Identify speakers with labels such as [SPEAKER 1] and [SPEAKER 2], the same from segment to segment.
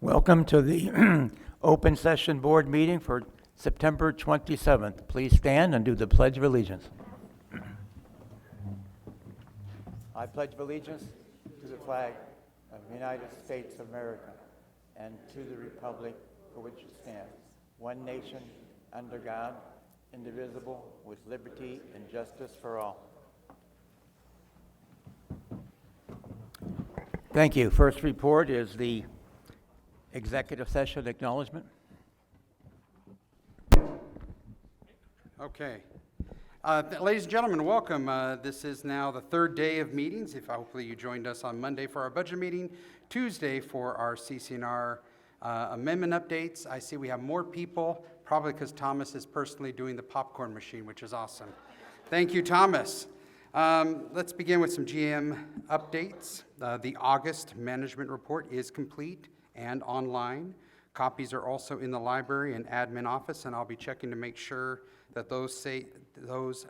[SPEAKER 1] Welcome to the open session board meeting for September 27th. Please stand and do the Pledge of Allegiance. I pledge allegiance to the flag of the United States of America and to the republic for which it stands, one nation, under God, indivisible, with liberty and justice for all. Thank you. First report is the executive session acknowledgement.
[SPEAKER 2] Okay. Ladies and gentlemen, welcome. This is now the third day of meetings. Hopefully you joined us on Monday for our budget meeting, Tuesday for our CC&R amendment updates. I see we have more people, probably because Thomas is personally doing the popcorn machine, which is awesome. Thank you, Thomas. Let's begin with some GM updates. The August management report is complete and online. Copies are also in the library and admin office, and I'll be checking to make sure that those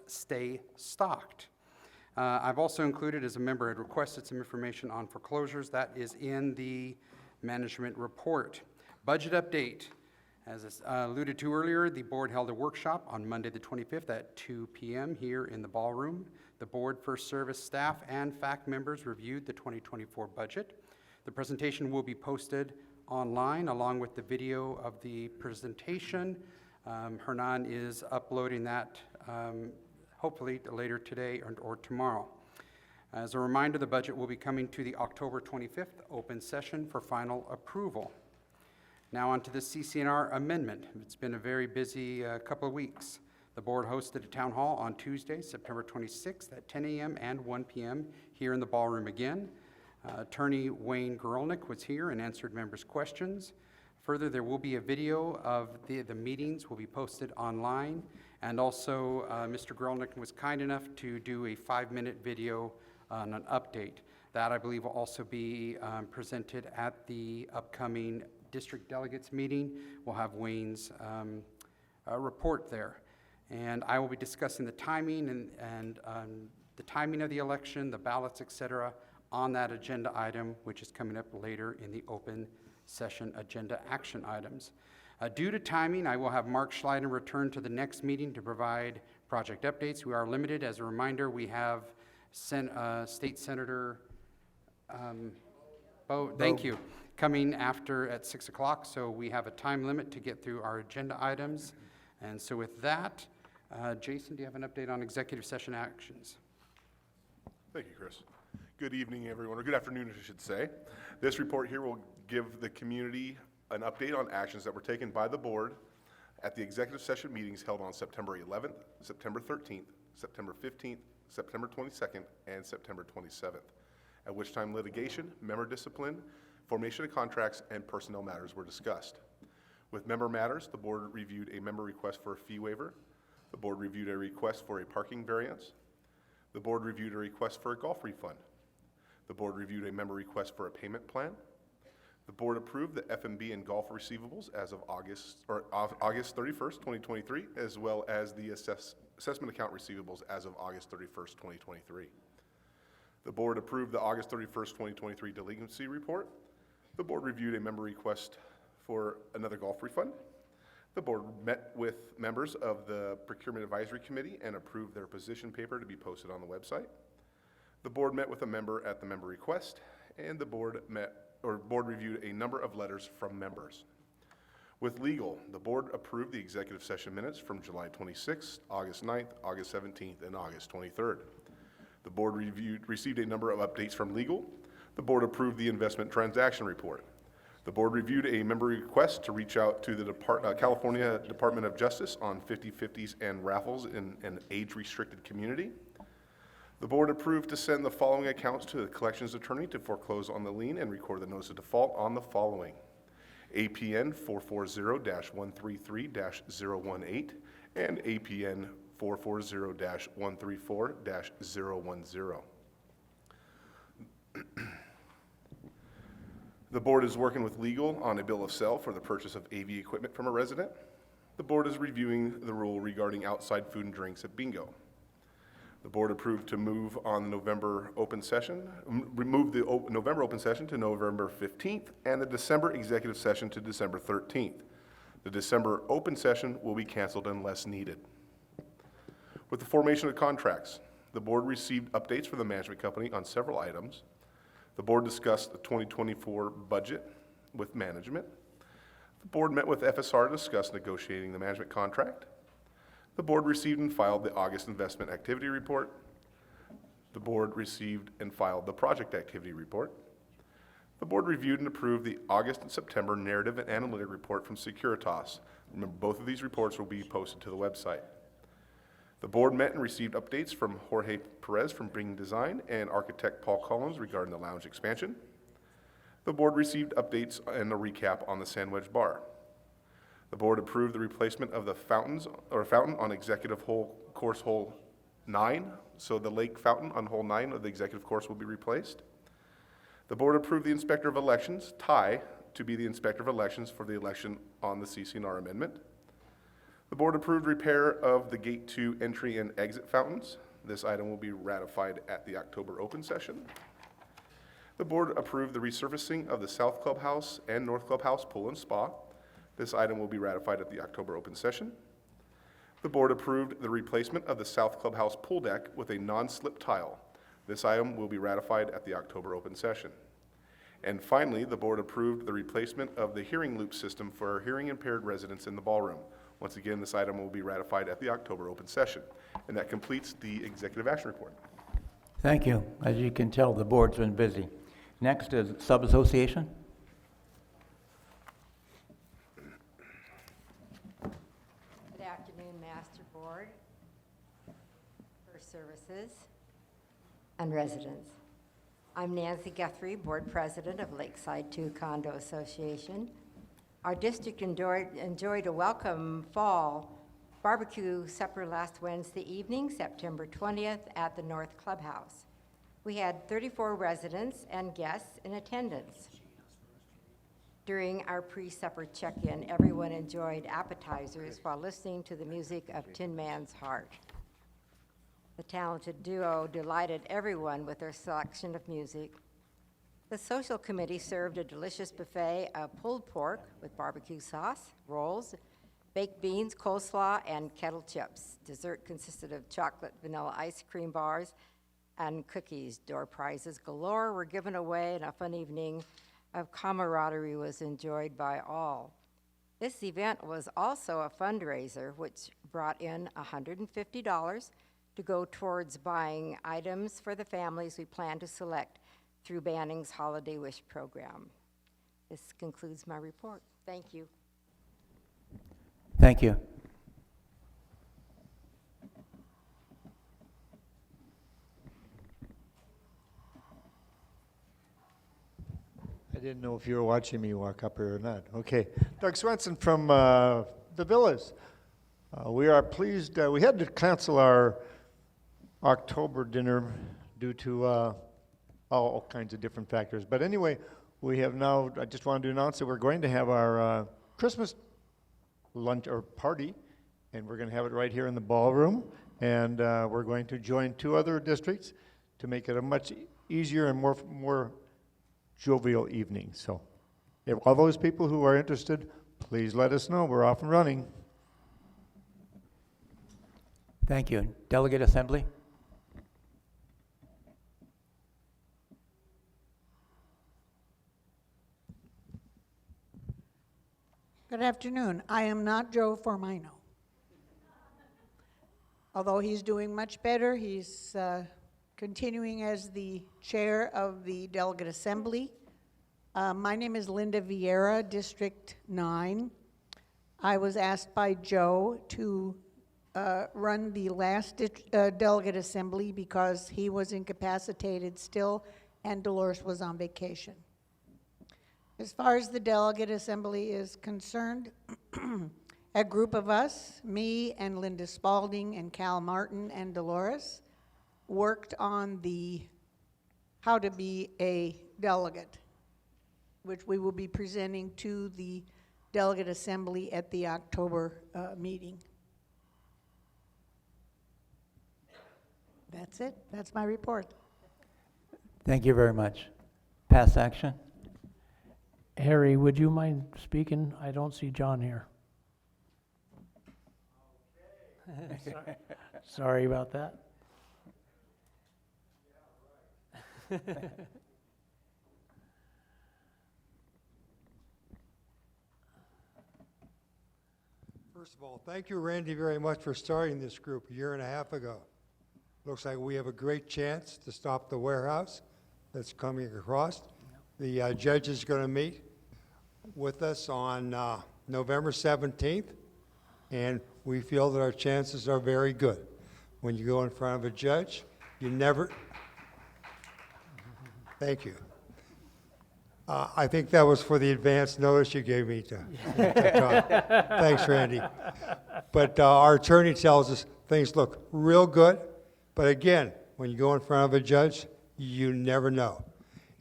[SPEAKER 2] stay stocked. I've also included, as a member had requested, some information on foreclosures. That is in the management report. Budget update. As alluded to earlier, the board held a workshop on Monday the 25th at 2 p.m. here in the ballroom. The board, first service staff, and FAC members reviewed the 2024 budget. The presentation will be posted online along with the video of the presentation. Hernan is uploading that hopefully later today or tomorrow. As a reminder, the budget will be coming to the October 25th open session for final approval. Now on to the CC&R amendment. It's been a very busy couple of weeks. The board hosted a town hall on Tuesday, September 26th at 10 a.m. and 1 p.m. here in the ballroom again. Attorney Wayne Gorelnick was here and answered members' questions. Further, there will be a video of the meetings will be posted online, and also Mr. Gorelnick was kind enough to do a 5-minute video on an update. That, I believe, will also be presented at the upcoming district delegates meeting. We'll have Wayne's report there. And I will be discussing the timing and the timing of the election, the ballots, etc., on that agenda item, which is coming up later in the open session agenda action items. Due to timing, I will have Mark Schleiden return to the next meeting to provide project updates. We are limited. As a reminder, we have State Senator Bo, thank you, coming after at 6 o'clock, so we have a time limit to get through our agenda items. And so with that, Jason, do you have an update on executive session actions?
[SPEAKER 3] Thank you, Chris. Good evening, everyone, or good afternoon, I should say. This report here will give the community an update on actions that were taken by the board at the executive session meetings held on September 11th, September 13th, September 15th, September 22nd, and September 27th, at which time litigation, member discipline, formation of contracts, and personnel matters were discussed. With member matters, the board reviewed a member request for a fee waiver. The board reviewed a request for a parking variance. The board reviewed a request for a golf refund. The board reviewed a member request for a payment plan. The board approved the F&B and golf receivables as of August 31st, 2023, as well as the assessment account receivables as of August 31st, 2023. The board approved the August 31st, 2023 delinquency report. The board reviewed a member request for another golf refund. The board met with members of the Procurement Advisory Committee and approved their position paper to be posted on the website. The board met with a member at the member request, and the board reviewed a number of letters from members. With legal, the board approved the executive session minutes from July 26th, August 9th, August 17th, and August 23rd. The board received a number of updates from legal. The board approved the investment transaction report. The board reviewed a member request to reach out to the California Department of Justice on 50/50s and raffles in an age-restricted community. The board approved to send the following accounts to the collections attorney to foreclose on the lien and record the notice of default on the following: APN 440-133-018 and APN 440-134-010. The board is working with legal on a bill of sale for the purchase of AV equipment from a resident. The board is reviewing the rule regarding outside food and drinks at bingo. The board approved to move on the November open session, remove the November open session to November 15th and the December executive session to December 13th. The December open session will be canceled unless needed. With the formation of contracts, the board received updates from the management company on several items. The board discussed the 2024 budget with management. The board met with FSR to discuss negotiating the management contract. The board received and filed the August investment activity report. The board received and filed the project activity report. The board reviewed and approved the August and September narrative and analytic report from Securitas. Remember, both of these reports will be posted to the website. The board met and received updates from Jorge Perez from Bring Design and architect Paul Collins regarding the lounge expansion. The board received updates and a recap on the Sandwich Bar. The board approved the replacement of the fountain on executive course hole 9, so the lake fountain on hole 9 of the executive course will be replaced. The board approved the inspector of elections, Ty, to be the inspector of elections for the election on the CC&R amendment. The board approved repair of the Gate 2 entry and exit fountains. This item will be ratified at the October open session. The board approved the resurfacing of the South Clubhouse and North Clubhouse Pool and Spa. This item will be ratified at the October open session. The board approved the replacement of the South Clubhouse pool deck with a non-slip tile. This item will be ratified at the October open session. And finally, the board approved the replacement of the hearing loop system for our hearing impaired residents in the ballroom. Once again, this item will be ratified at the October open session. And that completes the executive action report.
[SPEAKER 1] Thank you. As you can tell, the board's been busy. Next is sub-association.
[SPEAKER 4] Good afternoon, Master Board, First Services, and residents. I'm Nancy Guthrie, Board President of Lakeside 2 Condo Association. Our district enjoyed a welcome fall barbecue supper last Wednesday evening, September 20th, at the North Clubhouse. We had 34 residents and guests in attendance. During our pre-supper check-in, everyone enjoyed appetizers while listening to the music of Tin Man's Heart. The talented duo delighted everyone with their selection of music. The social committee served a delicious buffet of pulled pork with barbecue sauce, rolls, baked beans, coleslaw, and kettle chips. Dessert consisted of chocolate vanilla ice cream bars and cookies. Door prizes galore were given away, and a fun evening of camaraderie was enjoyed by all. This event was also a fundraiser, which brought in $150 to go towards buying items for the families we plan to select through Banning's Holiday Wish program. This concludes my report. Thank you.
[SPEAKER 1] Thank you.
[SPEAKER 5] I didn't know if you were watching me walk up here or not. Okay. Doug Swenson from the Villas. We are pleased. We had to cancel our October dinner due to all kinds of different factors. But anyway, we have now, I just wanted to announce that we're going to have our Christmas lunch or party, and we're going to have it right here in the ballroom. And we're going to join 2 other districts to make it a much easier and more jovial evening. So if all those people who are interested, please let us know. We're off and running.
[SPEAKER 1] Thank you. Delegate Assembly.
[SPEAKER 6] Good afternoon. I am not Joe Formino. Although he's doing much better, he's continuing as the chair of the Delegate Assembly. My name is Linda Vieira, District 9. I was asked by Joe to run the last Delegate Assembly because he was incapacitated still and Dolores was on vacation. As far as the Delegate Assembly is concerned, a group of us, me and Linda Spalding and Cal Martin and Dolores, worked on the how to be a delegate, which we will be presenting to the Delegate Assembly at the October meeting. That's it. That's my report.
[SPEAKER 1] Thank you very much. Pass action.
[SPEAKER 7] Harry, would you mind speaking? I don't see John here. Sorry about that.
[SPEAKER 8] First of all, thank you, Randy, very much for starting this group a year and a half ago. Looks like we have a great chance to stop the warehouse that's coming across. The judge is going to meet with us on November 17th, and we feel that our chances are very good. When you go in front of a judge, you never... Thank you. I think that was for the advance notice you gave me to talk. Thanks, Randy. But our attorney tells us things look real good. But again, when you go in front of a judge, you never know.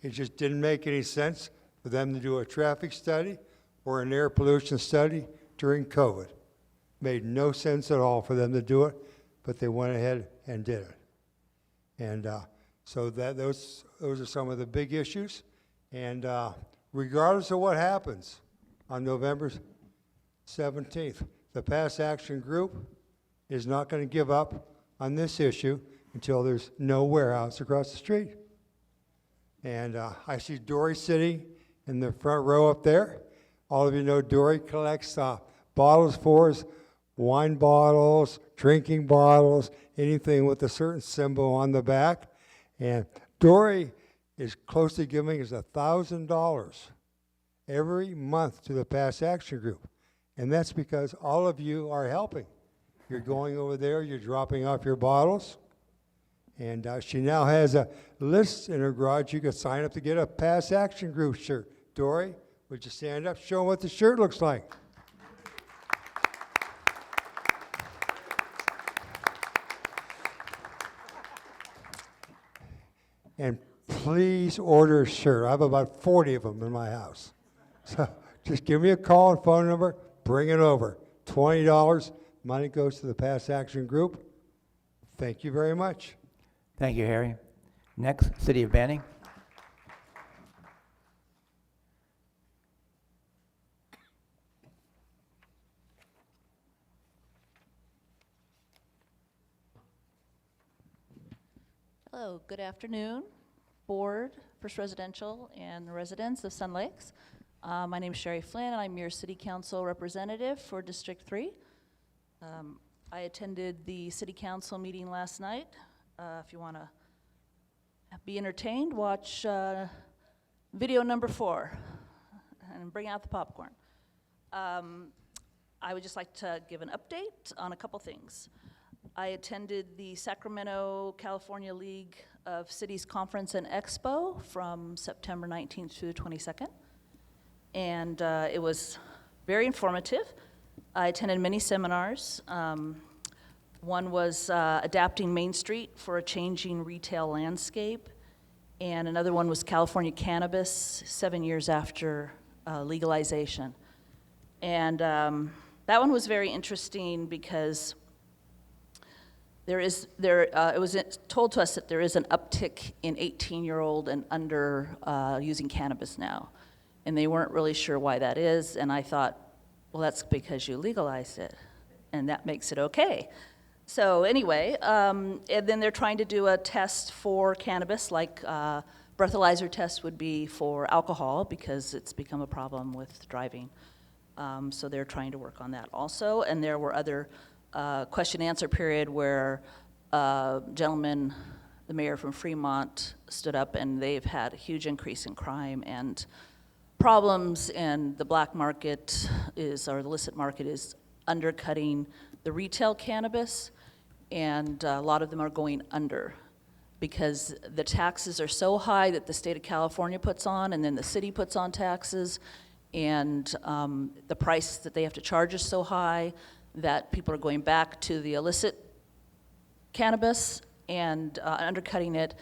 [SPEAKER 8] It just didn't make any sense for them to do a traffic study or an air pollution study during COVID. Made no sense at all for them to do it, but they went ahead and did it. And so those are some of the big issues. And regardless of what happens on November 17th, the Pass Action Group is not going to give up on this issue until there's no warehouse across the street. And I see Dory sitting in the front row up there. All of you know Dory collects bottles for us, wine bottles, drinking bottles, anything with a certain symbol on the back. And Dory is close to giving us $1,000 every month to the Pass Action Group. And that's because all of you are helping. You're going over there, you're dropping off your bottles. And she now has a list in her garage. You can sign up to get a Pass Action Group shirt. Dory, would you stand up, show them what the shirt looks like? And please order a shirt. I have about 40 of them in my house. So just give me a call and phone number, bring it over. $20, money goes to the Pass Action Group. Thank you very much.
[SPEAKER 1] Thank you, Harry. Next, City of Banning.
[SPEAKER 9] Hello, good afternoon, Board, First Residential, and the residents of Sun Lakes. My name is Sherry Flynn, and I'm your City Council representative for District 3. I attended the City Council meeting last night. If you want to be entertained, watch video number 4 and bring out the popcorn. I would just like to give an update on a couple things. I attended the Sacramento, California League of Cities Conference and Expo from September 19th through the 22nd. And it was very informative. I attended many seminars. One was Adapting Main Street for a Changing Retail Landscape. And another one was California Cannabis, 7 years after legalization. And that one was very interesting because it was told to us that there is an uptick in 18-year-old and under using cannabis now. And they weren't really sure why that is. And I thought, well, that's because you legalized it. And that makes it okay. So anyway, and then they're trying to do a test for cannabis, like breathalyzer test would be for alcohol, because it's become a problem with driving. So they're trying to work on that also. And there were other question answer period where gentleman, the mayor from Fremont, stood up, and they've had a huge increase in crime and problems, and the black market is, or the illicit market is undercutting the retail cannabis, and a lot of them are going under because the taxes are so high that the state of California puts on, and then the city puts on taxes, and the price that they have to charge is so high that people are going back to the illicit cannabis and undercutting it,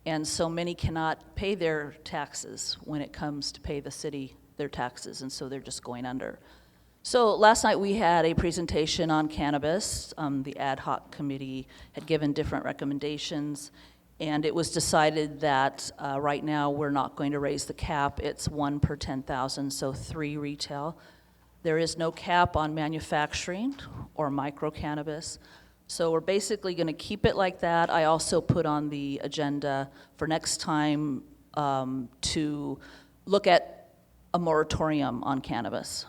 [SPEAKER 9] and so many cannot pay their taxes when it comes to pay the city their taxes, and so they're just going under. So last night we had a presentation on cannabis. The ad hoc committee had given different recommendations, and it was decided that right now we're not going to raise the cap. It's 1 per 10,000, so 3 retail. There is no cap on manufacturing or micro cannabis. So we're basically going to keep it like that. I also put on the agenda for next time to look at a moratorium on cannabis.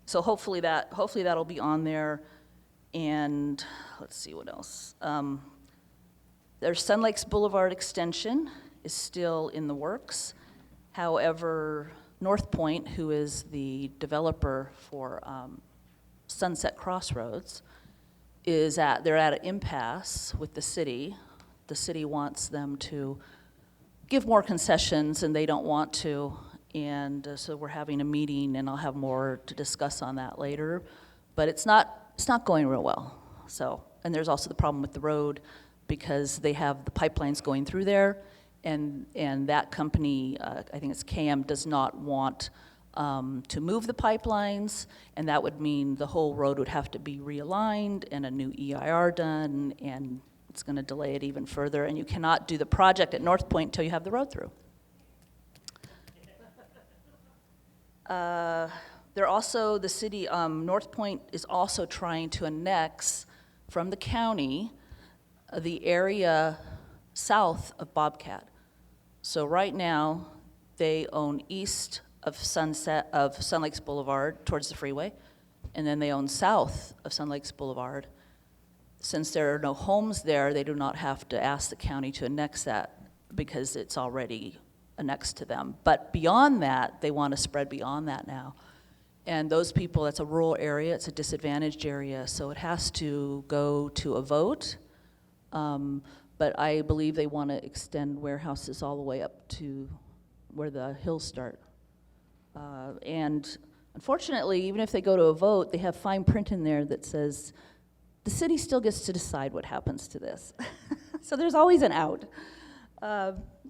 [SPEAKER 9] So hopefully that'll be on there. And let's see what else. There's Sun Lakes Boulevard extension is still in the works. However, North Point, who is the developer for Sunset Crossroads, they're at an impasse with the city. The city wants them to give more concessions, and they don't want to. And so we're having a meeting, and I'll have more to discuss on that later. But it's not going real well. So, and there's also the problem with the road, because they have the pipelines going through there, and that company, I think it's KM, does not want to move the pipelines, and that would mean the whole road would have to be realigned and a new EIR done, and it's going to delay it even further. And you cannot do the project at North Point until you have the road through. They're also, the city, North Point is also trying to annex from the county the area south of Bobcat. So right now, they own east of Sun Lakes Boulevard towards the freeway, and then they own south of Sun Lakes Boulevard. Since there are no homes there, they do not have to ask the county to annex that because it's already annexed to them. But beyond that, they want to spread beyond that now. And those people, it's a rural area, it's a disadvantaged area, so it has to go to a vote. But I believe they want to extend warehouses all the way up to where the hills start. And unfortunately, even if they go to a vote, they have fine print in there that says, the city still gets to decide what happens to this. So there's always an out.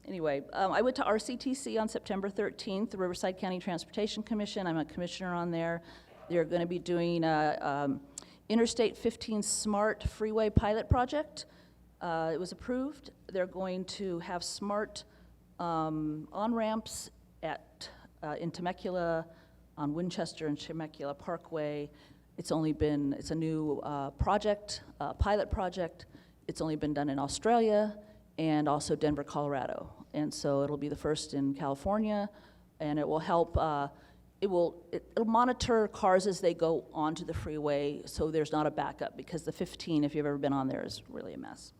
[SPEAKER 9] Anyway, I went to RCTC on September 13th, the Riverside County Transportation Commission. I'm a commissioner on there. They're going to be doing a Interstate 15 Smart Freeway pilot project. It was approved. They're going to have smart on-ramps in Temecula, on Winchester and Temecula Parkway. It's a new project, pilot project. It's only been done in Australia and also Denver, Colorado. And so it'll be the first in California, and it will help, it'll monitor cars as they go onto the freeway so there's not a backup, because the 15, if you've ever been on there, is really a mess.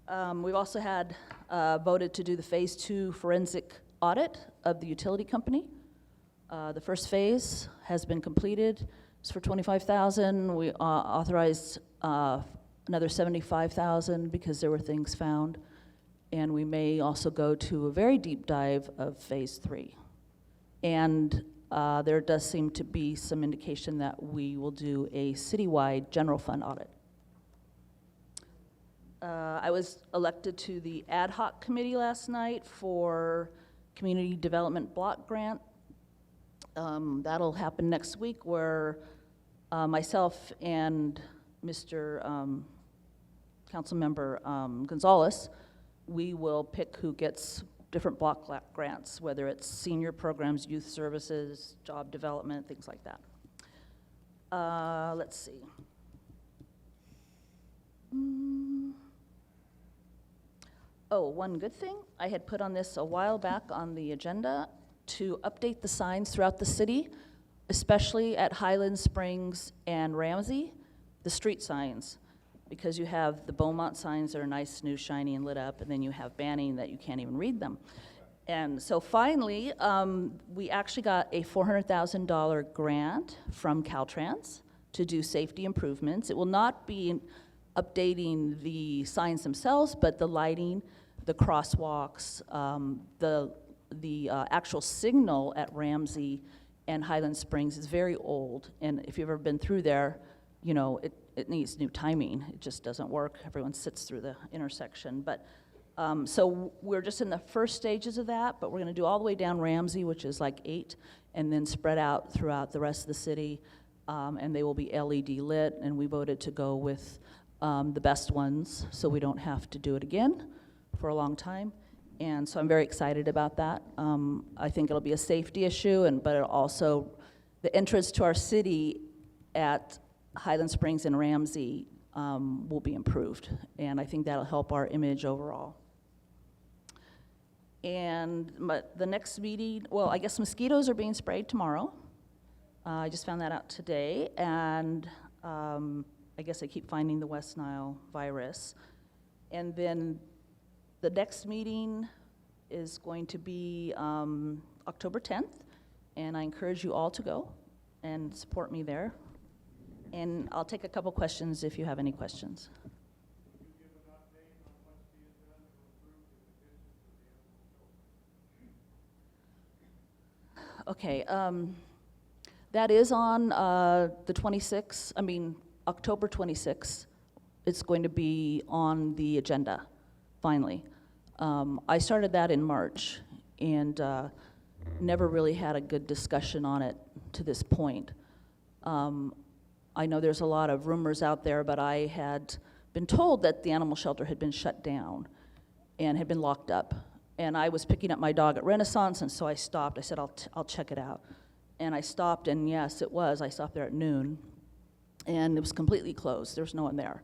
[SPEAKER 9] We've also had voted to do the phase 2 forensic audit of the utility company. The first phase has been completed. It's for $25,000. We authorized another $75,000 because there were things found. And we may also go to a very deep dive of phase 3. And there does seem to be some indication that we will do a citywide general fund audit. I was elected to the ad hoc committee last night for community development block grant. That'll happen next week, where myself and Mr. Councilmember Gonzalez, we will pick who gets different block grants, whether it's senior programs, youth services, job development, things like that. Let's see. Oh, one good thing, I had put on this a while back on the agenda to update the signs throughout the city, especially at Highland Springs and Ramsey, the street signs, because you have the Beaumont signs that are nice, new, shiny, and lit up, and then you have Banning that you can't even read them. And so finally, we actually got a $400,000 grant from Caltrans to do safety improvements. It will not be updating the signs themselves, but the lighting, the crosswalks, the actual signal at Ramsey and Highland Springs is very old, and if you've ever been through there, you know, it needs new timing. It just doesn't work. Everyone sits through the intersection. But So we're just in the first stages of that, but we're gonna do all the way down Ramsey, which is like 8, and then spread out throughout the rest of the city. And they will be LED lit, and we voted to go with the best ones, so we don't have to do it again for a long time. And so I'm very excited about that. I think it'll be a safety issue, but it'll also, the entrance to our city at Highland Springs and Ramsey will be improved, and I think that'll help our image overall. And the next meeting, well, I guess mosquitoes are being sprayed tomorrow. I just found that out today, and I guess I keep finding the West Nile virus. And then the next meeting is going to be October 10th, and I encourage you all to go and support me there. And I'll take a couple questions if you have any questions. Okay, that is on the 26th, October 26th. It's going to be on the agenda, finally. I started that in March and never really had a good discussion on it to this point. I know there's a lot of rumors out there, but I had been told that the animal shelter had been shut down and had been locked up. And I was picking up my dog at Renaissance, and so I stopped. I said, I'll check it out. And I stopped, and yes, it was. I stopped there at noon, and it was completely closed. There was no one there.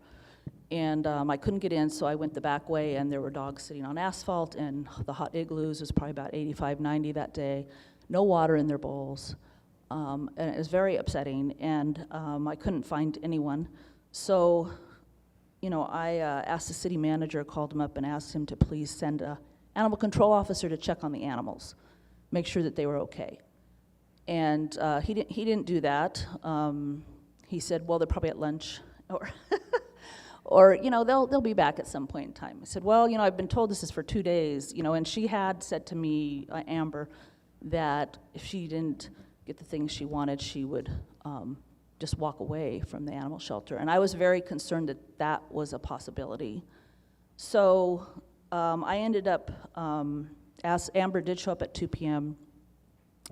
[SPEAKER 9] And I couldn't get in, so I went the back way, and there were dogs sitting on asphalt, and the hot igloos was probably about 85, 90 that day. No water in their bowls. And it was very upsetting, and I couldn't find anyone. So, I asked the city manager, called him up and asked him to please send an animal control officer to check on the animals, make sure that they were okay. And he didn't do that. He said, well, they're probably at lunch, or they'll be back at some point in time. I said, well, I've been told this is for 2 days, and she had said to me, Amber, that if she didn't get the things she wanted, she would just walk away from the animal shelter. And I was very concerned that that was a possibility. So I ended up, Amber did show up at 2 p.m.,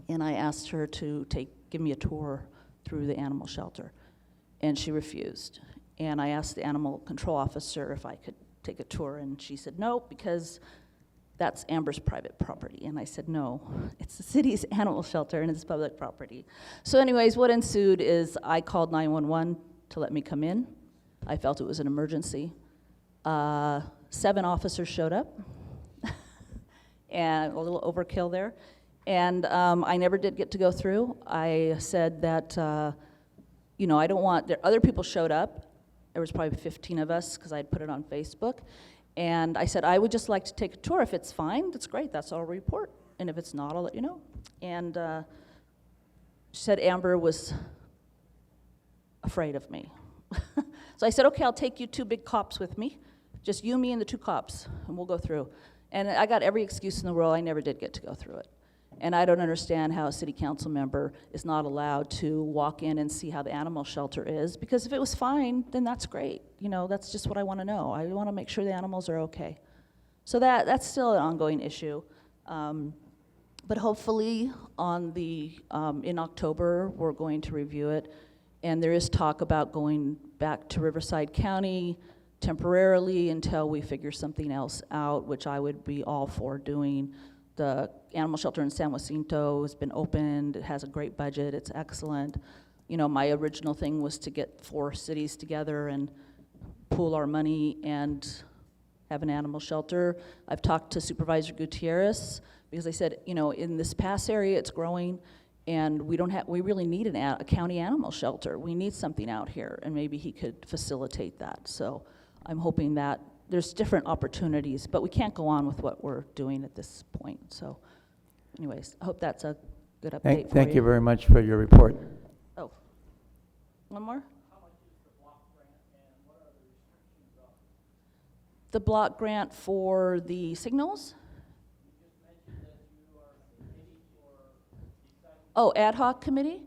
[SPEAKER 9] and I asked her to give me a tour through the animal shelter, and she refused. And I asked the animal control officer if I could take a tour, and she said no, because that's Amber's private property. And I said, no, it's the city's animal shelter and it's public property. So anyways, what ensued is I called 911 to let me come in. I felt it was an emergency. 7 officers showed up, and a little overkill there. And I never did get to go through. I said that, I don't want, other people showed up. There was probably 15 of us because I had put it on Facebook. And I said, I would just like to take a tour. If it's fine, that's great. That's all I'll report. And if it's not, I'll let you know. And she said Amber was afraid of me. So I said, okay, I'll take you 2 big cops with me. Just you, me, and the 2 cops, and we'll go through. And I got every excuse in the world. I never did get to go through it. And I don't understand how a city council member is not allowed to walk in and see how the animal shelter is, because if it was fine, then that's great. That's just what I want to know. I want to make sure the animals are okay. So that's still an ongoing issue. But hopefully in October, we're going to review it. And there is talk about going back to Riverside County temporarily until we figure something else out, which I would be all for doing. The animal shelter in San Jacinto has been opened. It has a great budget. It's excellent. My original thing was to get 4 cities together and pool our money and have an animal shelter. I've talked to Supervisor Gutierrez because I said, in this pass area, it's growing, and we really need a county animal shelter. We need something out here, and maybe he could facilitate that. So I'm hoping that there's different opportunities, but we can't go on with what we're doing at this point. So anyways, I hope that's a good update for you.
[SPEAKER 1] Thank you very much for your report.
[SPEAKER 9] Oh, one more? The block grant for the signals? Oh, ad hoc committee?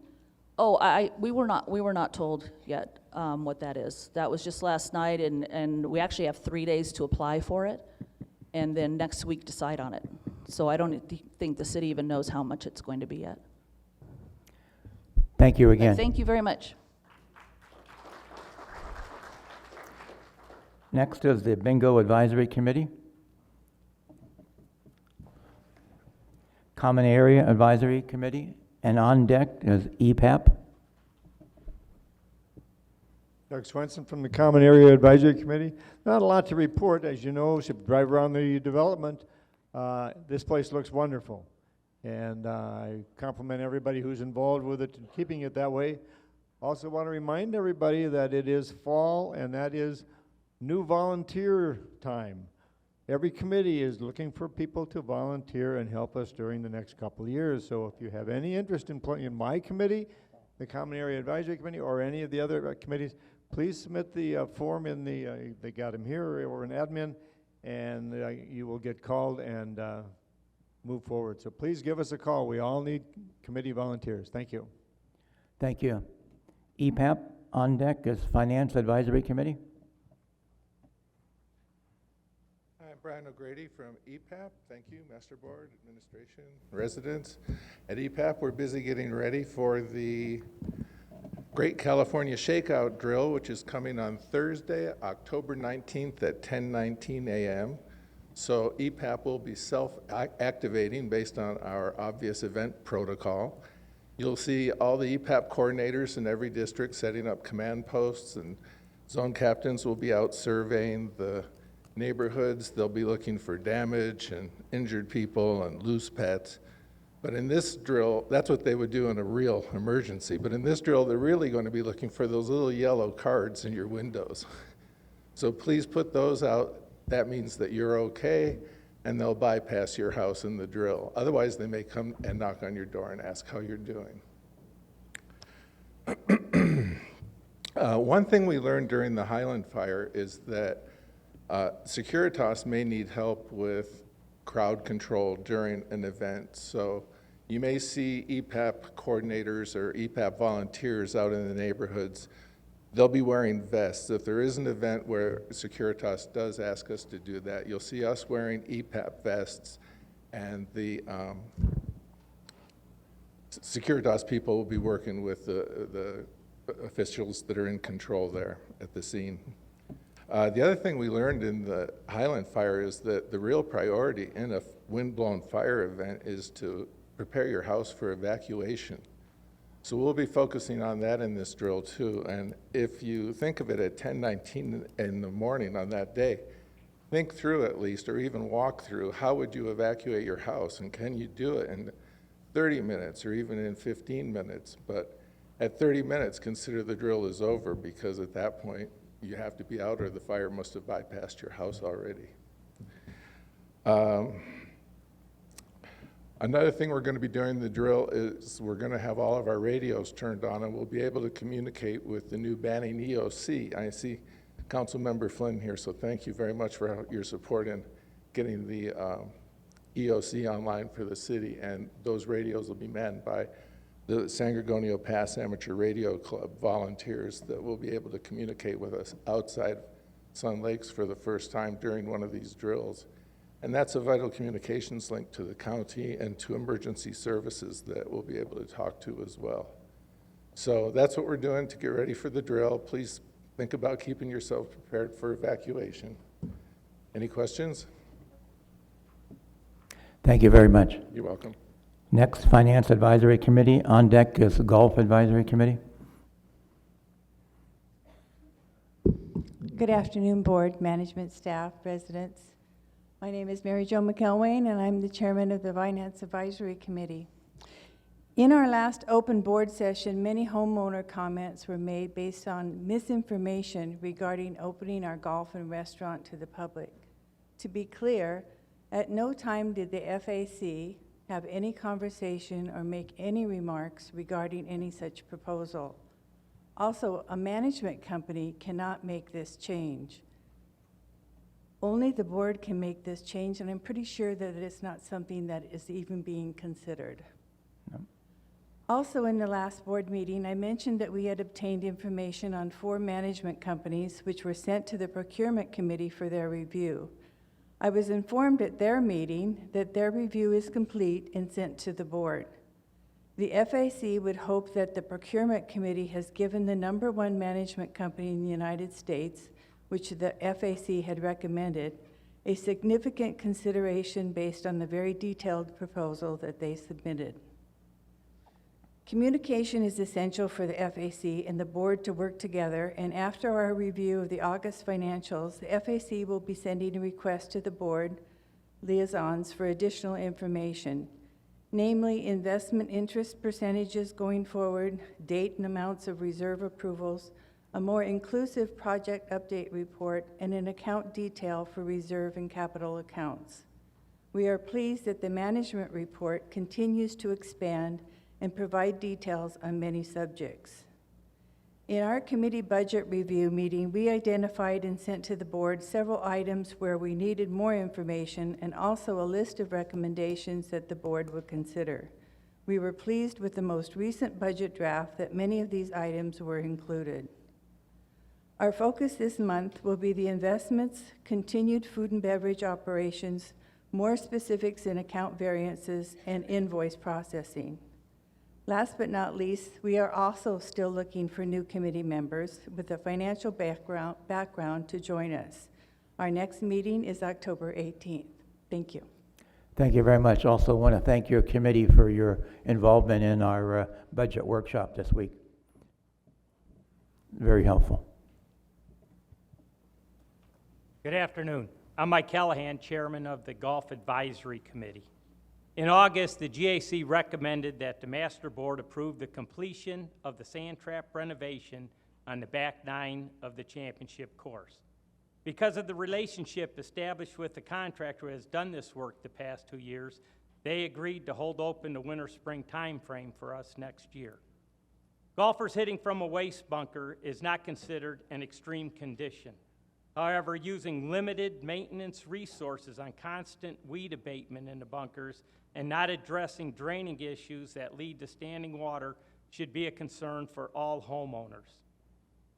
[SPEAKER 9] Oh, we were not told yet what that is. That was just last night, and we actually have 3 days to apply for it. and then next week decide on it. So I don't think the city even knows how much it's going to be yet.
[SPEAKER 1] Thank you
[SPEAKER 9] But
[SPEAKER 1] again.
[SPEAKER 9] thank you very much.
[SPEAKER 1] Next is the Bingo Advisory Committee. Common Area Advisory Committee, and on deck is EPAP.
[SPEAKER 5] Doug Swenson from the Common Area Advisory Committee. Not a lot to report, as you know, as you drive around the development, this place looks wonderful. And I compliment everybody who's involved with it and keeping it that way. Also want to remind everybody that it is fall, and that is new volunteer time. Every committee is looking for people to volunteer and help us during the next couple of years. So if you have any interest in playing in my committee, the Common Area Advisory Committee, or any of the other committees, please submit the form in the, they got him here, or an admin, and you will get called and move forward. So please give us a call. We all need committee volunteers. Thank you.
[SPEAKER 1] Thank you. EPAP, on deck is Finance Advisory Committee.
[SPEAKER 10] I'm Brian O'Grady from EPAP. Thank you, Master Board, Administration, residents. At EPAP, we're busy getting ready for the Great California Shakeout Drill, which is coming on Thursday, October 19th at 10:19 a.m. So EPAP will be self-activating based on our obvious event protocol. You'll see all the EPAP coordinators in every district setting up command posts, and zone captains will be out surveying the neighborhoods. They'll be looking for damage and injured people and loose pets. But in this drill, that's what they would do in a real emergency. But in this drill, they're really going to be looking for those little yellow cards in your windows. So please put those out. That means that you're okay, and they'll bypass your house in the drill. Otherwise, they may come and knock on your door and ask how you're doing. One thing we learned during the Highland Fire is that Securitas may need help with crowd control during an event. So you may see EPAP coordinators or EPAP volunteers out in the neighborhoods. They'll be wearing vests. If there is an event where Securitas does ask us to do that, you'll see us wearing EPAP vests, and the Securitas people will be working with the officials that are in control there at the scene. The other thing we learned in the Highland Fire is that the real priority in a wind-blown fire event is to prepare your house for evacuation. So we'll be focusing on that in this drill too. And if you think of it at 10:19 in the morning on that day, think through at least, or even walk through, how would you evacuate your house? And can you do it in 30 minutes or even in 15 minutes? But at 30 minutes, consider the drill is over, because at that point, you have to be out or the fire must have bypassed your house already. Another thing we're going to be doing in the drill is we're going to have all of our radios turned on, and we'll be able to communicate with the new Banning EOC. I see Councilmember Flynn here, so thank you very much for your support in getting the EOC online for the city, and those radios will be manned by the San Gorgonio Pass Amateur Radio Club volunteers that will be able to communicate with us outside Sun Lakes for the first time during one of these drills. And that's a vital communications link to the county and to emergency services that we'll be able to talk to as well. So that's what we're doing to get ready for the drill. Please think about keeping yourself prepared for evacuation. Any questions?
[SPEAKER 1] Thank you very much.
[SPEAKER 10] You're welcome.
[SPEAKER 1] Next, Finance Advisory Committee. On deck is Golf Advisory Committee.
[SPEAKER 11] Good afternoon, board, management, staff, residents. My name is Mary Jo McElwain, and I'm the chairman of the Finance Advisory Committee. In our last open board session, many homeowner comments were made based on misinformation regarding opening our golf and restaurant to the public. To be clear, at no time did the FAC have any conversation or make any remarks regarding any such proposal. Also, a management company cannot make this change. Only the board can make this change, and I'm pretty sure that it's not something that is even being considered.
[SPEAKER 1] No.
[SPEAKER 11] Also, in the last board meeting, I mentioned that we had obtained information on 4 management companies which were sent to the Procurement Committee for their review. I was informed at their meeting that their review is complete and sent to the board. The FAC would hope that the Procurement Committee has given the #1 management company in the United States, which the FAC had recommended, a significant consideration based on the very detailed proposal that they submitted. Communication is essential for the FAC and the board to work together, and after our review of the August financials, the FAC will be sending a request to the board liaisons for additional information, namely investment interest percentages going forward, date and amounts of reserve approvals, a more inclusive project update report, and an account detail for reserve and capital accounts. We are pleased that the management report continues to expand and provide details on many subjects. In our committee budget review meeting, we identified and sent to the board several items where we needed more information and also a list of recommendations that the board would consider. We were pleased with the most recent budget draft that many of these items were included. Our focus this month will be the investments, continued food and beverage operations, more specifics in account variances, and invoice processing. Last but not least, we are also still looking for new committee members with a financial background to join us. Our next meeting is October 18th. Thank you.
[SPEAKER 1] Thank you very much. Also want to thank your committee for your involvement in our budget workshop this week. Very helpful.
[SPEAKER 12] Good afternoon. I'm Mike Callahan, Chairman of the Golf Advisory Committee. In August, the GAC recommended that the Master Board approve the completion of the sand trap renovation on the back 9 of the championship course. Because of the relationship established with the contractor who has done this work the past 2 years, they agreed to hold open the winter-spring time frame for us next year. Golfers hitting from a waste bunker is not considered an extreme condition. However, using limited maintenance resources on constant weed abatement in the bunkers and not addressing draining issues that lead to standing water should be a concern for all homeowners.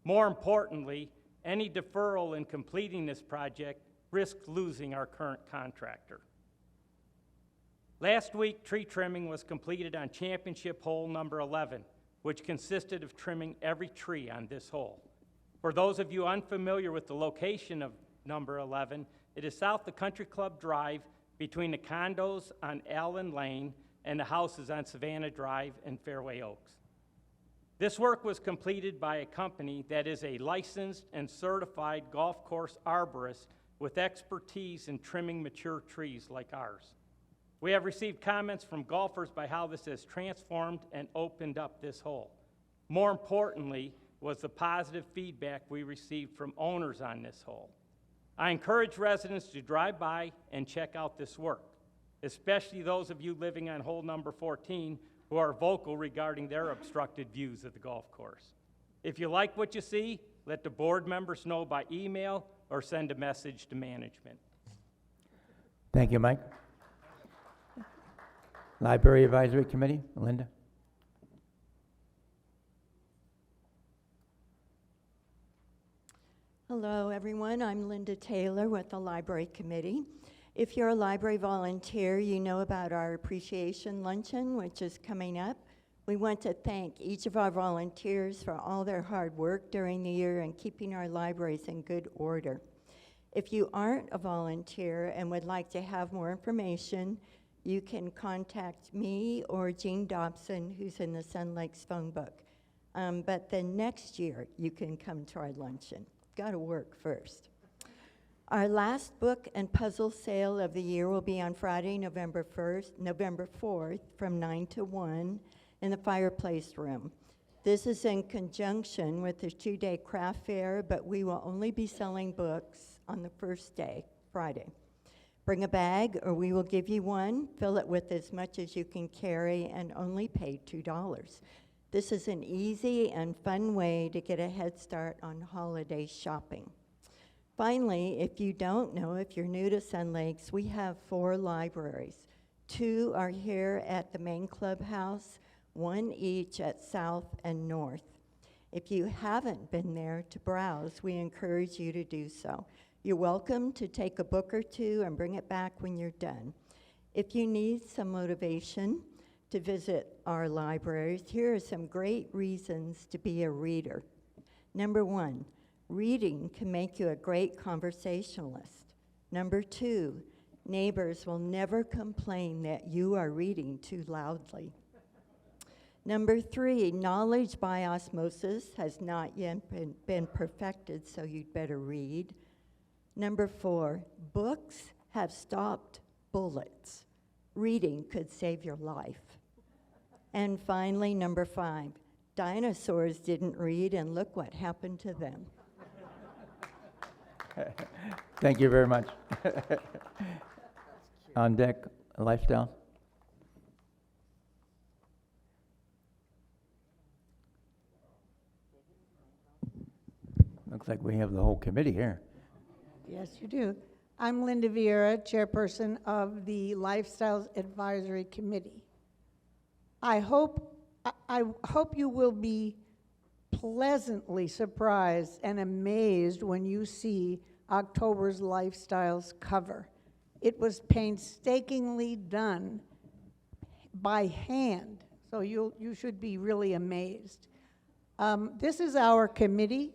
[SPEAKER 12] More importantly, any deferral in completing this project risks losing our current contractor. Last week, tree trimming was completed on championship hole number 11, which consisted of trimming every tree on this hole. For those of you unfamiliar with the location of number 11, it is south of Country Club Drive between the condos on Allen Lane and the houses on Savannah Drive and Fairway Oaks. This work was completed by a company that is a licensed and certified golf course arborist with expertise in trimming mature trees like ours. We have received comments from golfers by how this has transformed and opened up this hole. More importantly, was the positive feedback we received from owners on this hole. I encourage residents to drive by and check out this work, especially those of you living on hole number 14 who are vocal regarding their obstructed views of the golf course. If you like what you see, let the board members know by email or send a message to management.
[SPEAKER 1] Thank you, Mike. Library Advisory Committee, Linda.
[SPEAKER 13] Hello, everyone. I'm Linda Taylor with the Library Committee. If you're a library volunteer, you know about our appreciation luncheon, which is coming up. We want to thank each of our volunteers for all their hard work during the year and keeping our libraries in good order. If you aren't a volunteer and would like to have more information, you can contact me or Jean Dobson, who's in the Sun Lakes phone book. But then next year, you can come to our luncheon. Got to work first. Our last book and puzzle sale of the year will be on Friday, November 4th, from 9 to 1 in the Fireplace Room. This is in conjunction with the 2-day craft fair, but we will only be selling books on the first day, Friday. Bring a bag, or we will give you one. Fill it with as much as you can carry and only pay $2. This is an easy and fun way to get a head start on holiday shopping. Finally, if you don't know, if you're new to Sun Lakes, we have 4 libraries. 2 are here at the main clubhouse, 1 each at South and North. If you haven't been there to browse, we encourage you to do so. You're welcome to take a book or two and bring it back when you're done. If you need some motivation to visit our libraries, here are some great reasons to be a reader. Number 1, reading can make you a great conversationalist. Number 2, neighbors will never complain that you are reading too loudly. Number 3, knowledge by osmosis has not yet been perfected, so you'd better read. Number 4, books have stopped bullets. Reading could save your life. And finally, number 5, dinosaurs didn't read, and look what happened to them.
[SPEAKER 1] Thank you very much. On deck, lifestyle. Looks like we have the whole committee here.
[SPEAKER 6] Yes, you do. I'm Linda Vieira, chairperson of the Lifestyles Advisory Committee. I hope you will be pleasantly surprised and amazed when you see October's Lifestyles cover. It was painstakingly done by hand, so you should be really amazed. This is our committee.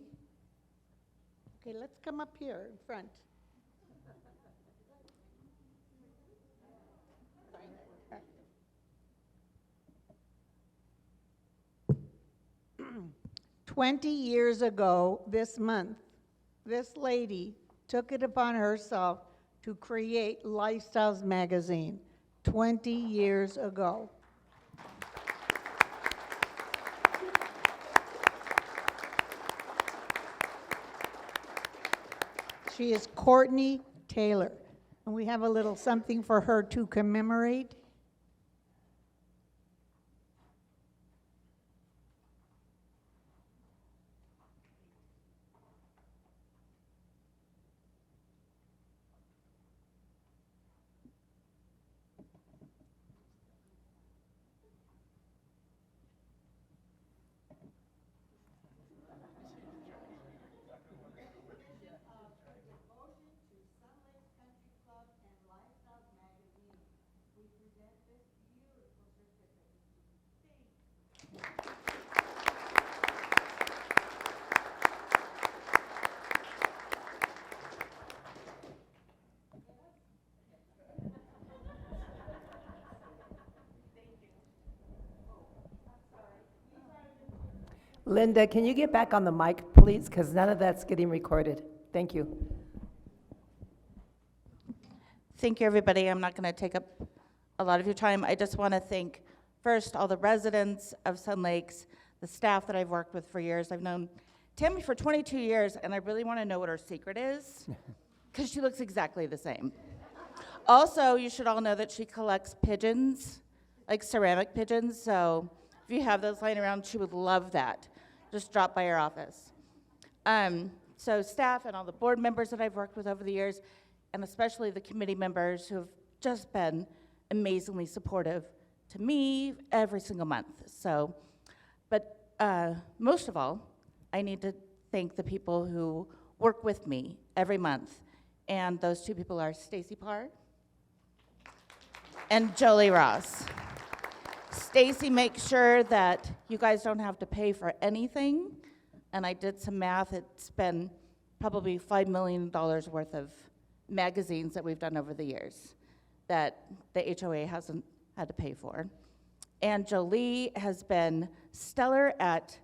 [SPEAKER 6] Okay, let's come up here in front. 20 years ago this month, this lady took it upon herself to create Lifestyles magazine 20 years ago. She is Courtney Taylor, and we have a little something for her to commemorate.
[SPEAKER 14] Linda, can you get back on the mic, please? Because none of that's getting recorded. Thank you.
[SPEAKER 15] Thank you, everybody. I'm not going to take up a lot of your time. I just want to thank, first, all the residents of Sun Lakes, the staff that I've worked with for years. I've known Tammy for 22 years, and I really want to know what her secret is, because she looks exactly the same. Also, you should all know that she collects pigeons, like ceramic pigeons, so if you have those lying around, she would love that. Just drop by her office. So staff and all the board members that I've worked with over the years, and especially the committee members who have just been amazingly supportive to me every single month. So, but most of all, I need to thank the people who work with me every month. And those two people are Stacy Parr and Jolie Ross. Stacy makes sure that you guys don't have to pay for anything, and I did some math. It's been probably $5 million worth of magazines that we've done over the years that the HOA hasn't had to pay for. And Jolie has been stellar at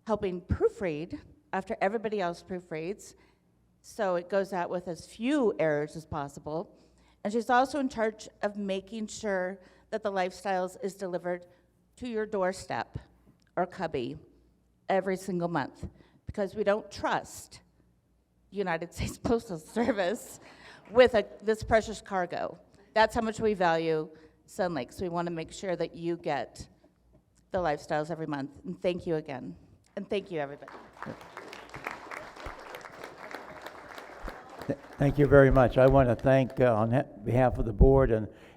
[SPEAKER 15] helping proofread after everybody else proofreads, so it goes out with as few errors as possible. And she's also in charge of making sure that the Lifestyles is delivered to your doorstep or cubby every single month, because we don't trust the United States Postal Service with this precious cargo. That's how much we value Sun Lakes. We want to make sure that you get the Lifestyles every month. And thank you again. And thank you, everybody.
[SPEAKER 1] Thank you very much. I want to thank, on behalf of the board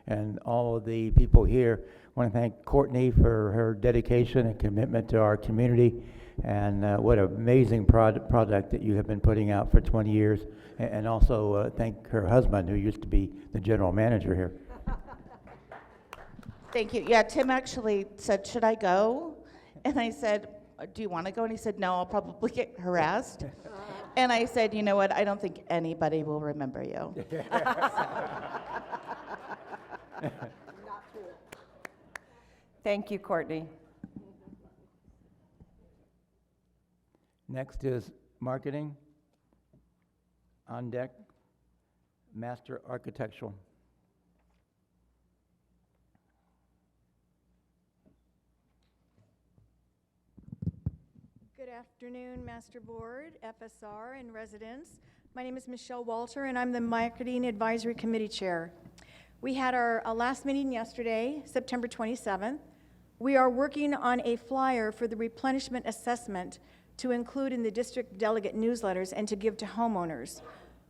[SPEAKER 1] and all of the people here, I want to thank Courtney for her dedication and commitment to our community. and what an amazing product that you have been putting out for 20 years. And also thank her husband, who used to be the general manager here.
[SPEAKER 15] Thank you. Yeah, Tim actually said, should I go? And I said, do you want to go? And he said, no, I'll probably get harassed. And I said, you know what, I don't think anybody will remember you.
[SPEAKER 14] Thank you, Courtney.
[SPEAKER 1] Next is marketing. On deck, master architectural.
[SPEAKER 16] Good afternoon, Master Board, FSR, and residents. My name is Michelle Walter, and I'm the Marketing Advisory Committee Chair. We had our last meeting yesterday, September 27th. We are working on a flyer for the replenishment assessment to include in the district delegate newsletters and to give to homeowners.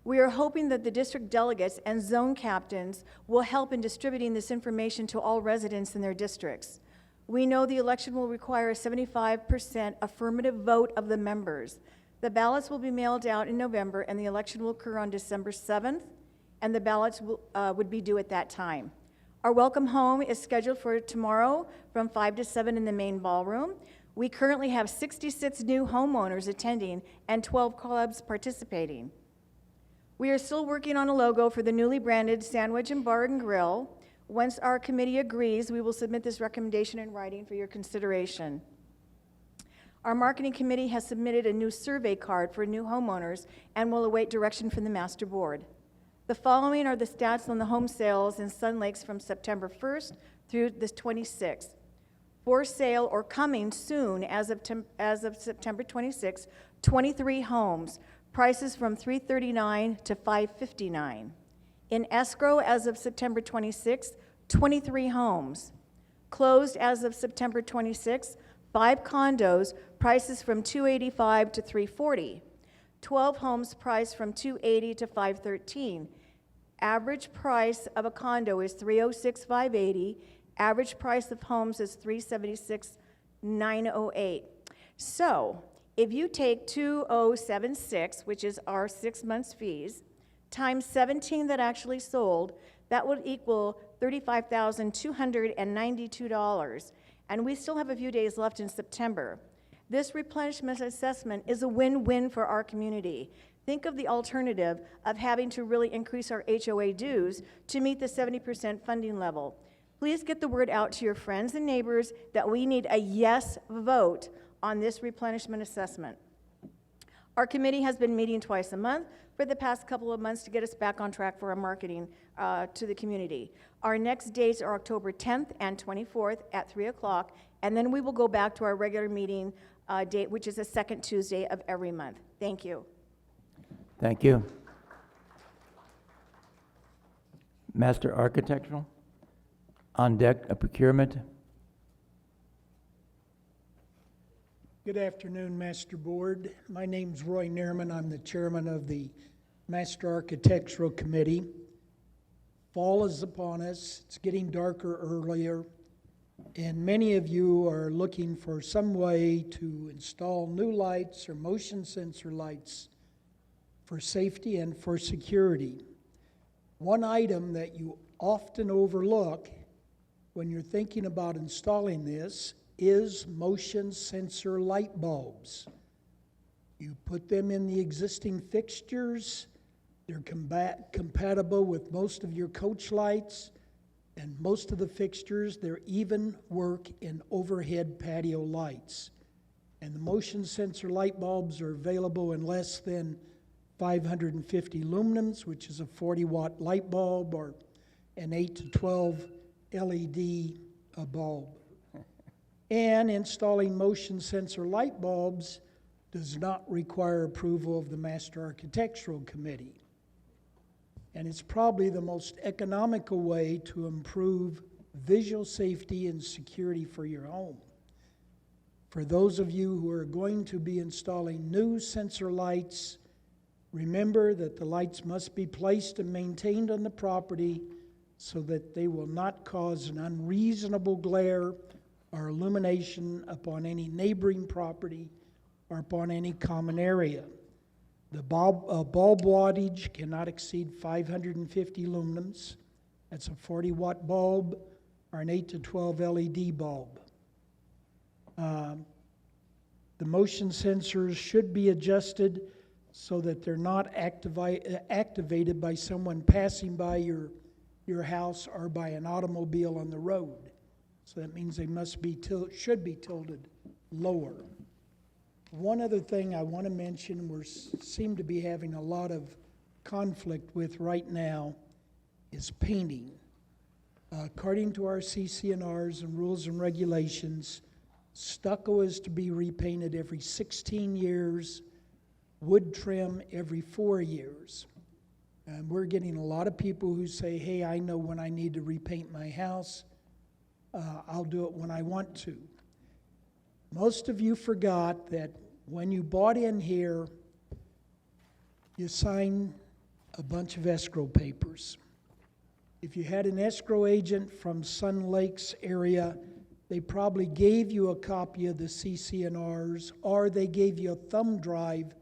[SPEAKER 16] We are hoping that the district delegates and zone captains will help in distributing this information to all residents in their districts. We know the election will require a 75% affirmative vote of the members. The ballots will be mailed out in November, and the election will occur on December 7th, and the ballots would be due at that time. Our welcome home is scheduled for tomorrow from 5 to 7 in the main ballroom. We currently have 66 new homeowners attending and 12 clubs participating. We are still working on a logo for the newly branded Sandwich and Bar and Grill. Once our committee agrees, we will submit this recommendation in writing for your consideration. Our marketing committee has submitted a new survey card for new homeowners and will await direction from the master board. The following are the stats on the home sales in Sun Lakes from September 1st through the 26th. For sale or coming soon as of September 26th, 23 homes, prices from $339 to $559. In escrow as of September 26th, 23 homes. Closed as of September 26th, 5 condos, prices from $285 to $340. 12 homes priced from $280 to $513. Average price of a condo is $306,580. Average price of homes is $376,908. So, if you take 2076, which is our 6 months fees, times 17 that actually sold, that would equal $35,292. And we still have a few days left in September. This replenishment assessment is a win-win for our community. Think of the alternative of having to really increase our HOA dues to meet the 70% funding level. Please get the word out to your friends and neighbors that we need a yes vote on this replenishment assessment. Our committee has been meeting twice a month for the past couple of months to get us back on track for our marketing to the community. Our next dates are October 10th and 24th at 3 o'clock, and then we will go back to our regular meeting date, which is the second Tuesday of every month. Thank you.
[SPEAKER 1] Thank you. Master architectural. On deck, a procurement.
[SPEAKER 17] Good afternoon, Master Board. My name's Roy Nehrman. I'm the chairman of the Master Architectural Committee. Fall is upon us. It's getting darker earlier, and many of you are looking for some way to install new lights or motion sensor lights for safety and for security. One item that you often overlook when you're thinking about installing this is motion sensor light bulbs. You put them in the existing fixtures. They're compatible with most of your coach lights and most of the fixtures. They even work in overhead patio lights. And the motion sensor light bulbs are available in less than 550 lumens, which is a 40-watt light bulb, or an 8 to 12 LED bulb. And installing motion sensor light bulbs does not require approval of the Master Architectural Committee. And it's probably the most economical way to improve visual safety and security for your home. For those of you who are going to be installing new sensor lights, remember that the lights must be placed and maintained on the property so that they will not cause an unreasonable glare or illumination upon any neighboring property or upon any common area. The bulb wattage cannot exceed 550 lumens. That's a 40-watt bulb or an 8 to 12 LED bulb. The motion sensors should be adjusted so that they're not activated by someone passing by your house or by an automobile on the road. So that means they should be tilted lower. One other thing I want to mention we seem to be having a lot of conflict with right now is painting. According to our CCNRs and rules and regulations, stucco is to be repainted every 16 years, wood trim every 4 years. And we're getting a lot of people who say, hey, I know when I need to repaint my house. I'll do it when I want to. Most of you forgot that when you bought in here, you signed a bunch of escrow papers. If you had an escrow agent from Sun Lakes area, they probably gave you a copy of the CCNRs, or they gave you a thumb drive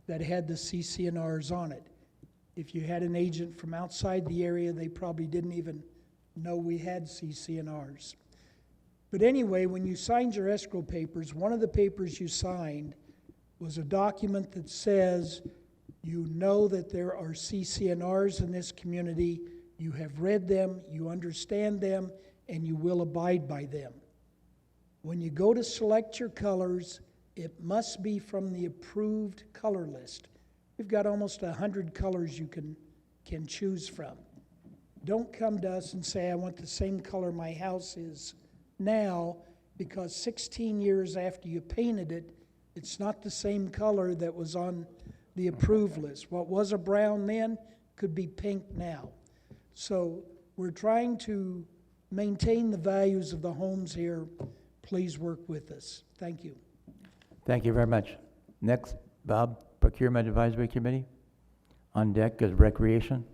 [SPEAKER 17] that had the CCNRs on it. If you had an agent from outside the area, they probably didn't even know we had CCNRs. But anyway, when you signed your escrow papers, one of the papers you signed was a document that says you know that there are CCNRs in this community, you have read them, you understand them, and you will abide by them. When you go to select your colors, it must be from the approved color list. We've got almost 100 colors you can choose from. Don't come to us and say, I want the same color my house is now, because 16 years after you painted it, it's not the same color that was on the approved list. What was a brown then could be pink now. So we're trying to maintain the values of the homes here. Please work with us. Thank you.
[SPEAKER 1] Thank you very much. Next, Bob, Procurement Advisory Committee. On deck is Recreation.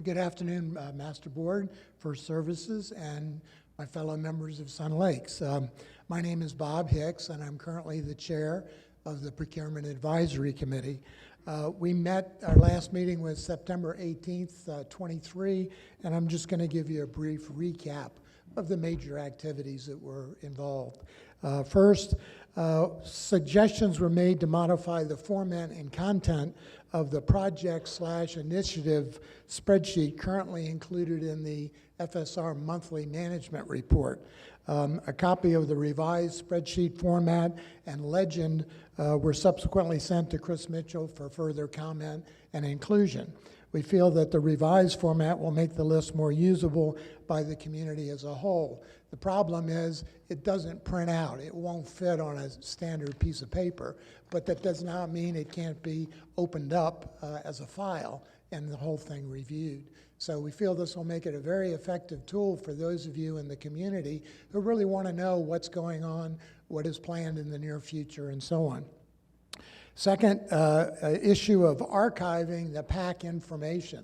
[SPEAKER 18] Good afternoon, Master Board, First Services, and my fellow members of Sun Lakes. My name is Bob Hicks, and I'm currently the chair of the Procurement Advisory Committee. We met, our last meeting was September 18th, 23, and I'm just going to give you a brief recap of the major activities that were involved. First, suggestions were made to modify the format and content of the project/initiative spreadsheet currently included in the FSR monthly management report. A copy of the revised spreadsheet format and legend were subsequently sent to Chris Mitchell for further comment and inclusion. We feel that the revised format will make the list more usable by the community as a whole. The problem is it doesn't print out. It won't fit on a standard piece of paper, but that does not mean it can't be opened up as a file and the whole thing reviewed. So we feel this will make it a very effective tool for those of you in the community who really want to know what's going on, what is planned in the near future, and so on. Second, issue of archiving the PAC information.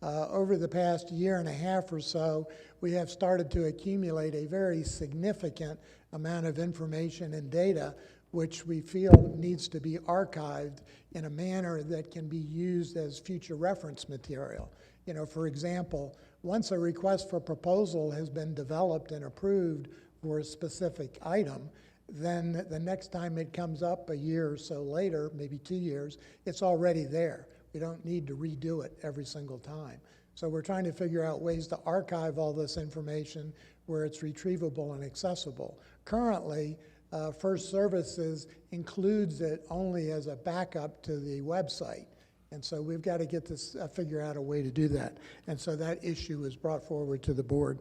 [SPEAKER 18] Over the past year and a half or so, we have started to accumulate a very significant amount of information and data which we feel needs to be archived in a manner that can be used as future reference material. You know, for example, once a request for proposal has been developed and approved for a specific item, then the next time it comes up a year or so later, maybe 2 years, it's already there. We don't need to redo it every single time. So we're trying to figure out ways to archive all this information where it's retrievable and accessible. Currently, First Services includes it only as a backup to the website. And so we've got to get this, figure out a way to do that. And so that issue is brought forward to the board.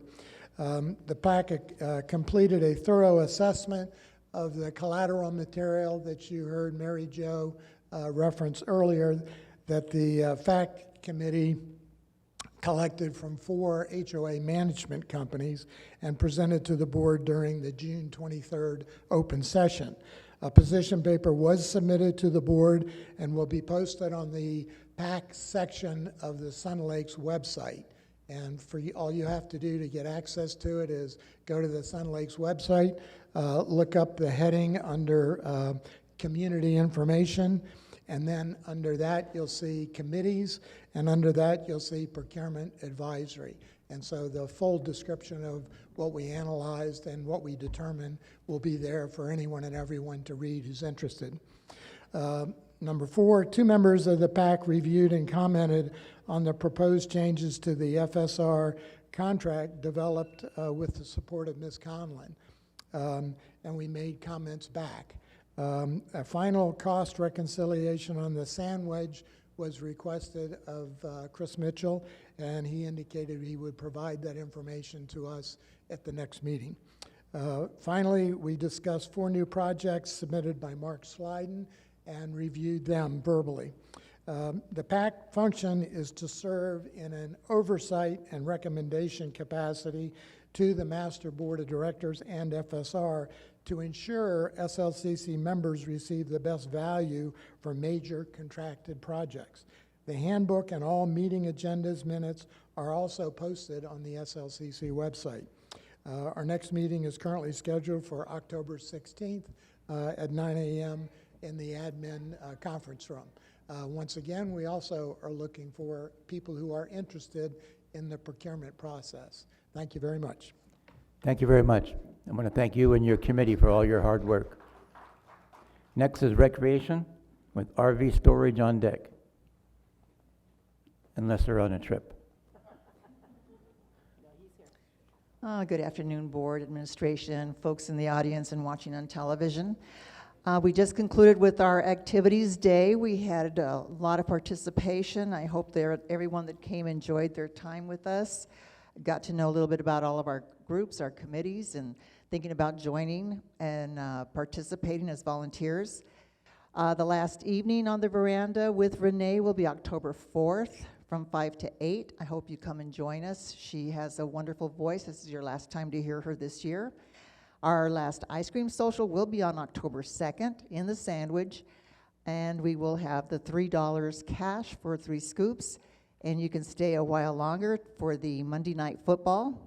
[SPEAKER 18] The PAC completed a thorough assessment of the collateral material that you heard Mary Jo reference earlier, that the FAC committee collected from 4 HOA management companies and presented to the board during the June 23rd open session. A position paper was submitted to the board and will be posted on the PAC section of the Sun Lakes website. And all you have to do to get access to it is go to the Sun Lakes website, look up the heading under community information, and then under that you'll see committees, and under that you'll see procurement advisory. And so the full description of what we analyzed and what we determined will be there for anyone and everyone to read who's interested. Number 4, 2 members of the PAC reviewed and commented on the proposed changes to the FSR contract developed with the support of Ms. Conlon, and we made comments back. A final cost reconciliation on the sand wedge was requested of Chris Mitchell, and he indicated he would provide that information to us at the next meeting. Finally, we discussed 4 new projects submitted by Mark Slyden and reviewed them verbally. The PAC function is to serve in an oversight and recommendation capacity to the Master Board of Directors and FSR to ensure SLCC members receive the best value for major contracted projects. The handbook and all meeting agendas minutes are also posted on the SLCC website. Our next meeting is currently scheduled for October 16th at 9 a.m. in the admin conference room. Once again, we also are looking for people who are interested in the procurement process. Thank you very much.
[SPEAKER 1] Thank you very much. I want to thank you and your committee for all your hard work. Next is recreation with RV storage on deck, unless they're on a trip.
[SPEAKER 19] Good afternoon, board, administration, folks in the audience and watching on television. We just concluded with our activities day. We had a lot of participation. I hope everyone that came enjoyed their time with us, got to know a little bit about all of our groups, our committees, and thinking about joining and participating as volunteers. The last evening on the veranda with Renee will be October 4th from 5 to 8. I hope you come and join us. She has a wonderful voice. This is your last time to hear her this year. Our last ice cream social will be on October 2nd in the Sandwich, and we will have the $3 cash for 3 scoops, and you can stay a while longer for the Monday night football.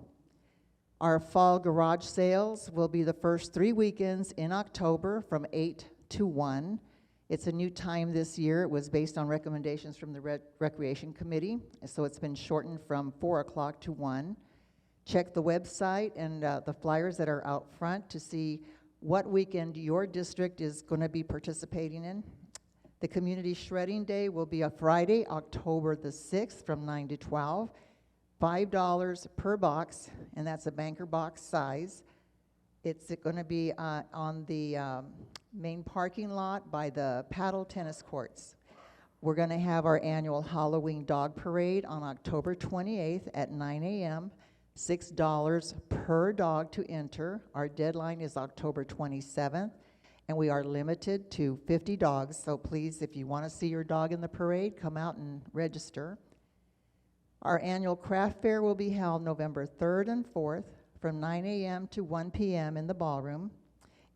[SPEAKER 19] Our fall garage sales will be the first 3 weekends in October from 8 to 1. It's a new time this year. It was based on recommendations from the Recreation Committee, so it's been shortened from 4 o'clock to 1. Check the website and the flyers that are out front to see what weekend your district is going to be participating in. The Community Shredding Day will be a Friday, October the 6th from 9 to 12. $5 per box, and that's a banker box size. It's going to be on the main parking lot by the paddle tennis courts. We're going to have our annual Halloween dog parade on October 28th at 9 a.m. $6 per dog to enter. Our deadline is October 27th, and we are limited to 50 dogs. So please, if you want to see your dog in the parade, come out and register. Our annual craft fair will be held November 3rd and 4th from 9 a.m. to 1 p.m. in the ballroom.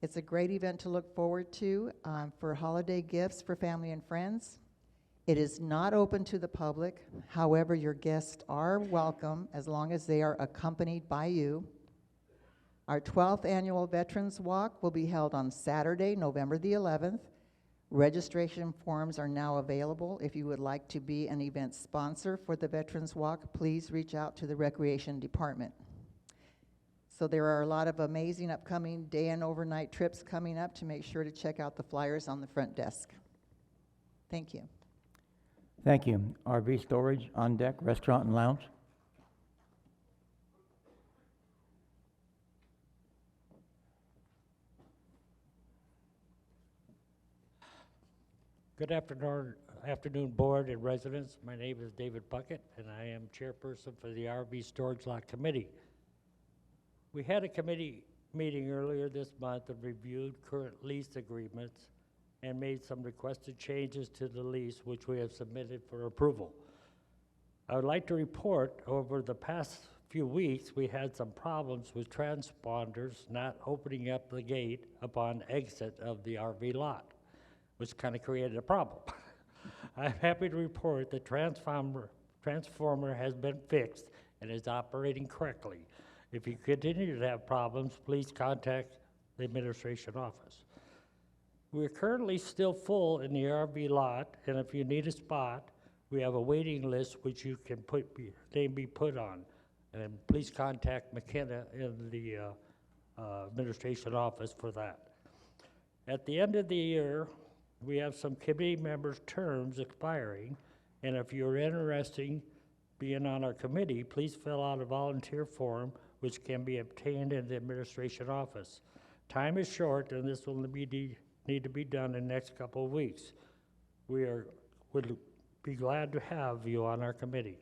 [SPEAKER 19] It's a great event to look forward to for holiday gifts for family and friends. It is not open to the public. However, your guests are welcome as long as they are accompanied by you. Our 12th annual Veterans Walk will be held on Saturday, November the 11th. Registration forms are now available. If you would like to be an event sponsor for the Veterans Walk, please reach out to the Recreation Department. So there are a lot of amazing upcoming day and overnight trips coming up to make sure to check out the flyers on the front desk. Thank you.
[SPEAKER 1] Thank you. RV storage on deck, restaurant and lounge.
[SPEAKER 20] Good afternoon, board and residents. My name is David Puckett, and I am chairperson for the RV Storage Lot Committee. We had a committee meeting earlier this month and reviewed current lease agreements and made some requested changes to the lease, which we have submitted for approval. I would like to report over the past few weeks, we had some problems with transponders not opening up the gate upon exit of the RV lot, which kind of created a problem. I'm happy to report the transformer has been fixed and is operating correctly. If you continue to have problems, please contact the administration office. We're currently still full in the RV lot, and if you need a spot, we have a waiting list which you can be put on. And please contact McKenna in the administration office for that. At the end of the year, we have some committee members' terms expiring, and if you're interested in being on our committee, please fill out a volunteer form which can be obtained in the administration office. Time is short, and this will need to be done in the next couple of weeks. Would be glad to have you on our committee.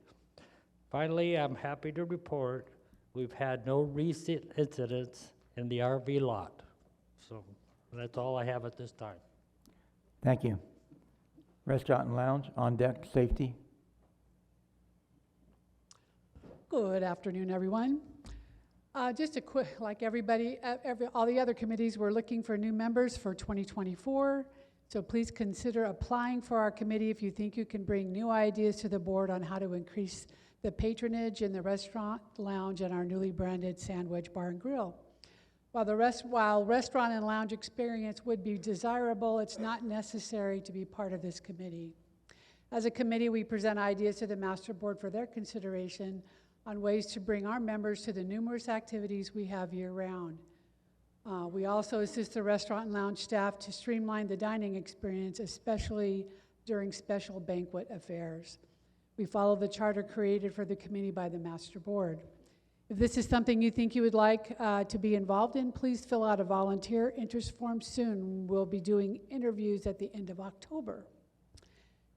[SPEAKER 20] Finally, I'm happy to report we've had no recent incidents in the RV lot. So that's all I have at this time.
[SPEAKER 1] Thank you. Restaurant and lounge, on deck, safety.
[SPEAKER 21] Good afternoon, everyone. Just a quick, like everybody, all the other committees, we're looking for new members for 2024. So please consider applying for our committee if you think you can bring new ideas to the board on how to increase the patronage in the restaurant, lounge, and our newly branded Sandwich Bar and Grill. While restaurant and lounge experience would be desirable, it's not necessary to be part of this committee. As a committee, we present ideas to the master board for their consideration on ways to bring our members to the numerous activities we have year-round. We also assist the restaurant and lounge staff to streamline the dining experience, especially during special banquet affairs. We follow the charter created for the committee by the master board. If this is something you think you would like to be involved in, please fill out a volunteer interest form soon. We'll be doing interviews at the end of October.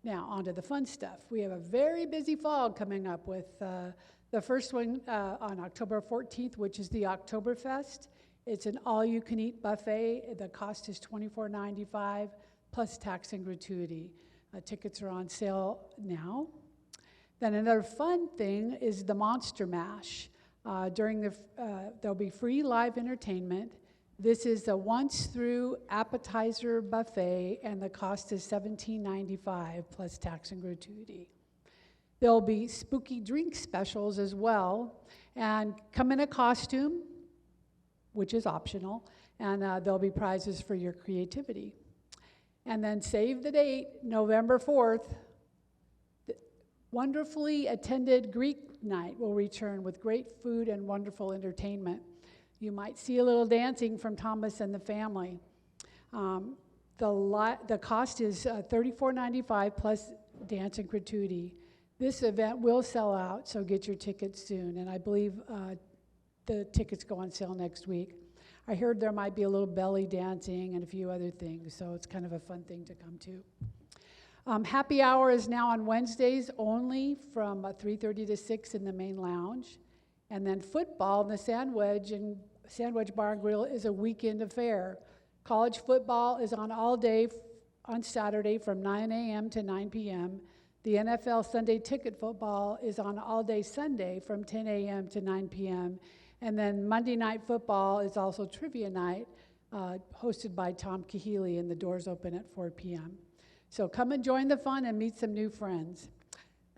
[SPEAKER 21] Now, on to the fun stuff. We have a very busy fall coming up with the first one on October 14th, which is the Oktoberfest. It's an all-you-can-eat buffet. The cost is $24.95 plus tax and gratuity. Tickets are on sale now. Then another fun thing is the Monster Mash. There'll be free live entertainment. This is a once-through appetizer buffet, and the cost is $17.95 plus tax and gratuity. There'll be spooky drink specials as well, and come in a costume, which is optional, and there'll be prizes for your creativity. And then save the date, November 4th, wonderfully attended Greek night will return with great food and wonderful entertainment. You might see a little dancing from Thomas and the family. The cost is $34.95 plus dance and gratuity. This event will sell out, so get your tickets soon. And I believe the tickets go on sale next week. I heard there might be a little belly dancing and a few other things, so it's kind of a fun thing to come to. Happy hour is now on Wednesdays only from 3:30 to 6 in the main lounge. And then football in the Sandwich Bar and Grill is a weekend affair. College football is on all day on Saturday from 9 a.m. to 9 p.m. The NFL Sunday Ticket Football is on all day Sunday from 10 a.m. to 9 p.m. And then Monday Night Football is also trivia night, hosted by Tom Kahili, and the doors open at 4 p.m. So come and join the fun and meet some new friends.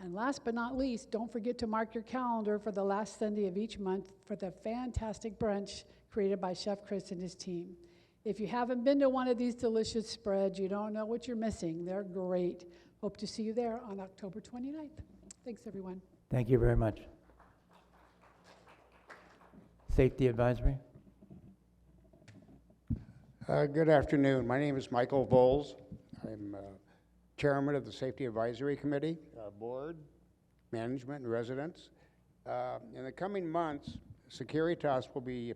[SPEAKER 21] And last but not least, don't forget to mark your calendar for the last Sunday of each month for the fantastic brunch created by Chef Chris and his team. If you haven't been to one of these delicious spreads, you don't know what you're missing. They're great. Hope to see you there on October 29th. Thanks, everyone.
[SPEAKER 1] Thank you very much. Safety advisory.
[SPEAKER 22] Good afternoon. My name is Michael Voles. I'm chairman of the Safety Advisory Committee, board, management, and residents. In the coming months, Securitas will be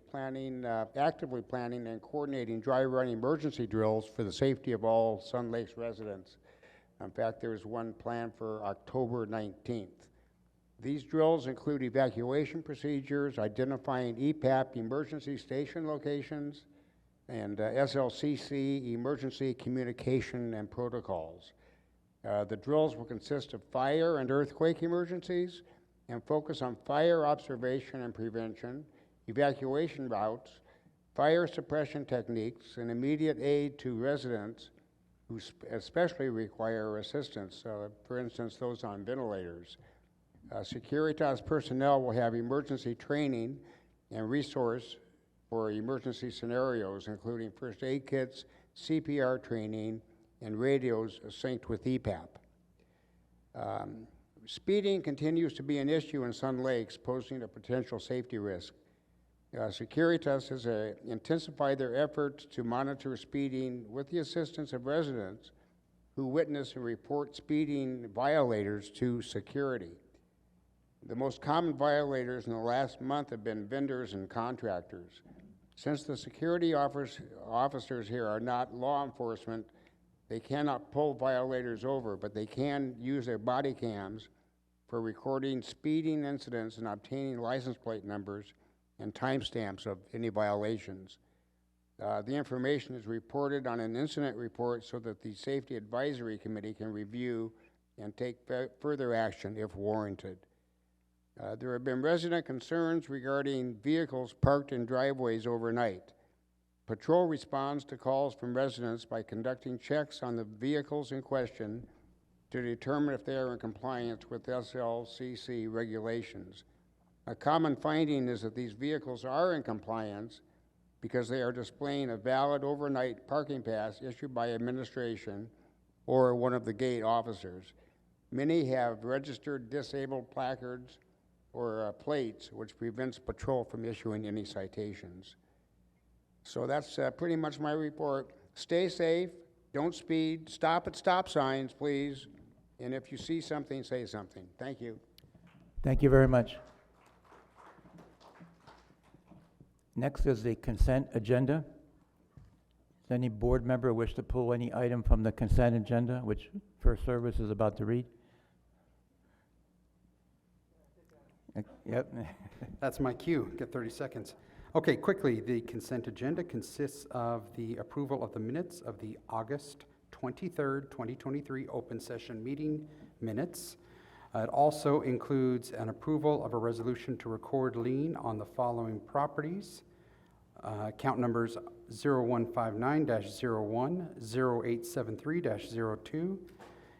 [SPEAKER 22] actively planning and coordinating dry run emergency drills for the safety of all Sun Lakes residents. In fact, there's one planned for October 19th. These drills include evacuation procedures, identifying EPAP emergency station locations, and SLCC emergency communication and protocols. The drills will consist of fire and earthquake emergencies and focus on fire observation and prevention, evacuation routes, fire suppression techniques, and immediate aid to residents who especially require assistance, for instance, those on ventilators. Securitas personnel will have emergency training and resource for emergency scenarios, including first aid kits, CPR training, and radios synced with EPAP. Speeding continues to be an issue in Sun Lakes, posing a potential safety risk. Securitas has intensified their efforts to monitor speeding with the assistance of residents who witness and report speeding violators to security. The most common violators in the last month have been vendors and contractors. Since the security officers here are not law enforcement, they cannot pull violators over, but they can use their body cams for recording speeding incidents and obtaining license plate numbers and timestamps of any violations. The information is reported on an incident report so that the Safety Advisory Committee can review and take further action if warranted. There have been resident concerns regarding vehicles parked in driveways overnight. Patrol responds to calls from residents by conducting checks on the vehicles in question to determine if they are in compliance with SLCC regulations. A common finding is that these vehicles are in compliance because they are displaying a valid overnight parking pass issued by administration or one of the gate officers. Many have registered disabled placards or plates, which prevents patrol from issuing any citations. So that's pretty much my report. Stay safe, don't speed, stop at stop signs, please, and if you see something, say something. Thank you.
[SPEAKER 1] Thank you very much. Next is the consent agenda. Does any board member wish to pull any item from the consent agenda, which First Service is about to read? Yep.
[SPEAKER 2] That's my cue. Get 30 seconds. Okay, quickly, the consent agenda consists of the approval of the minutes of the August 23rd, 2023 open session meeting minutes. It also includes an approval of a resolution to record lien on the following properties. Account numbers 0159-01, 0873-02,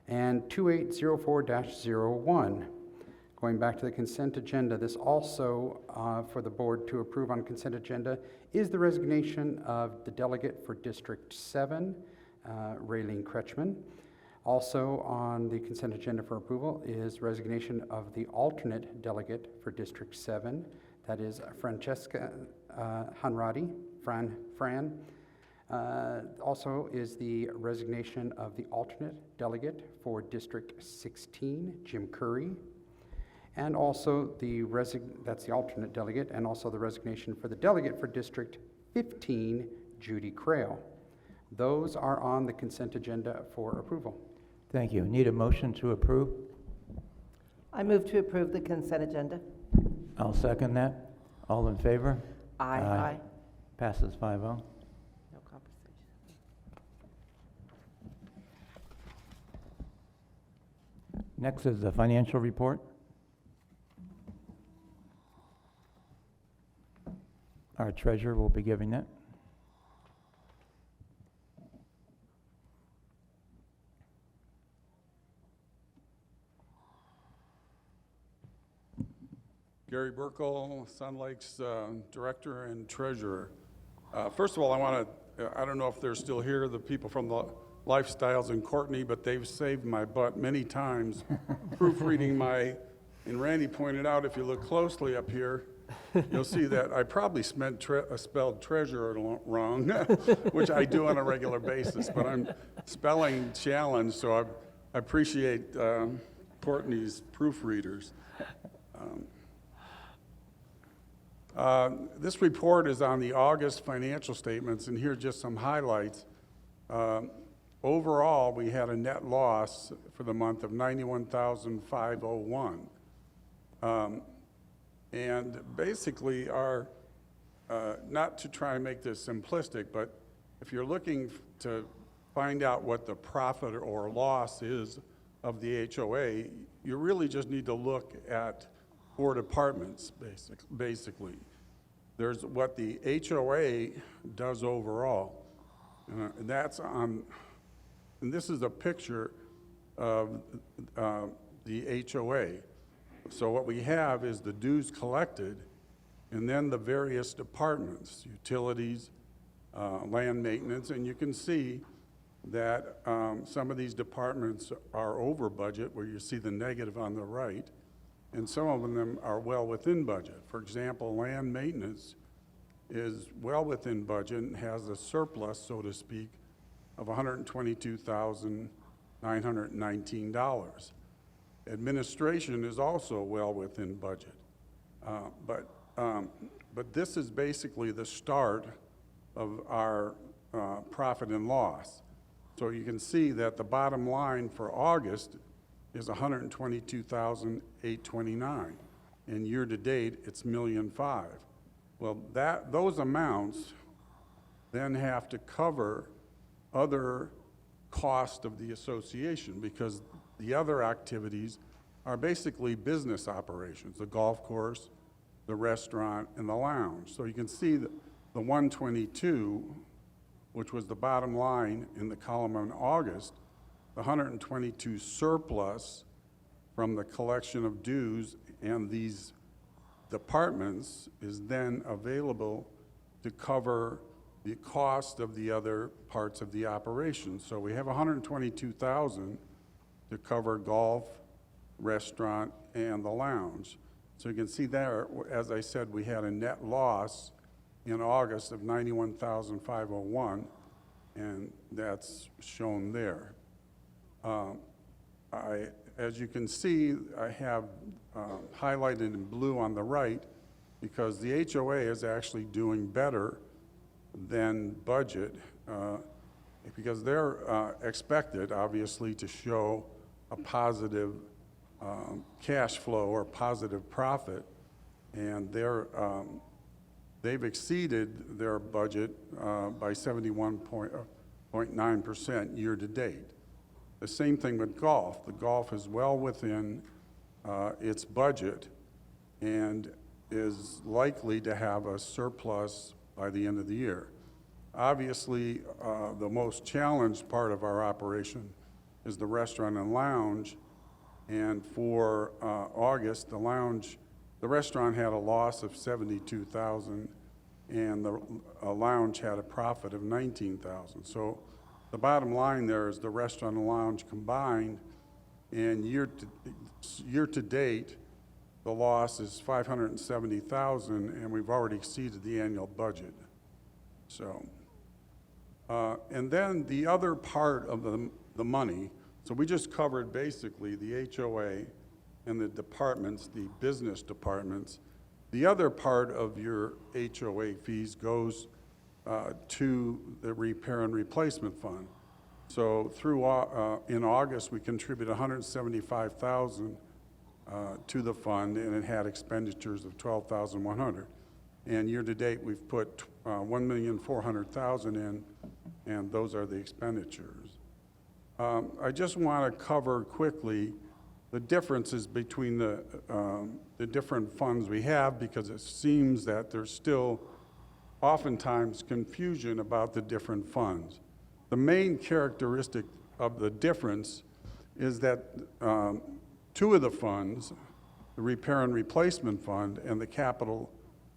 [SPEAKER 2] and 2804-01. Going back to the consent agenda, this also, for the board to approve on consent agenda, is the resignation of the delegate for District 7, Raylene Kretschmann. Also on the consent agenda for approval is resignation of the alternate delegate for District 7, that is Francesca Hanradi, Fran. Also is the resignation of the alternate delegate for District 16, Jim Curry. And also that's the alternate delegate, and also the resignation for the delegate for District 15, Judy Crail. Those are on the consent agenda for approval.
[SPEAKER 1] Thank you. Need a motion to approve?
[SPEAKER 14] I move to approve the consent agenda.
[SPEAKER 1] I'll second that. All in favor?
[SPEAKER 14] Aye. Aye.
[SPEAKER 1] Passes 5-0.
[SPEAKER 14] No conversation.
[SPEAKER 1] Next is the financial report. Our treasurer will be giving that.
[SPEAKER 3] Gary Burkle, Sun Lake's director and treasurer. First of all, I don't know if they're still here, the people from the Lifestyles in Courtney, but they've saved my butt many times proofreading and Randy pointed out, if you look closely up here, you'll see that I probably spelled treasurer wrong, which I do on a regular basis, but I'm spelling challenged, so I appreciate Courtney's proofreaders. This report is on the August financial statements, and here are just some highlights. Overall, we had a net loss for the month of $91,501. And basically not to try and make this simplistic, but if you're looking to find out what the profit or loss is of the HOA, you really just need to look at 4 departments, basically. There's what the HOA does overall, and that's on, and this is a picture of the HOA. So what we have is the dues collected, and then the various departments, utilities, land maintenance, and you can see that some of these departments are over budget, where you see the negative on the right, and some of them are well within budget. For example, land maintenance is well within budget and has a surplus, so to speak, of $122,919. Administration is also well within budget. But this is basically the start of our profit and loss. So you can see that the bottom line for August is $122,829, and year-to-date, it's $1.5 million. Well, those amounts then have to cover other costs of the association, because the other activities are basically business operations, the golf course, the restaurant, and the lounge. So you can see that the 122, which was the bottom line in the column in August, the 122 surplus from the collection of dues and these departments is then available to cover the cost of the other parts of the operation. So we have 122,000 to cover golf, restaurant, and the lounge. So you can see there, as I said, we had a net loss in August of $91,501, and that's shown there. As you can see, I have highlighted in blue on the right, because the HOA is actually doing better than budget, because they're expected, obviously, to show a positive cash flow or positive profit, and they've exceeded their budget by 71.9% year-to-date. The same thing with golf. The golf is well within its budget and is likely to have a surplus by the end of the year. Obviously, the most challenged part of our operation is the restaurant and lounge, and for August, the restaurant had a loss of $72,000, and the lounge had a profit of $19,000. So the bottom line there is the restaurant and lounge combined, and year to date, the loss is $570,000, and we've already exceeded the annual budget. So, and then the other part of the money, so we just covered basically the HOA and the departments, the business departments. The other part of your HOA fees goes to the repair and replacement fund. So through in August, we contributed $175,000 to the fund, and it had expenditures of $12,100. And year to date, we've put $1,400,000 in, and those are the expenditures. I just want to cover quickly the differences between the different funds we have, because it seems that there's still oftentimes confusion about the different funds. The main characteristic of the difference is that two of the funds, the Repair and Replacement Fund and the Capital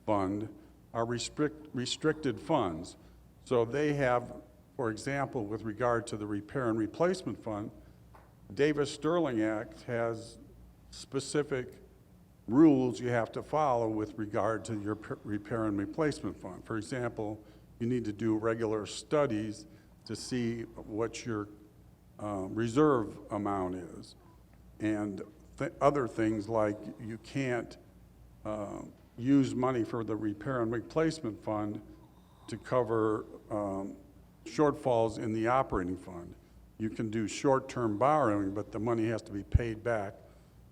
[SPEAKER 3] Fund, are restricted funds. So they have, for example, with regard to the Repair and Replacement Fund, Davis-Sterling Act has specific rules you have to follow with regard to your Repair and Replacement Fund. For example, you need to do regular studies to see what your reserve amount is. And other things like you can't use money for the Repair and Replacement Fund to cover shortfalls in the operating fund. You can do short-term borrowing, but the money has to be paid back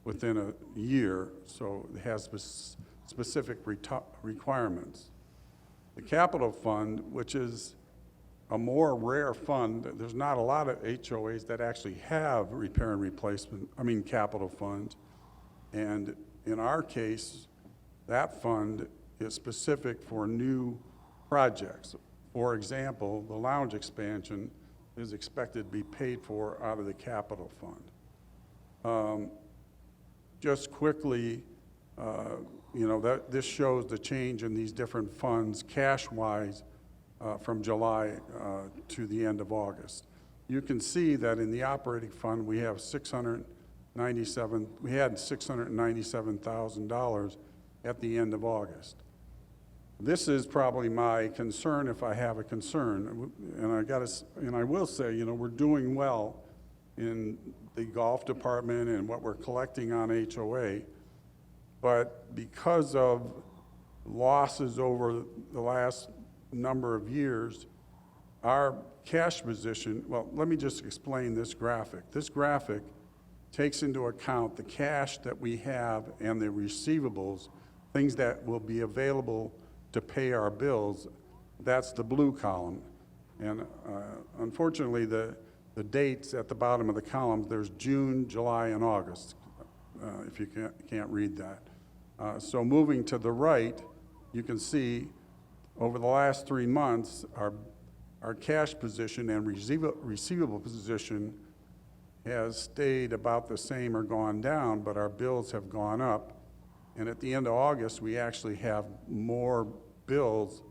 [SPEAKER 3] within a year, so it has specific requirements. The capital fund, which is a more rare fund, there's not a lot of HOAs that actually have repair and replacement, capital funds. And in our case, that fund is specific for new projects. For example, the lounge expansion is expected to be paid for out of the capital fund. just quickly, this shows the change in these different funds cash-wise from July to the end of August. You can see that in the operating fund, we had $697,000 at the end of August. This is probably my concern, if I have a concern, and I will say, we're doing well in the golf department and what we're collecting on HOA, but because of losses over the last number of years, our cash position, well, let me just explain this graphic. This graphic takes into account the cash that we have and the receivables, things that will be available to pay our bills. That's the blue column. And unfortunately, the dates at the bottom of the column, there's June, July, and August, if you can't read that. So moving to the right, you can see over the last 3 months, our cash position and receivable position has stayed about the same or gone down, but our bills have gone up. And at the end of August, we actually have more bills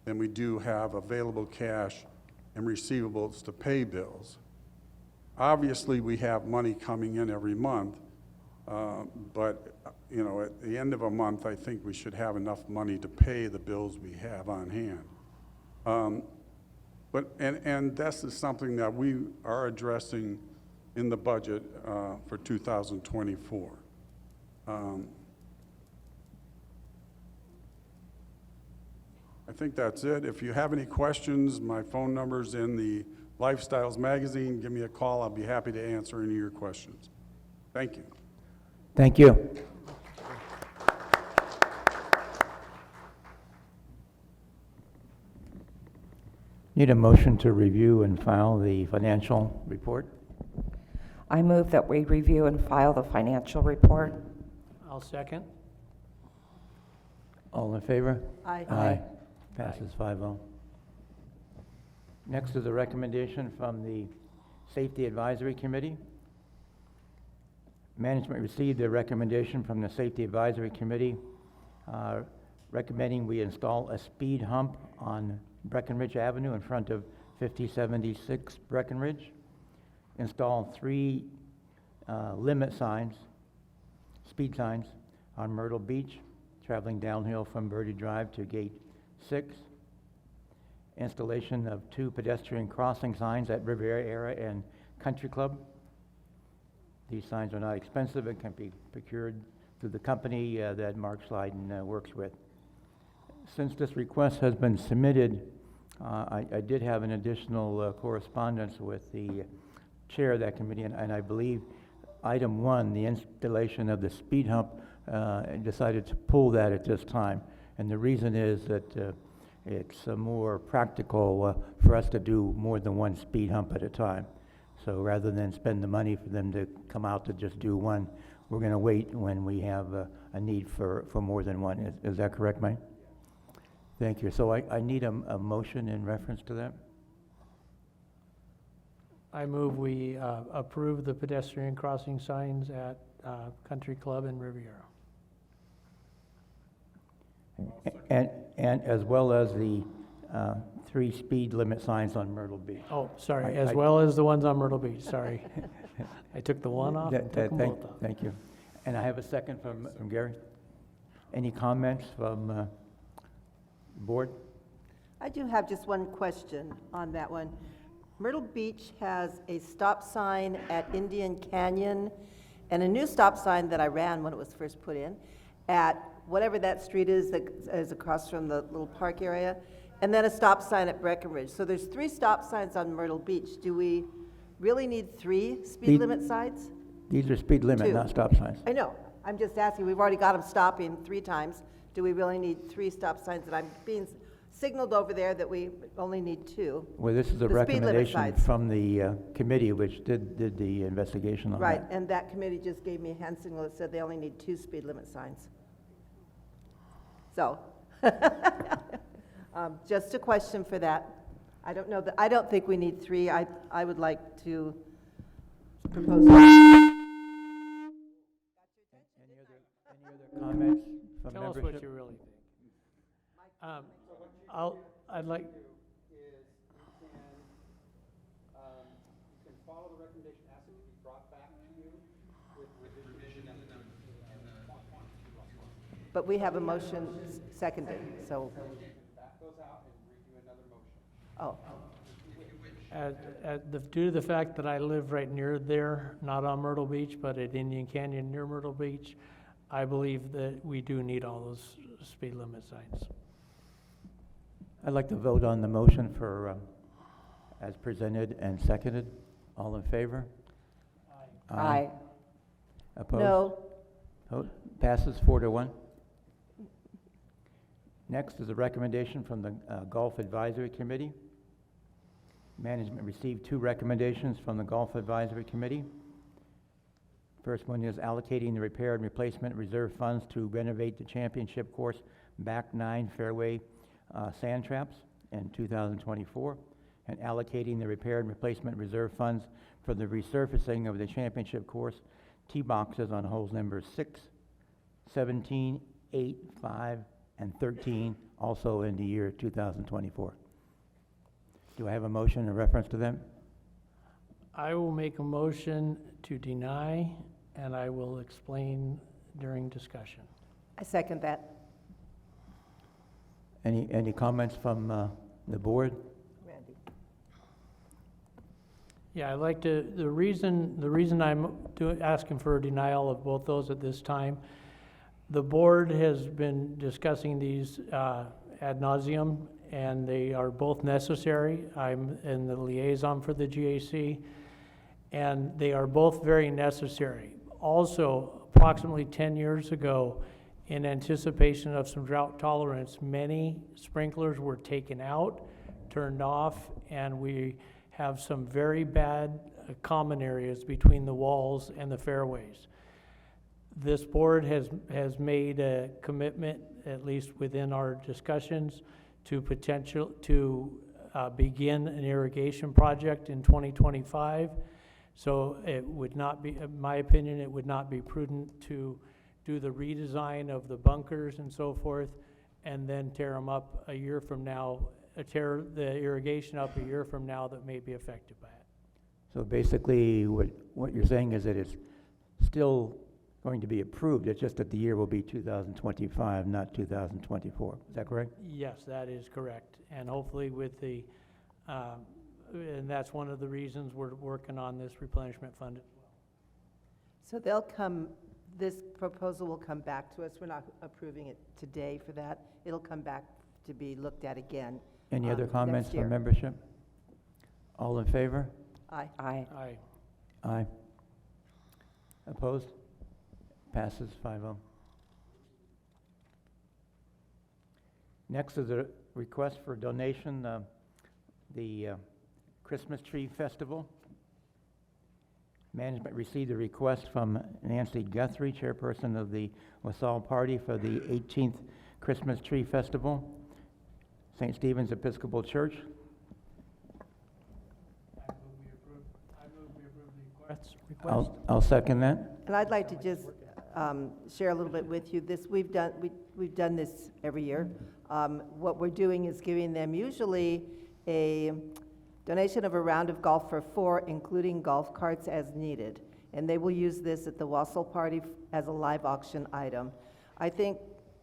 [SPEAKER 3] than we do have available cash and receivables to pay bills. Obviously, we have money coming in every month, but at the end of a month, I think we should have enough money to pay the bills we have on hand. And this is something that we are addressing in the budget for 2024. I think that's it. If you have any questions, my phone number's in the Lifestyles magazine. Give me a call. I'll be happy to answer any of your questions. Thank you.
[SPEAKER 1] Thank you. Need a motion to review and file the financial report?
[SPEAKER 4] I move that we review and file the financial report.
[SPEAKER 7] I'll second.
[SPEAKER 1] All in favor?
[SPEAKER 14] Aye.
[SPEAKER 1] Aye. Passes 5-0. Next is a recommendation from the Safety Advisory Committee. Management received a recommendation from the Safety Advisory Committee recommending we install a speed hump on Breckenridge Avenue in front of 5076 Breckenridge. Install 3 limit signs, speed signs, on Myrtle Beach, traveling downhill from Birdie Drive to Gate 6. Installation of 2 pedestrian crossing signs at Riviera and Country Club. These signs are not expensive and can be procured through the company that Mark Sliden works with. Since this request has been submitted, I did have an additional correspondence with the chair of that committee, and I believe item 1, the installation of the speed hump, decided to pull that at this time. And the reason is that it's more practical for us to do more than 1 speed hump at a time. So rather than spend the money for them to come out to just do 1, we're going to wait when we have a need for more than 1. Is that correct, Mike? Thank you. So I need a motion in reference to that.
[SPEAKER 7] I move we approve the pedestrian crossing signs at Country Club and Riviera.
[SPEAKER 1] And as well as the 3 speed limit signs on Myrtle Beach.
[SPEAKER 7] Oh, sorry, as well as the ones on Myrtle Beach, sorry. I took the one off and took them both off.
[SPEAKER 1] Thank you. And I have a second from Gary. Any comments from the board?
[SPEAKER 23] I do have just one question on that one. Myrtle Beach has a stop sign at Indian Canyon and a new stop sign that I ran when it was first put in at whatever that street is that is across from the little park area, and then a stop sign at Breckenridge. So there's 3 stop signs on Myrtle Beach. Do we really need 3 speed limit signs?
[SPEAKER 1] These are speed limit,
[SPEAKER 23] 2.
[SPEAKER 1] not stop signs.
[SPEAKER 23] I know. I'm just asking. We've already got them stopping 3 times. Do we really need 3 stop signs? And I'm being signaled over there that we only need 2.
[SPEAKER 1] Well, this is a
[SPEAKER 23] The speed limit
[SPEAKER 1] recommendation
[SPEAKER 23] signs.
[SPEAKER 1] from the committee which did the investigation on that.
[SPEAKER 23] Right, and that committee just gave me a hand signal that said they only need 2 speed limit signs. So, just a question for that. I don't know that, I don't think we need 3. I would like to propose.
[SPEAKER 7] us what
[SPEAKER 2] membership?
[SPEAKER 7] you really think. I'd like,
[SPEAKER 2] Is you can follow the recommendation, ask it to be brought back to you with revision and
[SPEAKER 23] But we have a motion seconded, so,
[SPEAKER 2] back those out and redo another motion.
[SPEAKER 23] oh,
[SPEAKER 7] due to the fact that I live right near there, not on Myrtle Beach, but at Indian Canyon near Myrtle Beach, I believe that we do need all those speed limit signs.
[SPEAKER 1] I'd like to vote on the motion for, as presented and seconded. All in favor?
[SPEAKER 23] aye.
[SPEAKER 1] Opposed?
[SPEAKER 23] No,
[SPEAKER 1] Vote passes 4-1. Next is a recommendation from the Golf Advisory Committee. Management received 2 recommendations from the Golf Advisory Committee. First one is allocating the repair and replacement reserve funds to renovate the championship course back 9 fairway sand traps in 2024, and allocating the repair and replacement reserve funds for the resurfacing of the championship course tee boxes on holes numbers 6, 17, 8, 5, and 13, also in the year 2024. Do I have a motion in reference to them?
[SPEAKER 7] I will make a motion to deny, and I will explain during discussion.
[SPEAKER 23] I second that.
[SPEAKER 1] Any comments from the board?
[SPEAKER 23] Randy.
[SPEAKER 7] Yeah, I'd like to, the reason I'm asking for a denial of both those at this time, the board has been discussing these ad nauseum, and they are both necessary. I'm in the liaison for the GAC, and they are both very necessary. Also, approximately 10 years ago, in anticipation of some drought tolerance, many sprinklers were taken out, turned off, and we have some very bad common areas between the walls and the fairways. This board has made a commitment, at least within our discussions, to begin an irrigation project in 2025. So it would not be, in my opinion, it would not be prudent to do the redesign of the bunkers and so forth, and then tear them up a year from now, tear the irrigation up a year from now that may be affected by it.
[SPEAKER 1] So basically, what you're saying is that it's still going to be approved, it's just that the year will be 2025, not 2024. Is that correct?
[SPEAKER 7] Yes, that is correct. And hopefully with the, and that's one of the reasons we're working on this replenishment fund as well.
[SPEAKER 23] So they'll come, this proposal will come back to us. We're not approving it today for that. It'll come back to be looked at again.
[SPEAKER 1] Any other comments
[SPEAKER 23] next year.
[SPEAKER 1] from membership? All in favor?
[SPEAKER 23] Aye.
[SPEAKER 4] Aye.
[SPEAKER 7] Aye.
[SPEAKER 1] Aye. Opposed? Passes 5-0. Next is a request for donation, the Christmas Tree Festival. Management received a request from Nancy Guthrie, chairperson of the LaSalle Party, for the 18th Christmas Tree Festival, St. Stephen's Episcopal Church.
[SPEAKER 7] I move we approve the request.
[SPEAKER 1] I'll second that.
[SPEAKER 23] And I'd like to just share a little bit with you. We've done this every year. What we're doing is giving them usually a donation of a round of golf for 4, including golf carts as needed. And they will use this at the Wassail Party as a live auction item. I think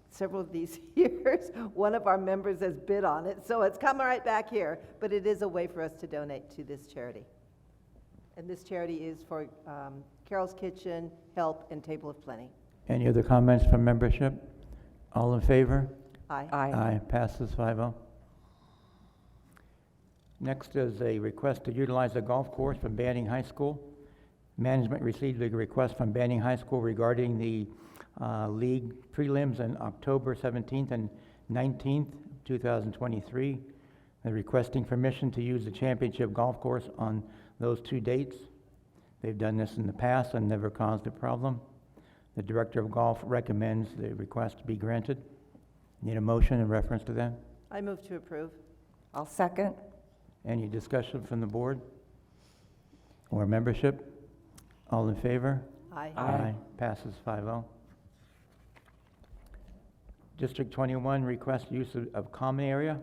[SPEAKER 23] several of these years, one of our members has bid on it, so it's coming right back here. But it is a way for us to donate to this charity. And this charity is for Carol's Kitchen, Help, and Table of Plenty.
[SPEAKER 1] Any other comments from membership? All in favor?
[SPEAKER 23] Aye.
[SPEAKER 4] Aye.
[SPEAKER 1] Aye. Passes 5-0. Next is a request to utilize the golf course from Banning High School. Management received a request from Banning High School regarding the league prelims on October 17th and 19th, 2023. They're requesting permission to use the championship golf course on those 2 dates. They've done this in the past and never caused a problem. The Director of Golf recommends the request be granted. Need a motion in reference to that?
[SPEAKER 23] I move to approve.
[SPEAKER 4] I'll second.
[SPEAKER 1] Any discussion from the board or membership? All in favor?
[SPEAKER 23] Aye.
[SPEAKER 1] Aye. Passes 5-0. District 21 request use of common area.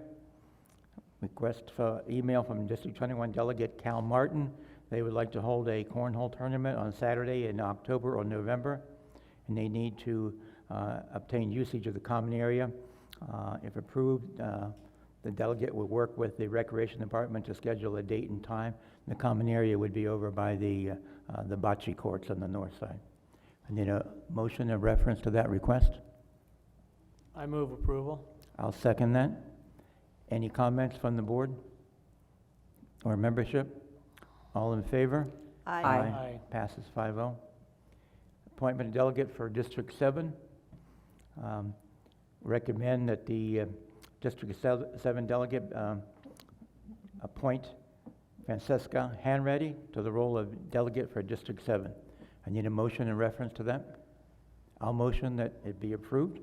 [SPEAKER 1] Request for email from District 21 Delegate Cal Martin. They would like to hold a cornhole tournament on Saturday in October or November, and they need to obtain usage of the common area. If approved, the delegate will work with the Recreation Department to schedule a date and time. The common area would be over by the bocce courts on the north side. I need a motion in reference to that request.
[SPEAKER 7] I move approval.
[SPEAKER 1] I'll second that. Any comments from the board or membership? All in favor?
[SPEAKER 23] Aye.
[SPEAKER 7] Aye.
[SPEAKER 1] Passes 5-0. Appointment of delegate for District 7. Recommend that the District 7 delegate appoint Francesca Hanratty to the role of delegate for District 7. I need a motion in reference to that. I'll motion that it be approved.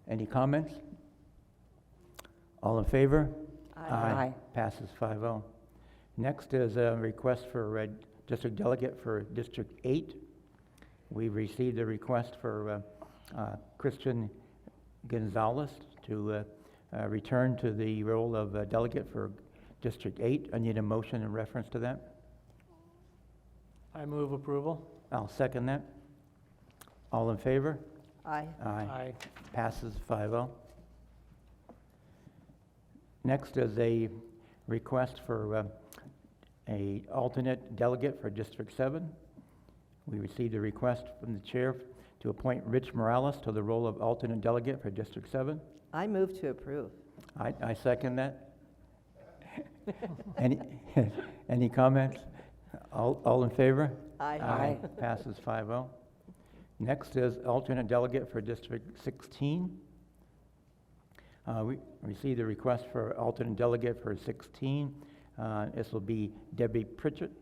[SPEAKER 1] Any comments? All in favor?
[SPEAKER 4] Aye.
[SPEAKER 1] Passes 5-0. Next is a request for district delegate for District 8. We received a request for Christian Gonzalez to return to the role of delegate for District 8. I need a motion in reference to that.
[SPEAKER 7] I move approval.
[SPEAKER 1] I'll second that. All in favor?
[SPEAKER 23] Aye.
[SPEAKER 7] Aye.
[SPEAKER 1] Passes 5-0. Next is a request for a alternate delegate for District 7. We received a request from the chair to appoint Rich Morales to the role of alternate delegate for District 7.
[SPEAKER 23] I move to approve.
[SPEAKER 1] I second that. Any comments? All in favor?
[SPEAKER 23] Aye.
[SPEAKER 1] Passes 5-0. Next is alternate delegate for District 16. We received a request for alternate delegate for 16. This will be Debbie Pritchett.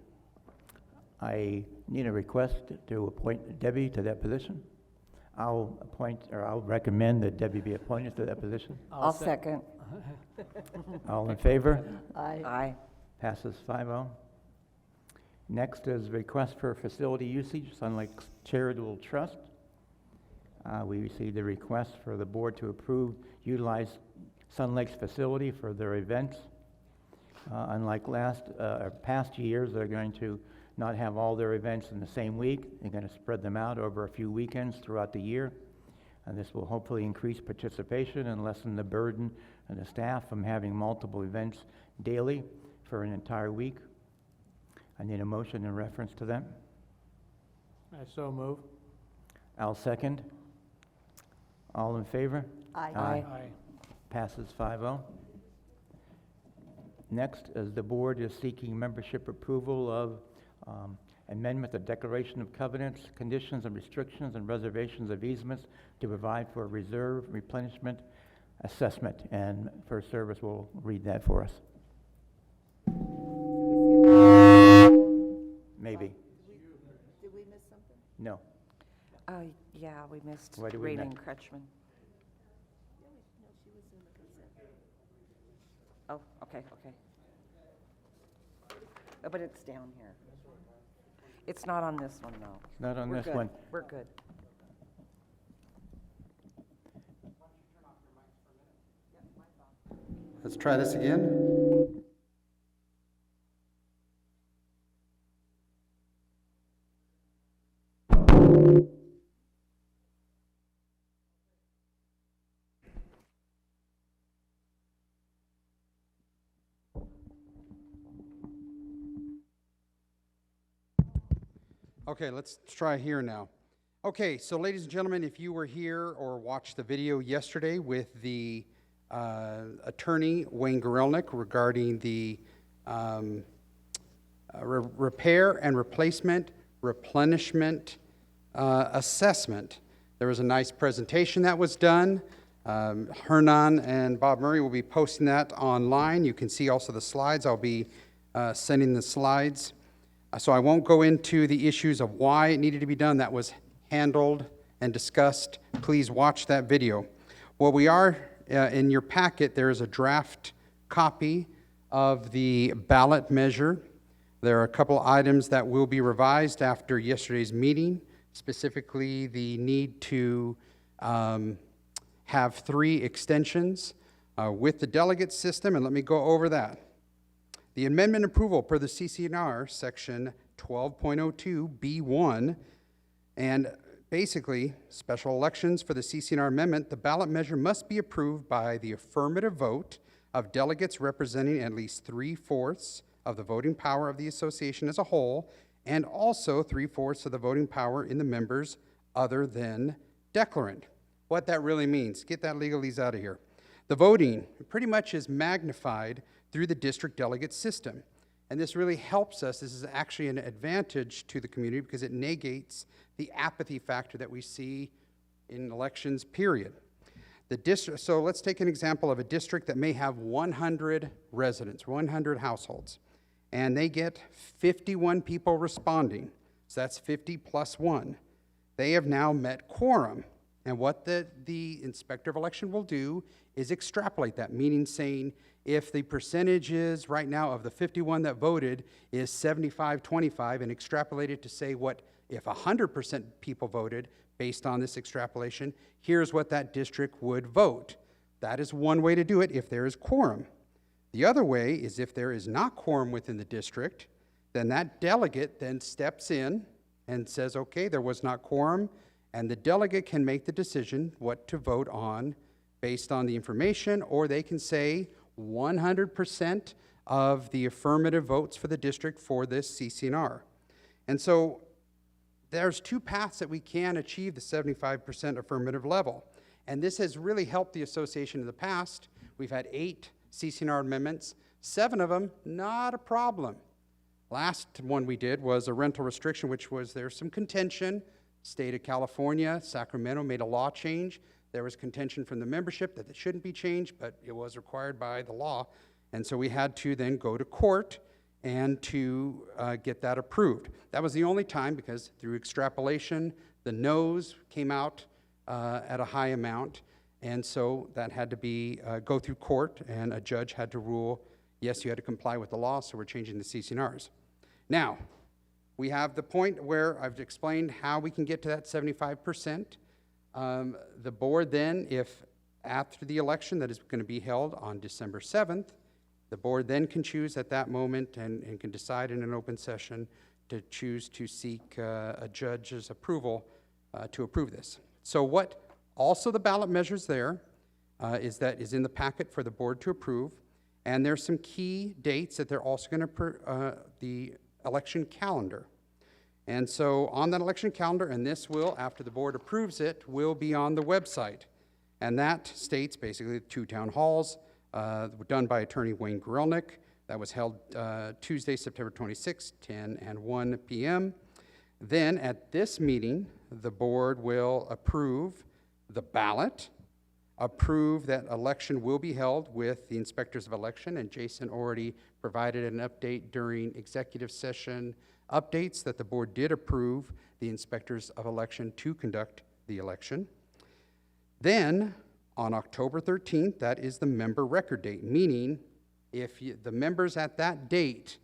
[SPEAKER 1] I need a request to appoint Debbie to that position. I'll recommend that Debbie be appointed to that position.
[SPEAKER 4] I'll second.
[SPEAKER 1] All in favor?
[SPEAKER 23] Aye.
[SPEAKER 4] Aye.
[SPEAKER 1] Passes 5-0. Next is request for facility usage, Sun Lakes Charitable Trust. We received a request for the board to approve, utilize Sun Lake's facility for their events. Unlike past years, they're going to not have all their events in the same week. They're going to spread them out over a few weekends throughout the year. And this will hopefully increase participation and lessen the burden on the staff from having multiple events daily for an entire week. I need a motion in reference to that.
[SPEAKER 7] I so move.
[SPEAKER 1] I'll second. All in favor?
[SPEAKER 23] Aye.
[SPEAKER 7] Aye.
[SPEAKER 1] Passes 5-0. Next is the board is seeking membership approval of amendment to Declaration of Covenants, conditions and restrictions and reservations of easements to provide for reserve replenishment assessment. And First Service will read that for us. Maybe.
[SPEAKER 23] Did we miss something?
[SPEAKER 1] No.
[SPEAKER 4] Yeah, we missed
[SPEAKER 1] Why did we
[SPEAKER 4] Raylene
[SPEAKER 1] miss?
[SPEAKER 4] Kretschmann. Oh, okay. But it's down here. It's not on this one, though.
[SPEAKER 1] It's not on
[SPEAKER 4] We're
[SPEAKER 1] this
[SPEAKER 4] good.
[SPEAKER 1] one.
[SPEAKER 4] We're good.
[SPEAKER 2] Let's try this again. Okay, let's try here now. Okay, so ladies and gentlemen, if you were here or watched the video yesterday with the attorney, Wayne Gorelnik, regarding the repair and replacement, replenishment assessment, there was a nice presentation that was done. Hernan and Bob Murray will be posting that online. You can see also the slides. I'll be sending the slides. So I won't go into the issues of why it needed to be done. That was handled and discussed. Please watch that video. Well, we are, in your packet, there is a draft copy of the ballot measure. There are a couple items that will be revised after yesterday's meeting, specifically the need to have 3 extensions with the delegate system, and let me go over that. The amendment approval per the CCNR, section 12.02B1, and basically, special elections for the CCNR amendment, the ballot measure must be approved by the affirmative vote of delegates representing at least 3/4 of the voting power of the association as a whole, and also 3/4 of the voting power in the members other than declarant. What that really means, get that legalese out of here. The voting pretty much is magnified through the district delegate system. And this really helps us. This is actually an advantage to the community because it negates the apathy factor that we see in elections, period. So let's take an example of a district that may have 100 residents, 100 households, and they get 51 people responding. So that's 50 plus 1. They have now met quorum. And what the inspector of election will do is extrapolate that, meaning saying if the percentage is right now of the 51 that voted is 75-25 and extrapolate it to say what if 100% people voted based on this extrapolation, here's what that district would vote. That is one way to do it if there is quorum. The other way is if there is not quorum within the district, then that delegate then steps in and says, okay, there was not quorum, and the delegate can make the decision what to vote on based on the information, or they can say 100% of the affirmative votes for the district for this CCNR. And so there's 2 paths that we can achieve the 75% affirmative level. And this has really helped the association in the past. We've had 8 CCNR amendments, 7 of them, not a problem. Last one we did was a rental restriction, which was there's some contention. State of California, Sacramento made a law change. There was contention from the membership that it shouldn't be changed, but it was required by the law. And so we had to then go to court and to get that approved. That was the only time because through extrapolation, the no's came out at a high amount. And so that had to be go through court, and a judge had to rule, yes, you had to comply with the law, so we're changing the CCNRs. Now, we have the point where I've explained how we can get to that 75%. The board then, if after the election that is going to be held on December 7th, the board then can choose at that moment and can decide in an open session to choose to seek a judge's approval to approve this. So what also the ballot measures there is in the packet for the board to approve, and there's some key dates that they're also going to, the election calendar. And so on that election calendar, and this will, after the board approves it, will be on the website. And that states basically 2 town halls done by attorney Wayne Gorelnick. That was held Tuesday, September 26, 10 and 1 p.m. Then at this meeting, the board will approve the ballot, approve that election will be held with the inspectors of election, and Jason already provided an update during executive session updates that the board did approve the inspectors of election to conduct the election. Then, on October 13th, that is the member record date, meaning if the members at that date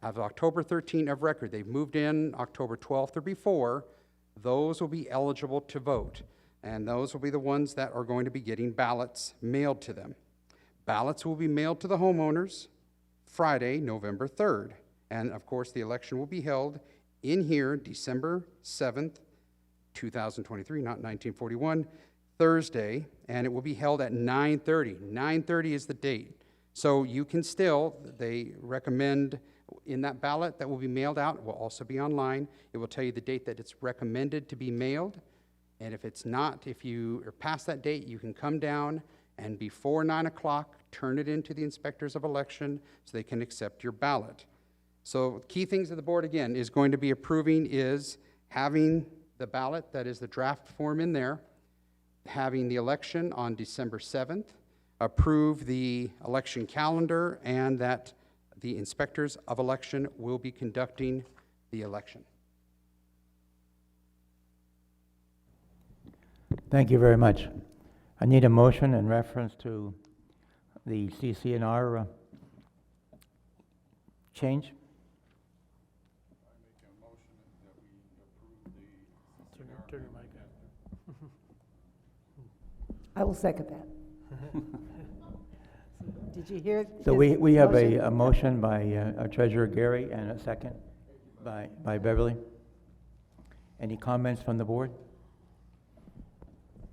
[SPEAKER 2] have October 13th of record, they've moved in October 12th or before, those will be eligible to vote. And those will be the ones that are going to be getting ballots mailed to them. Ballots will be mailed to the homeowners Friday, November 3rd. And of course, the election will be held in here December 7th, 2023, not 1941, Thursday, and it will be held at 9:30. 9:30 is the date. So you can still, they recommend in that ballot that will be mailed out, it will also be online. It will tell you the date that it's recommended to be mailed. And if it's not, if you are past that date, you can come down and before 9 o'clock, turn it into the inspectors of election so they can accept your ballot. So key things of the board, again, is going to be approving is having the ballot, that is the draft form in there, having the election on December 7th, approve the election calendar, and that the inspectors of election will be conducting the election.
[SPEAKER 5] Thank you very much. I need a motion in reference to the CCNR change.
[SPEAKER 7] Turn your mic on.
[SPEAKER 14] I will second that. Did you hear?
[SPEAKER 5] So
[SPEAKER 14] his
[SPEAKER 5] we have
[SPEAKER 14] motion?
[SPEAKER 5] a motion by our Treasurer Gary and a second by Beverly. Any comments from the board?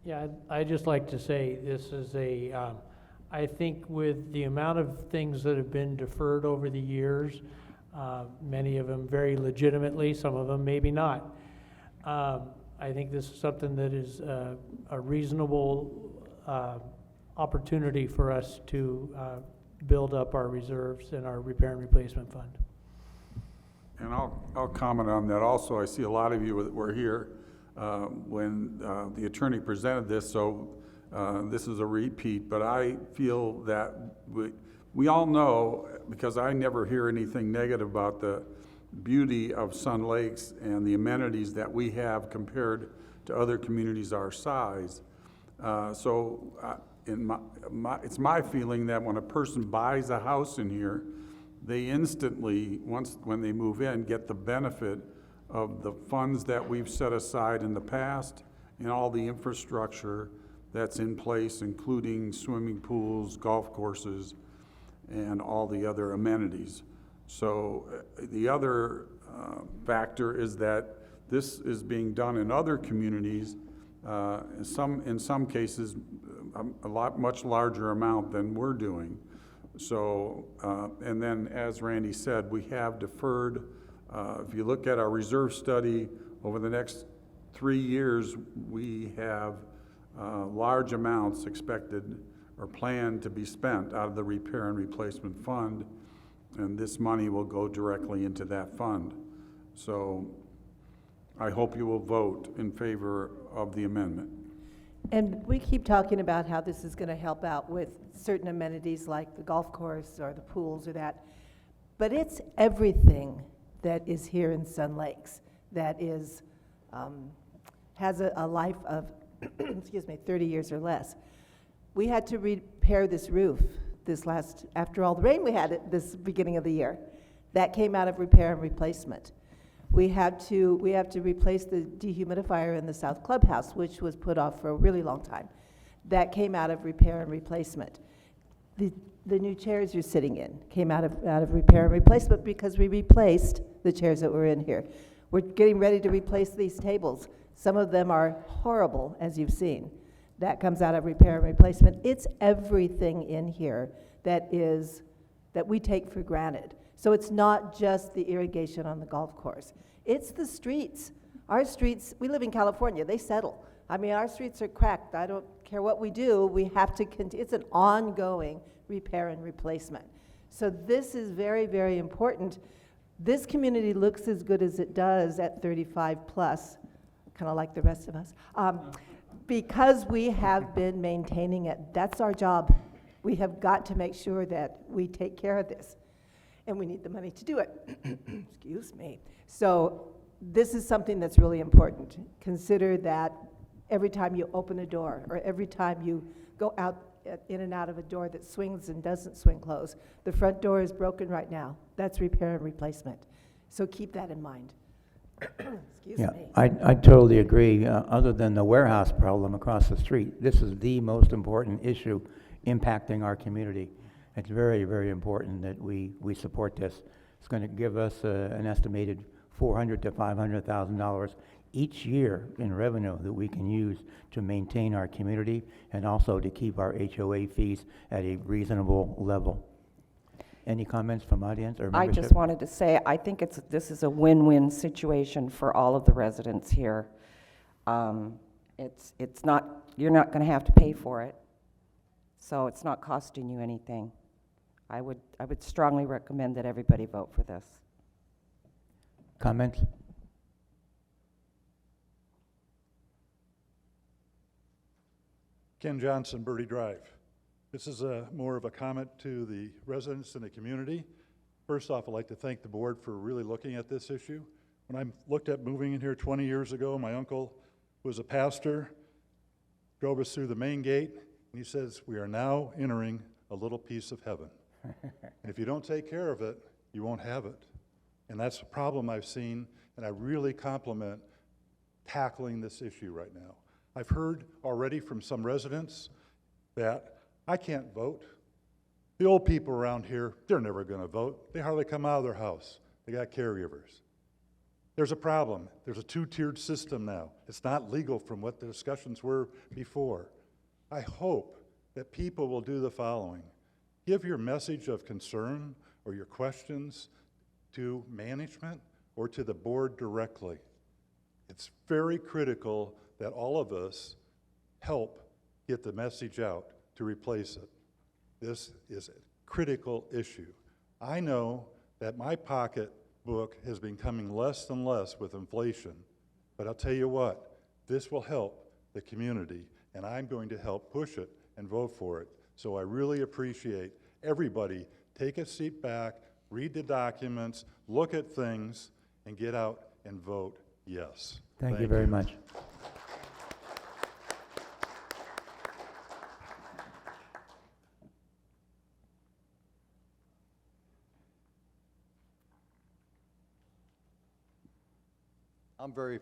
[SPEAKER 7] Yeah, I'd just like to say this is I think with the amount of things that have been deferred over the years, many of them very legitimately, some of them maybe not. I think this is something that is a reasonable opportunity for us to build up our reserves and our repair and replacement fund.
[SPEAKER 3] And I'll comment on that also. I see a lot of you that were here when the attorney presented this, so this is a repeat, but I feel that we all know, because I never hear anything negative about the beauty of Sun Lakes and the amenities that we have compared to other communities our size. It's my feeling that when a person buys a house in here, they instantly, when they move in, get the benefit of the funds that we've set aside in the past and all the infrastructure that's in place, including swimming pools, golf courses, and all the other amenities. So the other factor is that this is being done in other communities, in some cases, much larger amount than we're doing. So, and then as Randy said, we have deferred, if you look at our reserve study over the next 3 years, we have large amounts expected or planned to be spent out of the repair and replacement fund, and this money will go directly into that fund. So I hope you will vote in favor of the amendment.
[SPEAKER 14] And we keep talking about how this is going to help out with certain amenities like the golf course or the pools or that, but it's everything that is here in Sun Lakes that is, has a life of, excuse me, 30 years or less. We had to repair this roof after all the rain we had at this beginning of the year. That came out of repair and replacement. We have to replace the dehumidifier in the South Clubhouse, which was put off for a really long time. That came out of repair and replacement. The new chairs you're sitting in came out of repair and replacement because we replaced the chairs that were in here. We're getting ready to replace these tables. Some of them are horrible, as you've seen. That comes out of repair and replacement. It's everything in here that we take for granted. So it's not just the irrigation on the golf course. It's the streets. Our streets, we live in California, they settle. I mean, our streets are cracked. I don't care what we do, we have to continue. It's an ongoing repair and replacement. So this is very, very important. This community looks as good as it does at 35 plus, kind of like the rest of us, because we have been maintaining it. That's our job. We have got to make sure that we take care of this. And we need the money to do it. Excuse me. So this is something that's really important. Consider that every time you open a door or every time you go out in and out of a door that swings and doesn't swing closed, the front door is broken right now. That's repair and replacement. So keep that in mind. Excuse me.
[SPEAKER 5] I totally agree. Other than the warehouse problem across the street, this is the most important issue impacting our community. It's very, very important that we support this. It's going to give us an estimated $400,000 to $500,000 each year in revenue that we can use to maintain our community and also to keep our HOA fees at a reasonable level. Any comments from audience or membership?
[SPEAKER 4] I just wanted to say, I think this is a win-win situation for all of the residents here. It's not, you're not going to have to pay for it, so it's not costing you anything. I would strongly recommend that everybody vote for this.
[SPEAKER 5] Comments?
[SPEAKER 8] Ken Johnson, Birdie Drive. This is more of a comment to the residents and the community. First off, I'd like to thank the board for really looking at this issue. When I looked at moving in here 20 years ago, my uncle was a pastor, drove us through the main gate, and he says, "We are now entering a little piece of heaven." And if you don't take care of it, you won't have it. And that's a problem I've seen, and I really compliment tackling this issue right now. I've heard already from some residents that I can't vote. The old people around here, they're never gonna vote. They hardly come out of their house. They got caregivers. There's a problem. There's a two-tiered system now. It's not legal from what the discussions were before. I hope that people will do the following. Give your message of concern or your questions to management or to the board directly. It's very critical that all of us help get the message out to replace it. This is a critical issue. I know that my pocketbook has been becoming less and less with inflation, but I'll tell you what, this will help the community, and I'm going to help push it and vote for it. So I really appreciate everybody take a seat back, read the documents, look at things, and get out and vote yes.
[SPEAKER 5] Thank you very much.
[SPEAKER 9] I'm very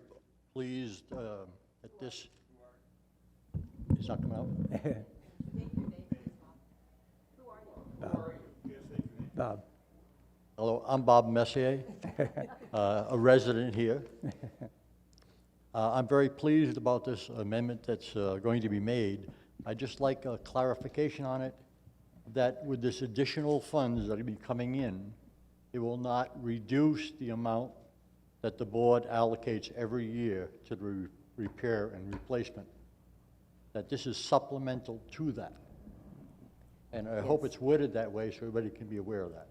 [SPEAKER 9] pleased at this. It's not coming out?
[SPEAKER 5] Bob.
[SPEAKER 9] Hello, I'm Bob Messier, a resident here. I'm very pleased about this amendment that's going to be made. I'd just like a clarification on it, that with this additional funds that will be coming in, it will not reduce the amount that the board allocates every year to the repair and replacement, that this is supplemental to that. And I hope it's worded that way so everybody can be aware of that.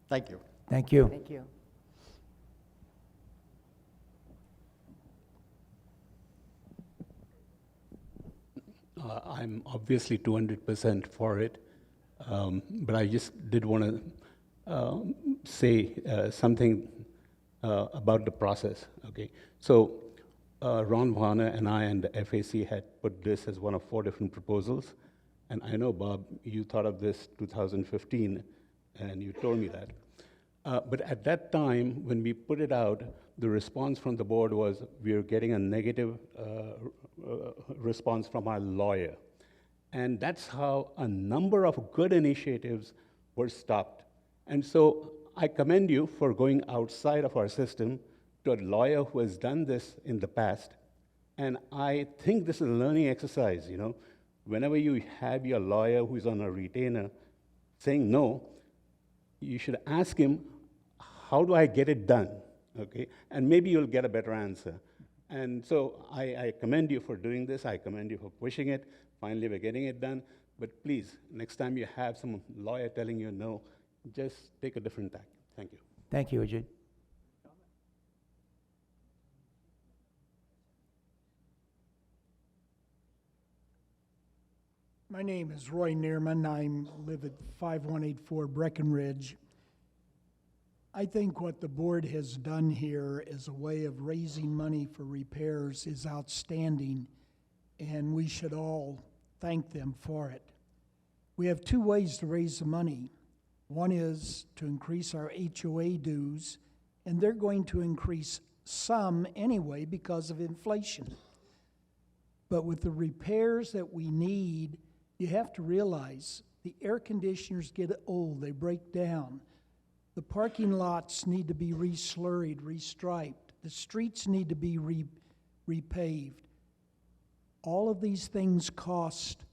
[SPEAKER 9] Thank you.
[SPEAKER 5] Thank you.
[SPEAKER 23] Thank you.
[SPEAKER 10] I'm obviously 200% for it, but I just did want to say something about the process, okay? So Ron Warner and I and the FAC had put this as one of 4 different proposals, and I know, Bob, you thought of this 2015, and you told me that. But at that time, when we put it out, the response from the board was, we are getting a negative response from our lawyer. And that's how a number of good initiatives were stopped. And so I commend you for going outside of our system to a lawyer who has done this in the past. And I think this is a learning exercise, you know. Whenever you have your lawyer who's on a retainer saying no, you should ask him, how do I get it done, okay? And maybe you'll get a better answer. And so I commend you for doing this. I commend you for pushing it. Finally, we're getting it done. But please, next time you have some lawyer telling you no, just take a different tack. Thank you.
[SPEAKER 5] Thank you, Ajit.
[SPEAKER 17] My name is Roy Neerman. I live at 5184 Breckenridge. I think what the board has done here as a way of raising money for repairs is outstanding, and we should all thank them for it. We have 2 ways to raise the money. One is to increase our HOA dues, and they're going to increase some anyway because of inflation. But with the repairs that we need, you have to realize the air conditioners get old, they break down. The parking lots need to be re-slurried, restriped. The streets need to be repaved. All of these things cost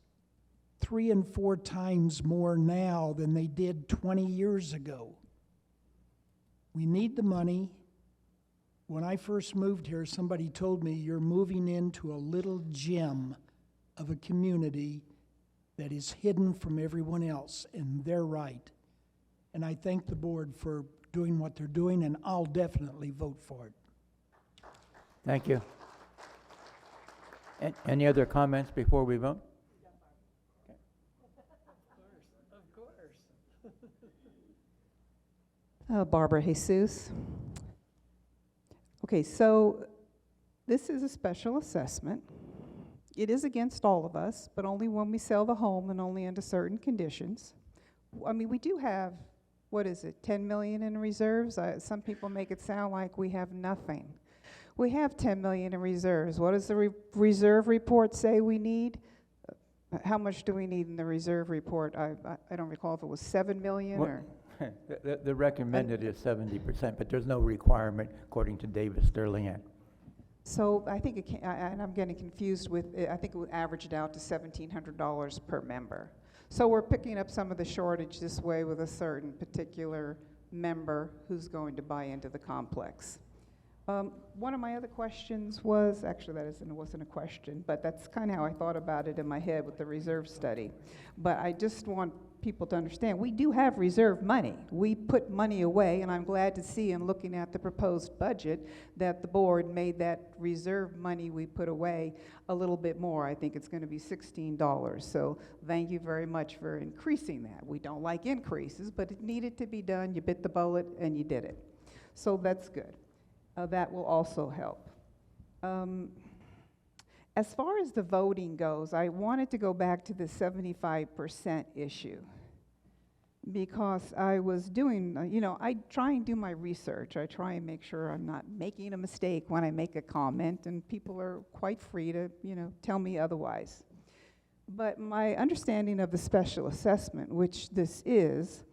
[SPEAKER 17] 3 and 4 times more now than they did 20 years ago. We need the money. When I first moved here, somebody told me, you're moving into a little gem of a community that is hidden from everyone else, and they're right. And I thank the board for doing what they're doing, and I'll definitely vote for it.
[SPEAKER 5] Thank you. Any other comments before we vote?
[SPEAKER 11] Barbara Jesus. Okay, so this is a special assessment. It is against all of us, but only when we sell the home and only under certain conditions. I mean, we do have, what is it, 10 million in reserves? Some people make it sound like we have nothing. We have 10 million in reserves. What does the reserve report say we need? How much do we need in the reserve report? I don't recall if it was 7 million
[SPEAKER 5] Well,
[SPEAKER 11] or...
[SPEAKER 5] The recommended is 70%, but there's no requirement according to David Sterling Act.
[SPEAKER 11] So I think, and I'm getting confused with, I think it would average it out to $1,700 per member. So we're picking up some of the shortage this way with a certain particular member who's going to buy into the complex. One of my other questions was, actually it wasn't a question, but that's kind of how I thought about it in my head with the reserve study. But I just want people to understand, we do have reserve money. We put money away, and I'm glad to see in looking at the proposed budget that the board made that reserve money we put away a little bit more. I think it's going to be $16. So thank you very much for increasing that. We don't like increases, but it needed to be done. You bit the bullet and you did it. So that's good. That will also help. As far as the voting goes, I wanted to go back to the 75% issue because I was doing, I try and do my research. I try and make sure I'm not making a mistake when I make a comment, and people are quite free to, tell me otherwise. But my understanding of the special assessment, which this is,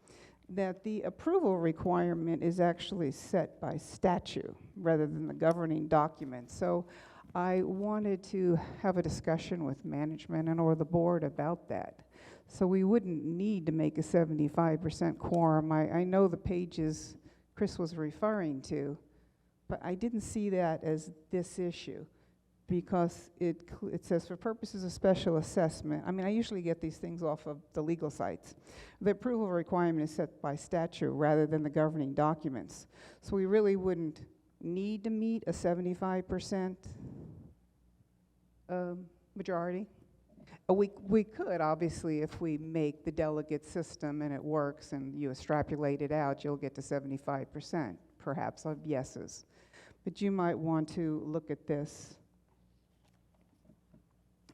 [SPEAKER 11] that the approval requirement is actually set by statute rather than the governing document. So I wanted to have a discussion with management and or the board about that. So we wouldn't need to make a 75% quorum. I know the pages Chris was referring to, but I didn't see that as this issue because it says for purposes of special assessment. I mean, I usually get these things off of the legal sites. The approval requirement is set by statute rather than the governing documents. So we really wouldn't need to meet a 75% majority. We could, obviously, if we make the delegate system and it works and you extrapolate it out, you'll get to 75%, perhaps, of yeses. But you might want to look at this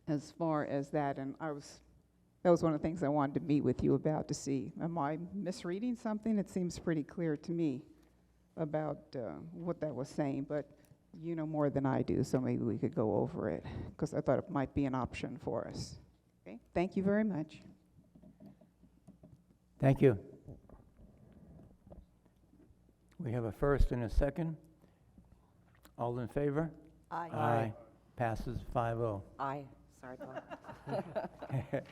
[SPEAKER 11] as far as that, and that was one of the things I wanted to meet with you about to see. Am I misreading something? It seems pretty clear to me about what that was saying, but you know more than I do, so maybe we could go over it, because I thought it might be an option for us. Okay, thank you very much.
[SPEAKER 5] Thank you. We have a first and a second. All in favor?
[SPEAKER 23] Aye.
[SPEAKER 5] Aye. Passes 5-0.
[SPEAKER 4] Aye. Sorry, Bob.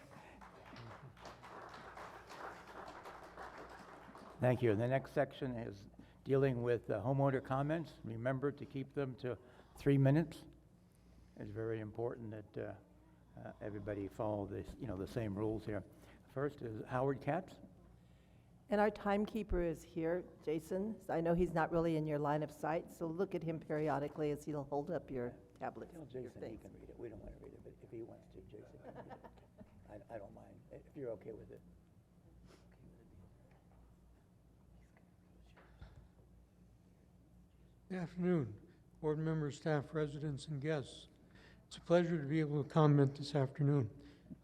[SPEAKER 5] Thank you. The next section is dealing with homeowner comments. Remember to keep them to 3 minutes. It's very important that everybody follow this, the same rules here. First is Howard Katz.
[SPEAKER 23] And our timekeeper is here, Jason. I know he's not really in your line of sight, so look at him periodically as he'll hold up your tablet.
[SPEAKER 5] Tell Jason he can read it. We don't want to read it, but if he wants to, Jason can read it. I don't mind, if you're okay with it.
[SPEAKER 6] Good afternoon, board members, staff, residents, and guests. It's a pleasure to be able to comment this afternoon.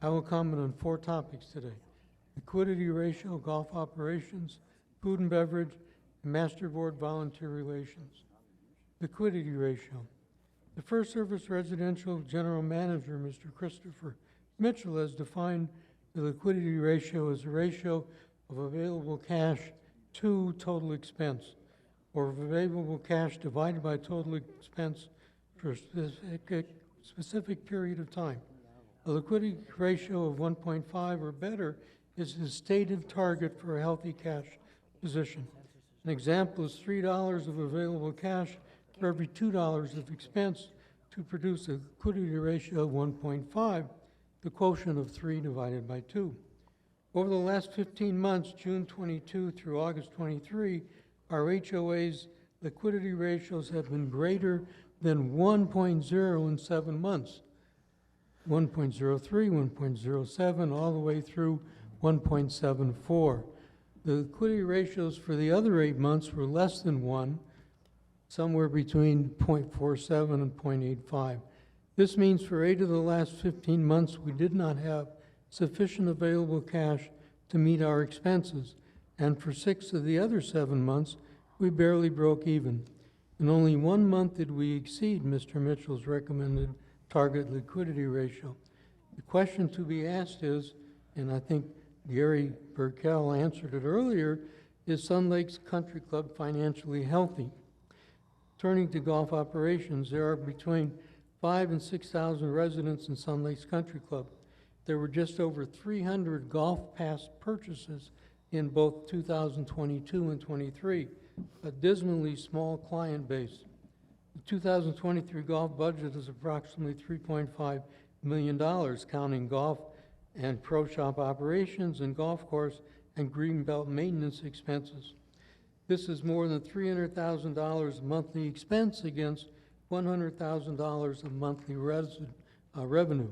[SPEAKER 6] I will comment on 4 topics today: liquidity ratio, golf operations, food and beverage, and master board volunteer relations. Liquidity ratio. The First Service Residential General Manager, Mr. Christopher Mitchell, has defined the liquidity ratio as a ratio of available cash to total expense, or of available cash divided by total expense for a specific period of time. A liquidity ratio of 1.5 or better is the stated target for a healthy cash position. An example is $3 of available cash for every $2 of expense to produce a liquidity ratio of 1.5, the quotient of 3 divided by 2. Over the last 15 months, June 22 through August 23, our HOA's liquidity ratios have been greater than 1.0 in 7 months. 1.03, 1.07, all the way through 1.74. The liquidity ratios for the other 8 months were less than 1, somewhere between 0.47 and 0.85. This means for 8 of the last 15 months, we did not have sufficient available cash to meet our expenses, and for 6 of the other 7 months, we barely broke even. and only 1 month did we exceed Mr. Mitchell's recommended target liquidity ratio. The question to be asked is, and I think Gary Burkell answered it earlier, is Sun Lakes Country Club financially healthy? Turning to golf operations, there are between 5,000 and 6,000 residents in Sun Lakes Country Club. There were just over 300 golf pass purchases in both 2022 and 23, a dismally small client base. The 2023 golf budget is approximately $3.5 million, counting golf and pro shop operations and golf course and greenbelt maintenance expenses. This is more than $300,000 monthly expense against $100,000 of monthly revenue.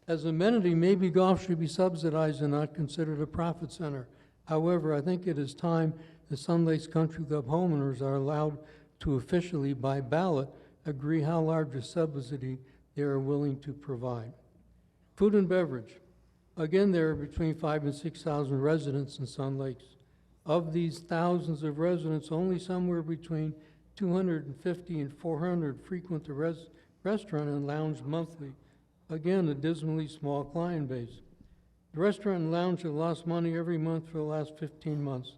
[SPEAKER 6] As an amenity, maybe golf should be subsidized and not considered a profit center. However, I think it is time the Sun Lakes Country Club homeowners are allowed to officially, by ballot, agree how large a subsidy they are willing to provide. Food and beverage. Again, there are between 5,000 and 6,000 residents in Sun Lakes. Of these thousands of residents, only somewhere between 250 and 400 frequent the restaurant and lounge monthly. Again, a dismally small client base. The restaurant and lounge have lost money every month for the last 15 months.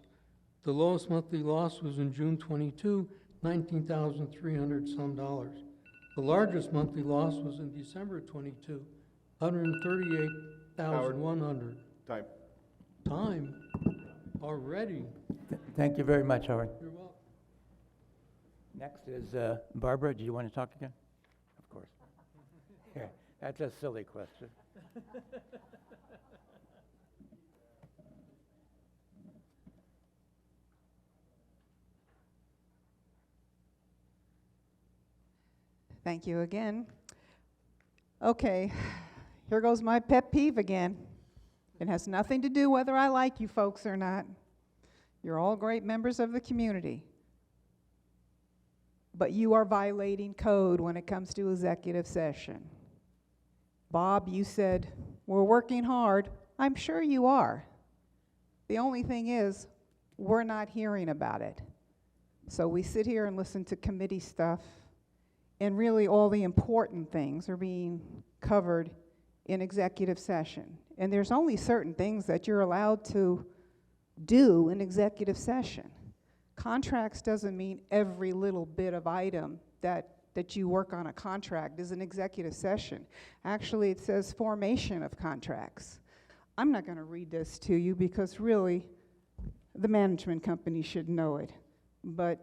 [SPEAKER 6] The lowest monthly loss was in June 22, $19,300 some dollars. The largest monthly loss was in December 22, $138,100.
[SPEAKER 12] Time.
[SPEAKER 6] Time? Already?
[SPEAKER 5] Thank you very much, Howard.
[SPEAKER 6] You're welcome.
[SPEAKER 5] Next is Barbara. Do you want to talk again? Of course. Yeah, that's a silly question.
[SPEAKER 11] Thank you again. Okay, here goes my pet peeve again. It has nothing to do whether I like you folks or not. You're all great members of the community. But you are violating code when it comes to executive session. Bob, you said, we're working hard. I'm sure you are. The only thing is, we're not hearing about it. So we sit here and listen to committee stuff, and really all the important things are being covered in executive session. And there's only certain things that you're allowed to do in executive session. Contracts doesn't mean every little bit of item that you work on a contract is an executive session. Actually, it says formation of contracts. I'm not going to read this to you because really the management company should know it. But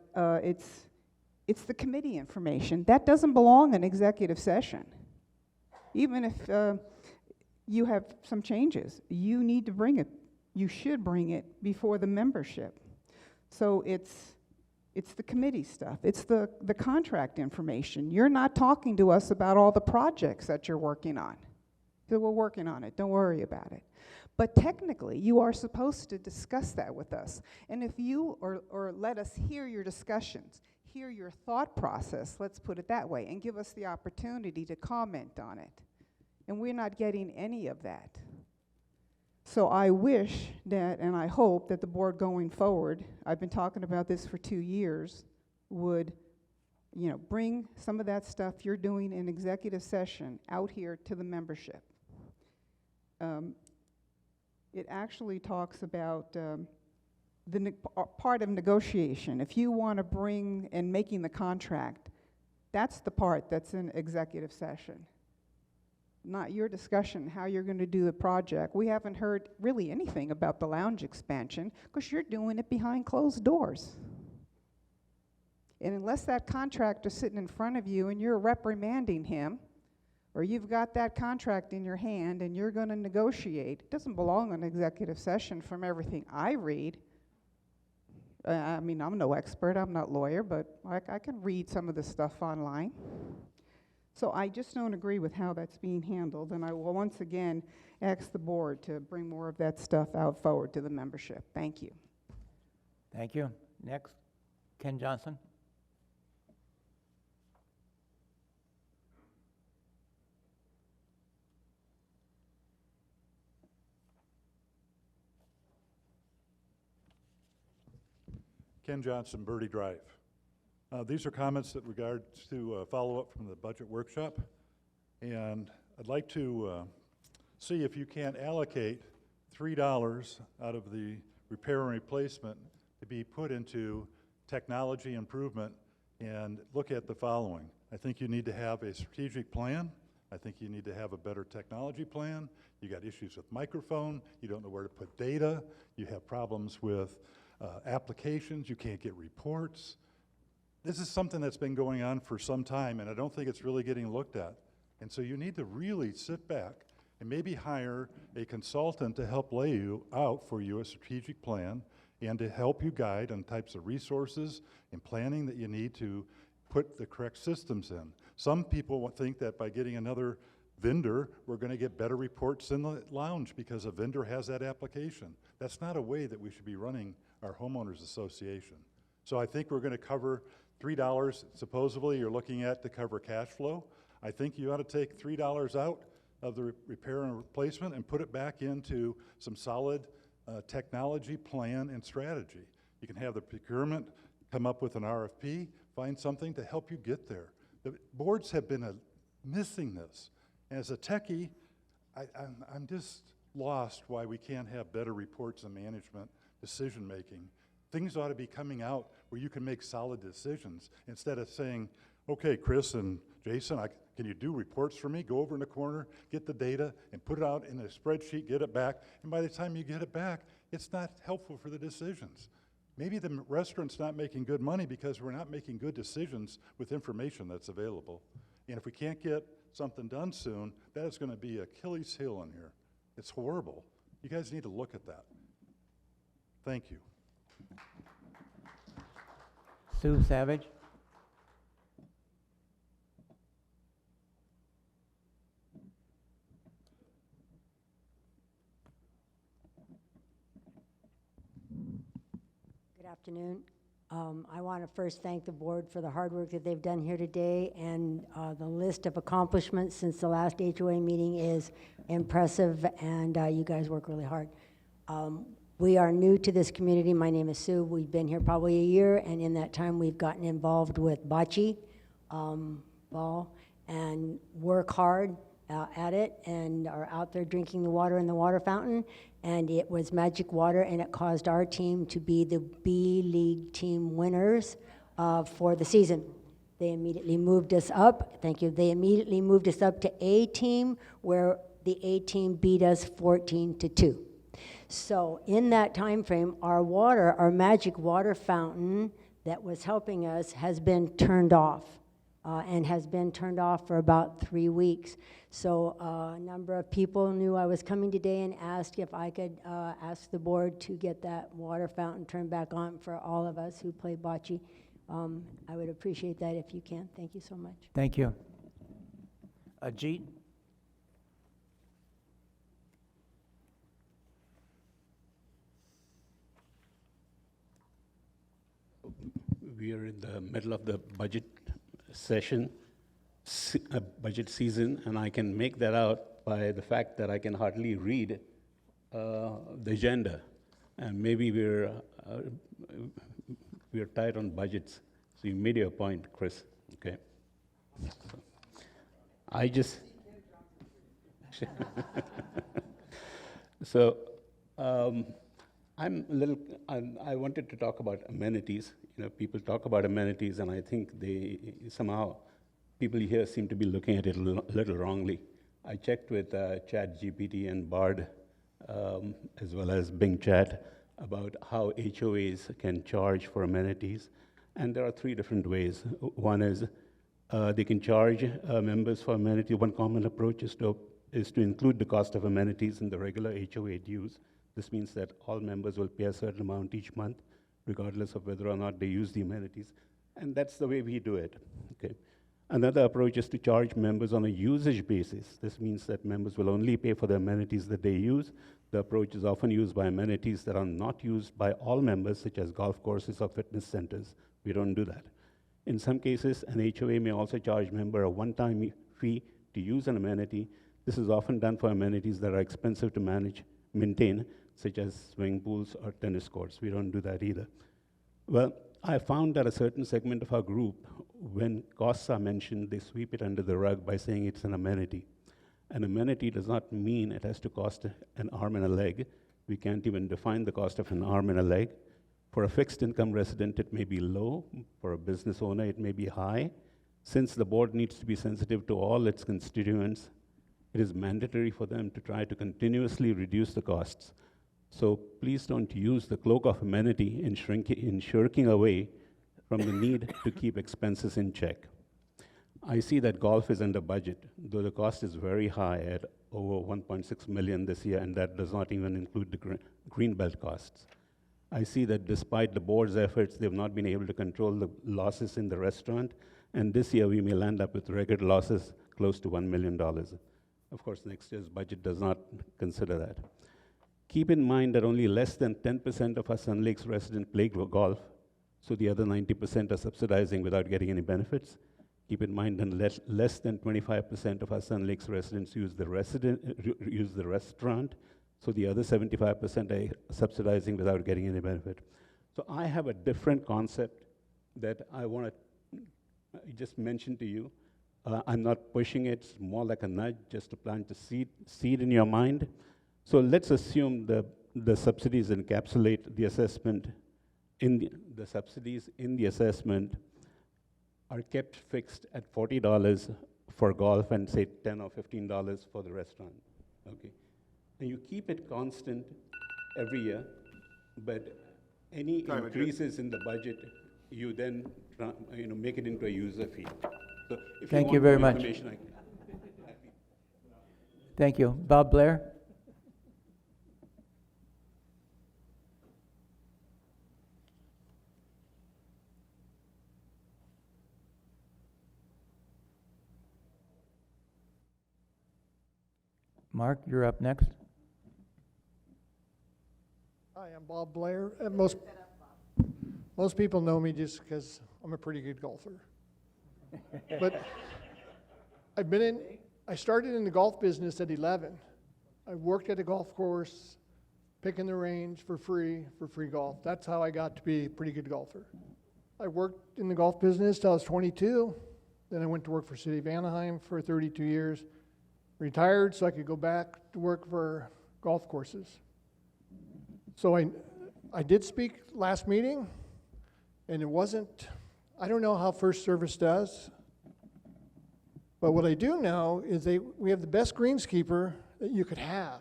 [SPEAKER 11] it's the committee information. That doesn't belong in executive session. Even if you have some changes, you need to bring it. You should bring it before the membership. So it's the committee stuff. It's the contract information. You're not talking to us about all the projects that you're working on. So we're working on it. Don't worry about it. But technically, you are supposed to discuss that with us. And if you, or let us hear your discussions, hear your thought process, let's put it that way, and give us the opportunity to comment on it. And we're not getting any of that. So I wish that, and I hope that the board going forward, I've been talking about this for 2 years, would, bring some of that stuff you're doing in executive session out here to the membership. It actually talks about the part of negotiation. If you want to bring and making the contract, that's the part that's in executive session. Not your discussion, how you're going to do the project. We haven't heard really anything about the lounge expansion because you're doing it behind closed doors. And unless that contractor's sitting in front of you and you're reprimanding him, or you've got that contract in your hand and you're going to negotiate, it doesn't belong in executive session from everything I read. I mean, I'm no expert, I'm not a lawyer, but I can read some of this stuff online. So I just don't agree with how that's being handled, and I will once again ask the board to bring more of that stuff out forward to the membership. Thank you.
[SPEAKER 5] Thank you. Next, Ken Johnson.
[SPEAKER 8] Ken Johnson, Birdie Drive. These are comments that regards to follow-up from the budget workshop. And I'd like to see if you can allocate $3 out of the repair and replacement to be put into technology improvement and look at the following. I think you need to have a strategic plan. I think you need to have a better technology plan. You got issues with microphone. You don't know where to put data. You have problems with applications. You can't get reports. This is something that's been going on for some time, and I don't think it's really getting looked at. And so you need to really sit back and maybe hire a consultant to help lay out for you a strategic plan and to help you guide on types of resources and planning that you need to put the correct systems in. Some people think that by getting another vendor, we're going to get better reports in the lounge because a vendor has that application. That's not a way that we should be running our homeowners association. So I think we're going to cover $3 supposedly you're looking at to cover cash flow. I think you ought to take $3 out of the repair and replacement and put it back into some solid technology plan and strategy. You can have the procurement come up with an RFP, find something to help you get there. The boards have been missing this. As a techie, I'm just lost why we can't have better reports and management decision-making. Things ought to be coming out where you can make solid decisions instead of saying, okay, Chris and Jason, can you do reports for me? Go over in the corner, get the data, and put it out in a spreadsheet, get it back. And by the time you get it back, it's not helpful for the decisions. Maybe the restaurant's not making good money because we're not making good decisions with information that's available. And if we can't get something done soon, that is going to be Achilles heel in here. It's horrible. You guys need to look at that. Thank you.
[SPEAKER 5] Sue Savage?
[SPEAKER 12] Good afternoon. I want to first thank the board for the hard work that they've done here today, and the list of accomplishments since the last HOA meeting is impressive, and you guys work really hard. We are new to this community. My name is Sue. We've been here probably a year, and in that time we've gotten involved with bocce ball and work hard at it, and are out there drinking the water in the water fountain. And it was magic water, and it caused our team to be the B League team winners for the season. They immediately moved us up. Thank you. They immediately moved us up to A team, where the A team beat us 14-2. So in that time frame, our magic water fountain that was helping us has been turned off, and has been turned off for about 3 weeks. So a number of people knew I was coming today and asked if I could ask the board to get that water fountain turned back on for all of us who play bocce. I would appreciate that if you can. Thank you so much.
[SPEAKER 5] Thank you. Ajit?
[SPEAKER 10] We are in the middle of the budget session, budget season, and I can make that out by the fact that I can hardly read the agenda. And maybe we're tight on budgets. So you made your point, Chris, okay? So I just, so I'm a little, I wanted to talk about amenities. You know, people talk about amenities, and I think they somehow, people here seem to be looking at it a little wrongly. I checked with ChatGPT and Bard, as well as Bing Chat, about how HOAs can charge for amenities. And there are 3 different ways. One is they can charge members for amenity. One common approach is to include the cost of amenities in the regular HOA dues. This means that all members will pay a certain amount each month, regardless of whether or not they use the amenities. And that's the way we do it, okay? Another approach is to charge members on a usage basis. This means that members will only pay for the amenities that they use. The approach is often used by amenities that are not used by all members, such as golf courses or fitness centers. We don't do that. In some cases, an HOA may also charge member a one-time fee to use an amenity. This is often done for amenities that are expensive to maintain, such as swimming pools or tennis courts. We don't do that either. Well, I found that a certain segment of our group, when costs are mentioned, they sweep it under the rug by saying it's an amenity. An amenity does not mean it has to cost an arm and a leg. We can't even define the cost of an arm and a leg. For a fixed income resident, it may be low. For a business owner, it may be high. Since the board needs to be sensitive to all its constituents, it is mandatory for them to try to continuously reduce the costs. So please don't use the cloak of amenity in shirking away from the need to keep expenses in check. I see that golf is under budget, though the cost is very high at over 1.6 million this year, and that does not even include the greenbelt costs. I see that despite the board's efforts, they've not been able to control the losses in the restaurant, and this year we may land up with record losses close to $1 million. Of course, next year's budget does not consider that. Keep in mind that only less than 10% of our Sun Lakes residents play golf, so the other 90% are subsidizing without getting any benefits. Keep in mind that less than 25% of our Sun Lakes residents use the restaurant, so the other 75% are subsidizing without getting any benefit. So I have a different concept that I want to just mention to you. I'm not pushing it, it's more like a nudge, just to plant a seed in your mind. So let's assume the subsidies encapsulate the assessment the subsidies in the assessment are kept fixed at $40 for golf and say $10 or $15 for the restaurant. Okay, and you keep it constant every year, but any increases in the budget, you then make it into a user fee. So if
[SPEAKER 1] Thank
[SPEAKER 10] you
[SPEAKER 1] you
[SPEAKER 10] want
[SPEAKER 1] very
[SPEAKER 10] more
[SPEAKER 1] much.
[SPEAKER 10] information,
[SPEAKER 1] Thank you. Bob Blair? Mark, you're up next.
[SPEAKER 13] Hi, I'm Bob Blair. Most people know me just because I'm a pretty good golfer. But I started in the golf business at 11. I worked at a golf course, picking the range for free golf. That's how I got to be a pretty good golfer. I worked in the golf business till I was 22. Then I went to work for City of Anaheim for 32 years. Retired so I could go back to work for golf courses. So I did speak last meeting, and it wasn't, I don't know how First Service does, but what I do know is we have the best greenskeeper that you could have.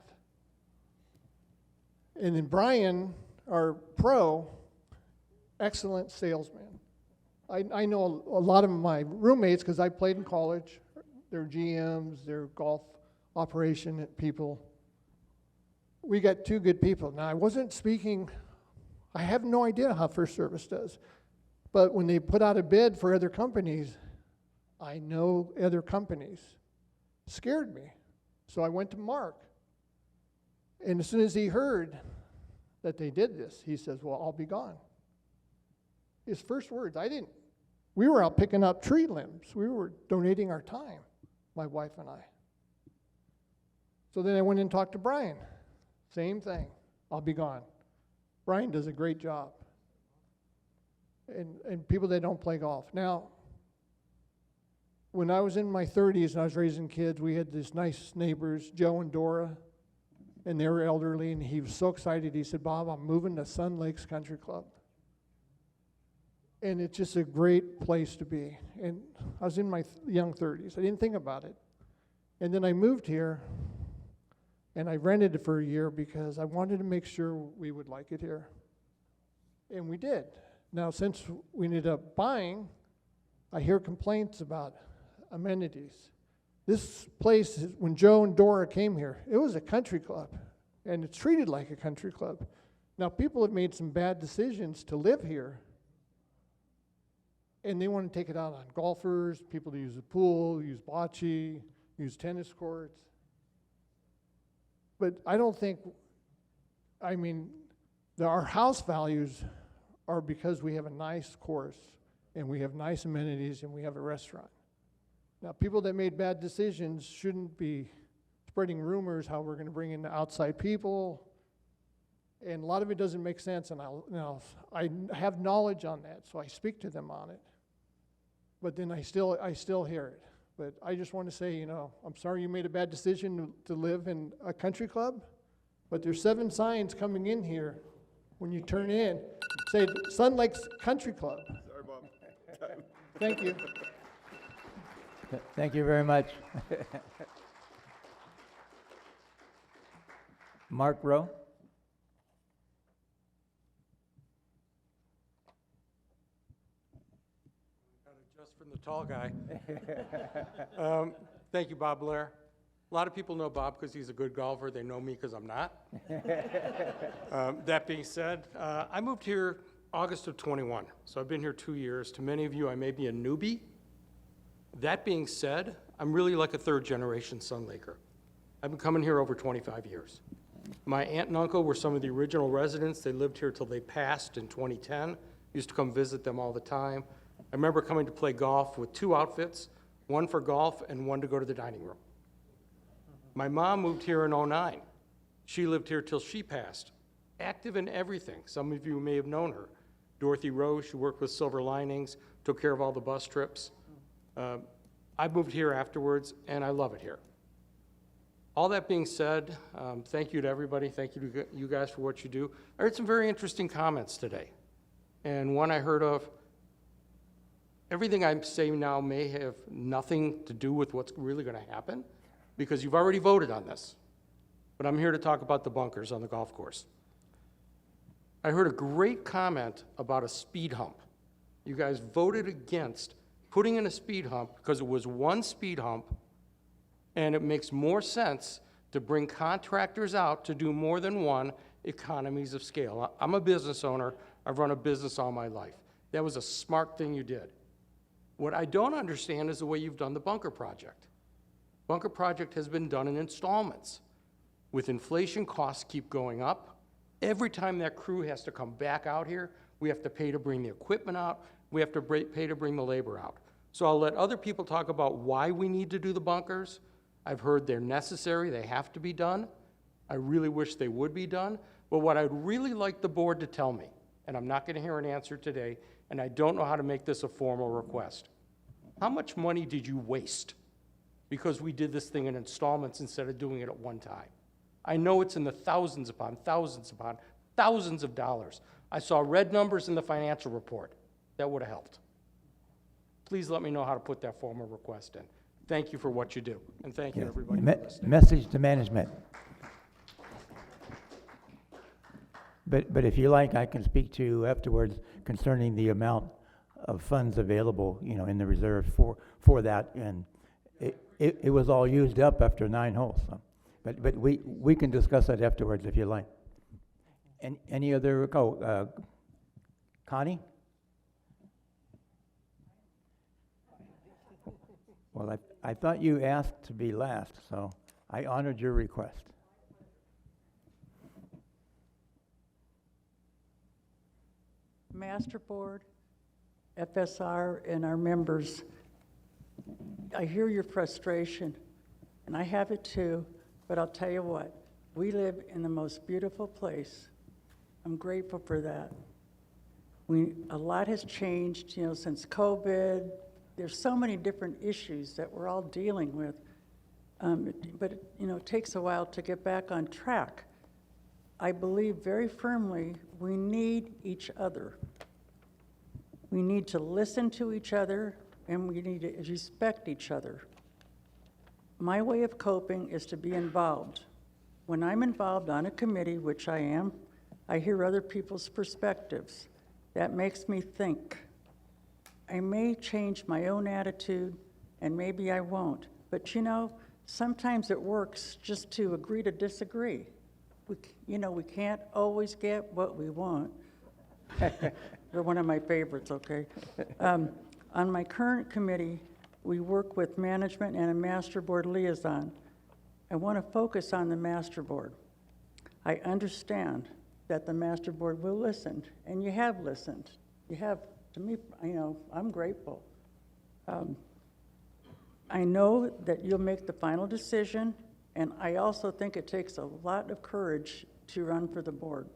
[SPEAKER 13] And then Brian, our pro, excellent salesman. I know a lot of my roommates because I played in college. They're GMs, they're golf operation people. We got two good people. Now, I wasn't speaking, I have no idea how First Service does. But when they put out a bid for other companies, I know other companies. Scared me. So I went to Mark. And as soon as he heard that they did this, he says, well, I'll be gone. His first words, we were out picking up tree limbs. We were donating our time, my wife and I. So then I went and talked to Brian. Same thing. I'll be gone. Brian does a great job. And people that don't play golf. Now, when I was in my 30s and I was raising kids, we had these nice neighbors, Joe and Dora, and they were elderly, and he was so excited. He said, Bob, I'm moving to Sun Lakes Country Club. And it's just a great place to be. And I was in my young 30s. I didn't think about it. And then I moved here, and I rented it for a year because I wanted to make sure we would like it here. And we did. Now, since we ended up buying, I hear complaints about amenities. This place, when Joe and Dora came here, it was a country club, and it's treated like a country club. Now, people have made some bad decisions to live here, and they want to take it out on golfers, people to use the pool, use bocce, use tennis courts. But I don't think, our house values are because we have a nice course, and we have nice amenities, and we have a restaurant. Now, people that made bad decisions shouldn't be spreading rumors how we're going to bring in the outside people And a lot of it doesn't make sense, and I have knowledge on that, so I speak to them on it. But then I still hear it. But I just want to say, I'm sorry you made a bad decision to live in a country club, but there's 7 signs coming in here when you turn in, say Sun Lakes Country Club.
[SPEAKER 3] Sorry, Bob.
[SPEAKER 13] Thank you.
[SPEAKER 5] Thank you very much. Mark Rowe?
[SPEAKER 15] Just from the tall guy. Thank you, Bob Blair. A lot of people know Bob because he's a good golfer. They know me because I'm not. That being said, I moved here August of 21, so I've been here 2 years. To many of you, I may be a newbie. That being said, I'm really like a third-generation Sun Laker. I've been coming here over 25 years. My aunt and uncle were some of the original residents. They lived here till they passed in 2010. Used to come visit them all the time. I remember coming to play golf with 2 outfits, one for golf and one to go to the dining room. My mom moved here in 2009. She lived here till she passed. Active in everything. Some of you may have known her. Dorothy Rose, she worked with Silver Linings, took care of all the bus trips. I moved here afterwards, and I love it here. All that being said, thank you to everybody. Thank you to you guys for what you do. I heard some very interesting comments today. And one I heard of, everything I'm saying now may have nothing to do with what's really going to happen, because you've already voted on this. But I'm here to talk about the bunkers on the golf course. I heard a great comment about a speed hump. You guys voted against putting in a speed hump because it was one speed hump, and it makes more sense to bring contractors out to do more than one, economies of scale. I'm a business owner. I've run a business all my life. That was a smart thing you did. What I don't understand is the way you've done the bunker project. Bunker project has been done in installments. With inflation, costs keep going up. Every time that crew has to come back out here, we have to pay to bring the equipment out. We have to pay to bring the labor out. So I'll let other people talk about why we need to do the bunkers. I've heard they're necessary, they have to be done. I really wish they would be done. But what I'd really like the board to tell me, and I'm not going to hear an answer today, and I don't know how to make this a formal request. How much money did you waste because we did this thing in installments instead of doing it at one time? I know it's in the thousands upon thousands of dollars. I saw red numbers in the financial report. That would have helped. Please let me know how to put that formal request in. Thank you for what you do, and thank you, everybody, for listening.
[SPEAKER 5] Message to management. But if you like, I can speak to you afterwards concerning the amount of funds available, in the reserve for that, and it was all used up after 9 holes. So. But we can discuss that afterwards if you like. Any other? Connie? Well, I thought you asked to be last, so I honored your request.
[SPEAKER 16] Master Board, FSR, and our members, I hear your frustration, and I have it too, but I'll tell you what, we live in the most beautiful place. I'm grateful for that. A lot has changed, since COVID. There's so many different issues that we're all dealing with, but it takes a while to get back on track. I believe very firmly we need each other. We need to listen to each other, and we need to respect each other. My way of coping is to be involved. When I'm involved on a committee, which I am, I hear other people's perspectives. That makes me think. I may change my own attitude, and maybe I won't. But sometimes it works just to agree to disagree. We can't always get what we want. They're one of my favorites, okay? On my current committee, we work with management and a master board liaison. I want to focus on the master board. I understand that the master board will listen, and you have listened. You have, to me, I'm grateful. I know that you'll make the final decision, and I also think it takes a lot of courage to run for the board.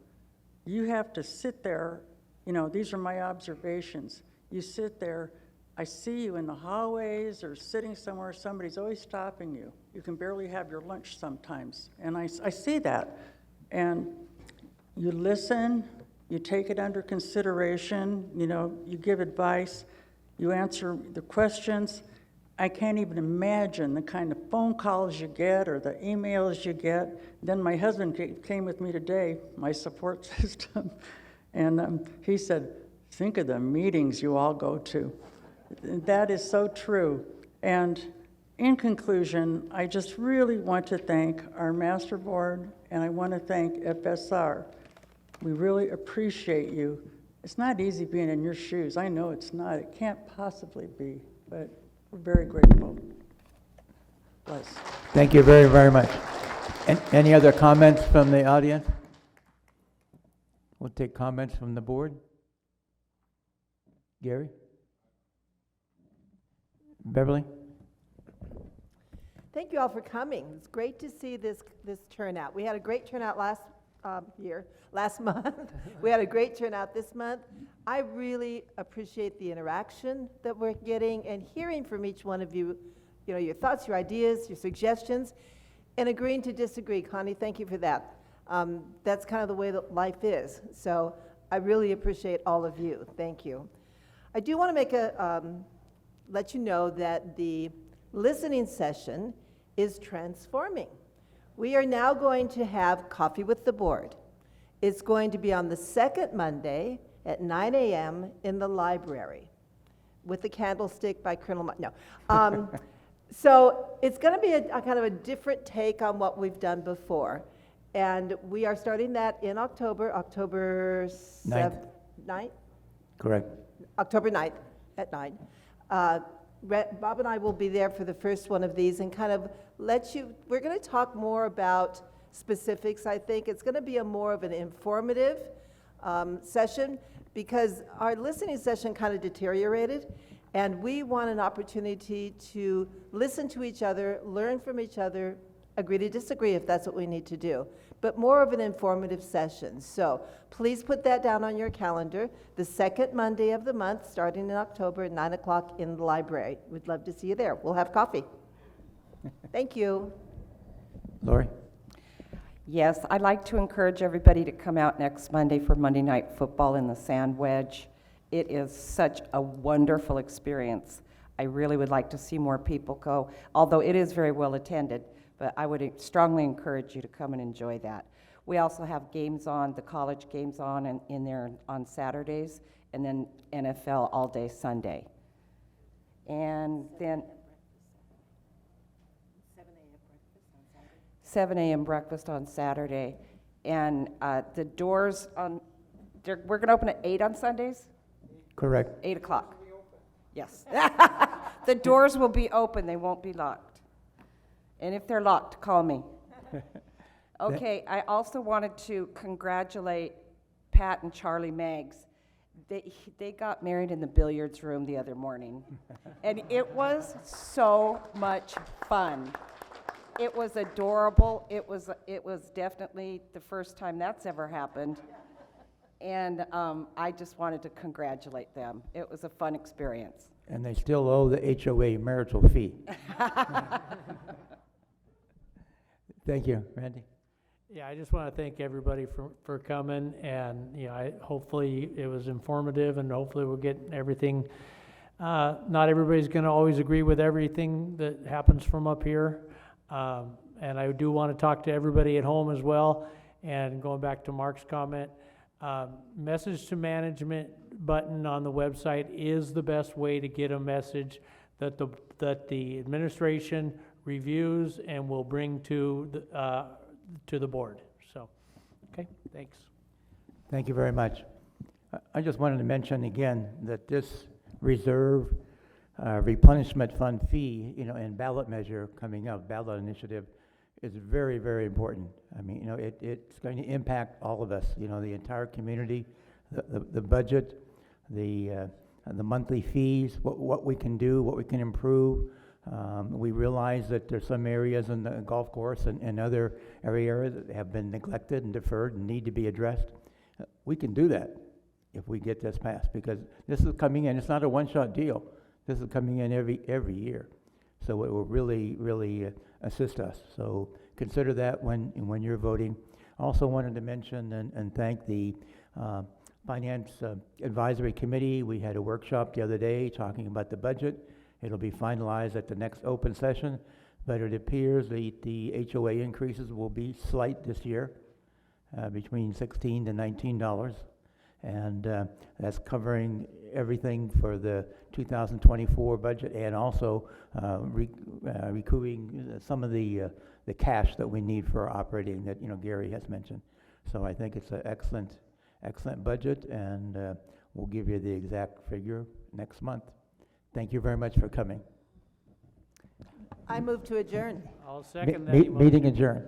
[SPEAKER 16] You have to sit there, you know, these are my observations. You sit there, I see you in the hallways or sitting somewhere, somebody's always stopping you. You can barely have your lunch sometimes, and I see that. And you listen, you take it under consideration, you know, you give advice, you answer the questions. I can't even imagine the kind of phone calls you get or the emails you get. Then my husband came with me today, my support system, and he said, think of the meetings you all go to. That is so true. And in conclusion, I just really want to thank our master board, and I want to thank FSR. We really appreciate you. It's not easy being in your shoes. I know it's not. It can't possibly be, but we're very grateful. Bless.
[SPEAKER 5] Thank you very, very much. Any other comments from the audience? We'll take comments from the board. Gary? Beverly?
[SPEAKER 23] Thank you all for coming. It's great to see this turnout. We had a great turnout last month. We had a great turnout this month. I really appreciate the interaction that we're getting and hearing from each one of you, you know, your thoughts, your ideas, your suggestions, and agreeing to disagree. Connie, thank you for that. That's kind of the way that life is. So I really appreciate all of you. Thank you. I do want to let you know that the listening session is transforming. We are now going to have Coffee with the Board. It's going to be on the second Monday at 9 a.m. in the library with the candlestick by Colonel no. So it's going to be a kind of a different take on what we've done before. And we are starting that in October 9th?
[SPEAKER 5] Correct.
[SPEAKER 23] October 9th at 9. Bob and I will be there for the first one of these and kind of we're going to talk more about specifics, I think. It's going to be more of an informative session because our listening session kind of deteriorated, and we want an opportunity to listen to each other, learn from each other, agree to disagree if that's what we need to do, but more of an informative session. So please put that down on your calendar, the second Monday of the month, starting in October at 9 o'clock in the library. We'd love to see you there. We'll have coffee. Thank you.
[SPEAKER 5] Lori?
[SPEAKER 4] Yes, I'd like to encourage everybody to come out next Monday for Monday Night Football in the Sand Wedge. It is such a wonderful experience. I really would like to see more people go, although it is very well attended, but I would strongly encourage you to come and enjoy that. We also have games on, the college games on in there on Saturdays, and then NFL all day Sunday. And then 7 a.m. breakfast on Saturday. And the doors we're going to open at 8 on Sundays?
[SPEAKER 5] Correct.
[SPEAKER 4] 8 o'clock. Yes. The doors will be open. They won't be locked. And if they're locked, call me. Okay, I also wanted to congratulate Pat and Charlie Meggs. They got married in the billiards room the other morning. And it was so much fun. It was adorable. It was definitely the first time that's ever happened. And I just wanted to congratulate them. It was a fun experience.
[SPEAKER 5] And they still owe the HOA marital fee. Thank you. Randy?
[SPEAKER 7] Yeah, I just want to thank everybody for coming, and hopefully it was informative, and hopefully we'll get everything. Not everybody's going to always agree with everything that happens from up here, and I do want to talk to everybody at home as well. And going back to Mark's comment, message to management button on the website is the best way to get a message that the administration reviews and will bring to the board. So, okay, thanks.
[SPEAKER 5] Thank you very much. I just wanted to mention again that this reserve replenishment fund fee, and ballot measure coming up, ballot initiative, is very, very important. I mean, it's going to impact all of us, the entire community, the budget, the monthly fees, what we can do, what we can improve. We realize that there's some areas in the golf course and other areas that have been neglected and deferred and need to be addressed. we can do that if we get this passed, because this is coming in, it's not a one-shot deal. This is coming in every year. So it will really assist us. So consider that when you're voting. Also wanted to mention and thank the Finance Advisory Committee. We had a workshop the other day talking about the budget. It'll be finalized at the next open session, but it appears the HOA increases will be slight this year, between $16 to $19, and that's covering everything for the 2024 budget, and also recouping some of the cash that we need for operating that Gary has mentioned. So I think it's an excellent budget, and we'll give you the exact figure next month. Thank you very much for coming.
[SPEAKER 23] I move to adjourn.
[SPEAKER 7] I'll second that
[SPEAKER 5] Meeting
[SPEAKER 7] motion.
[SPEAKER 5] adjourned.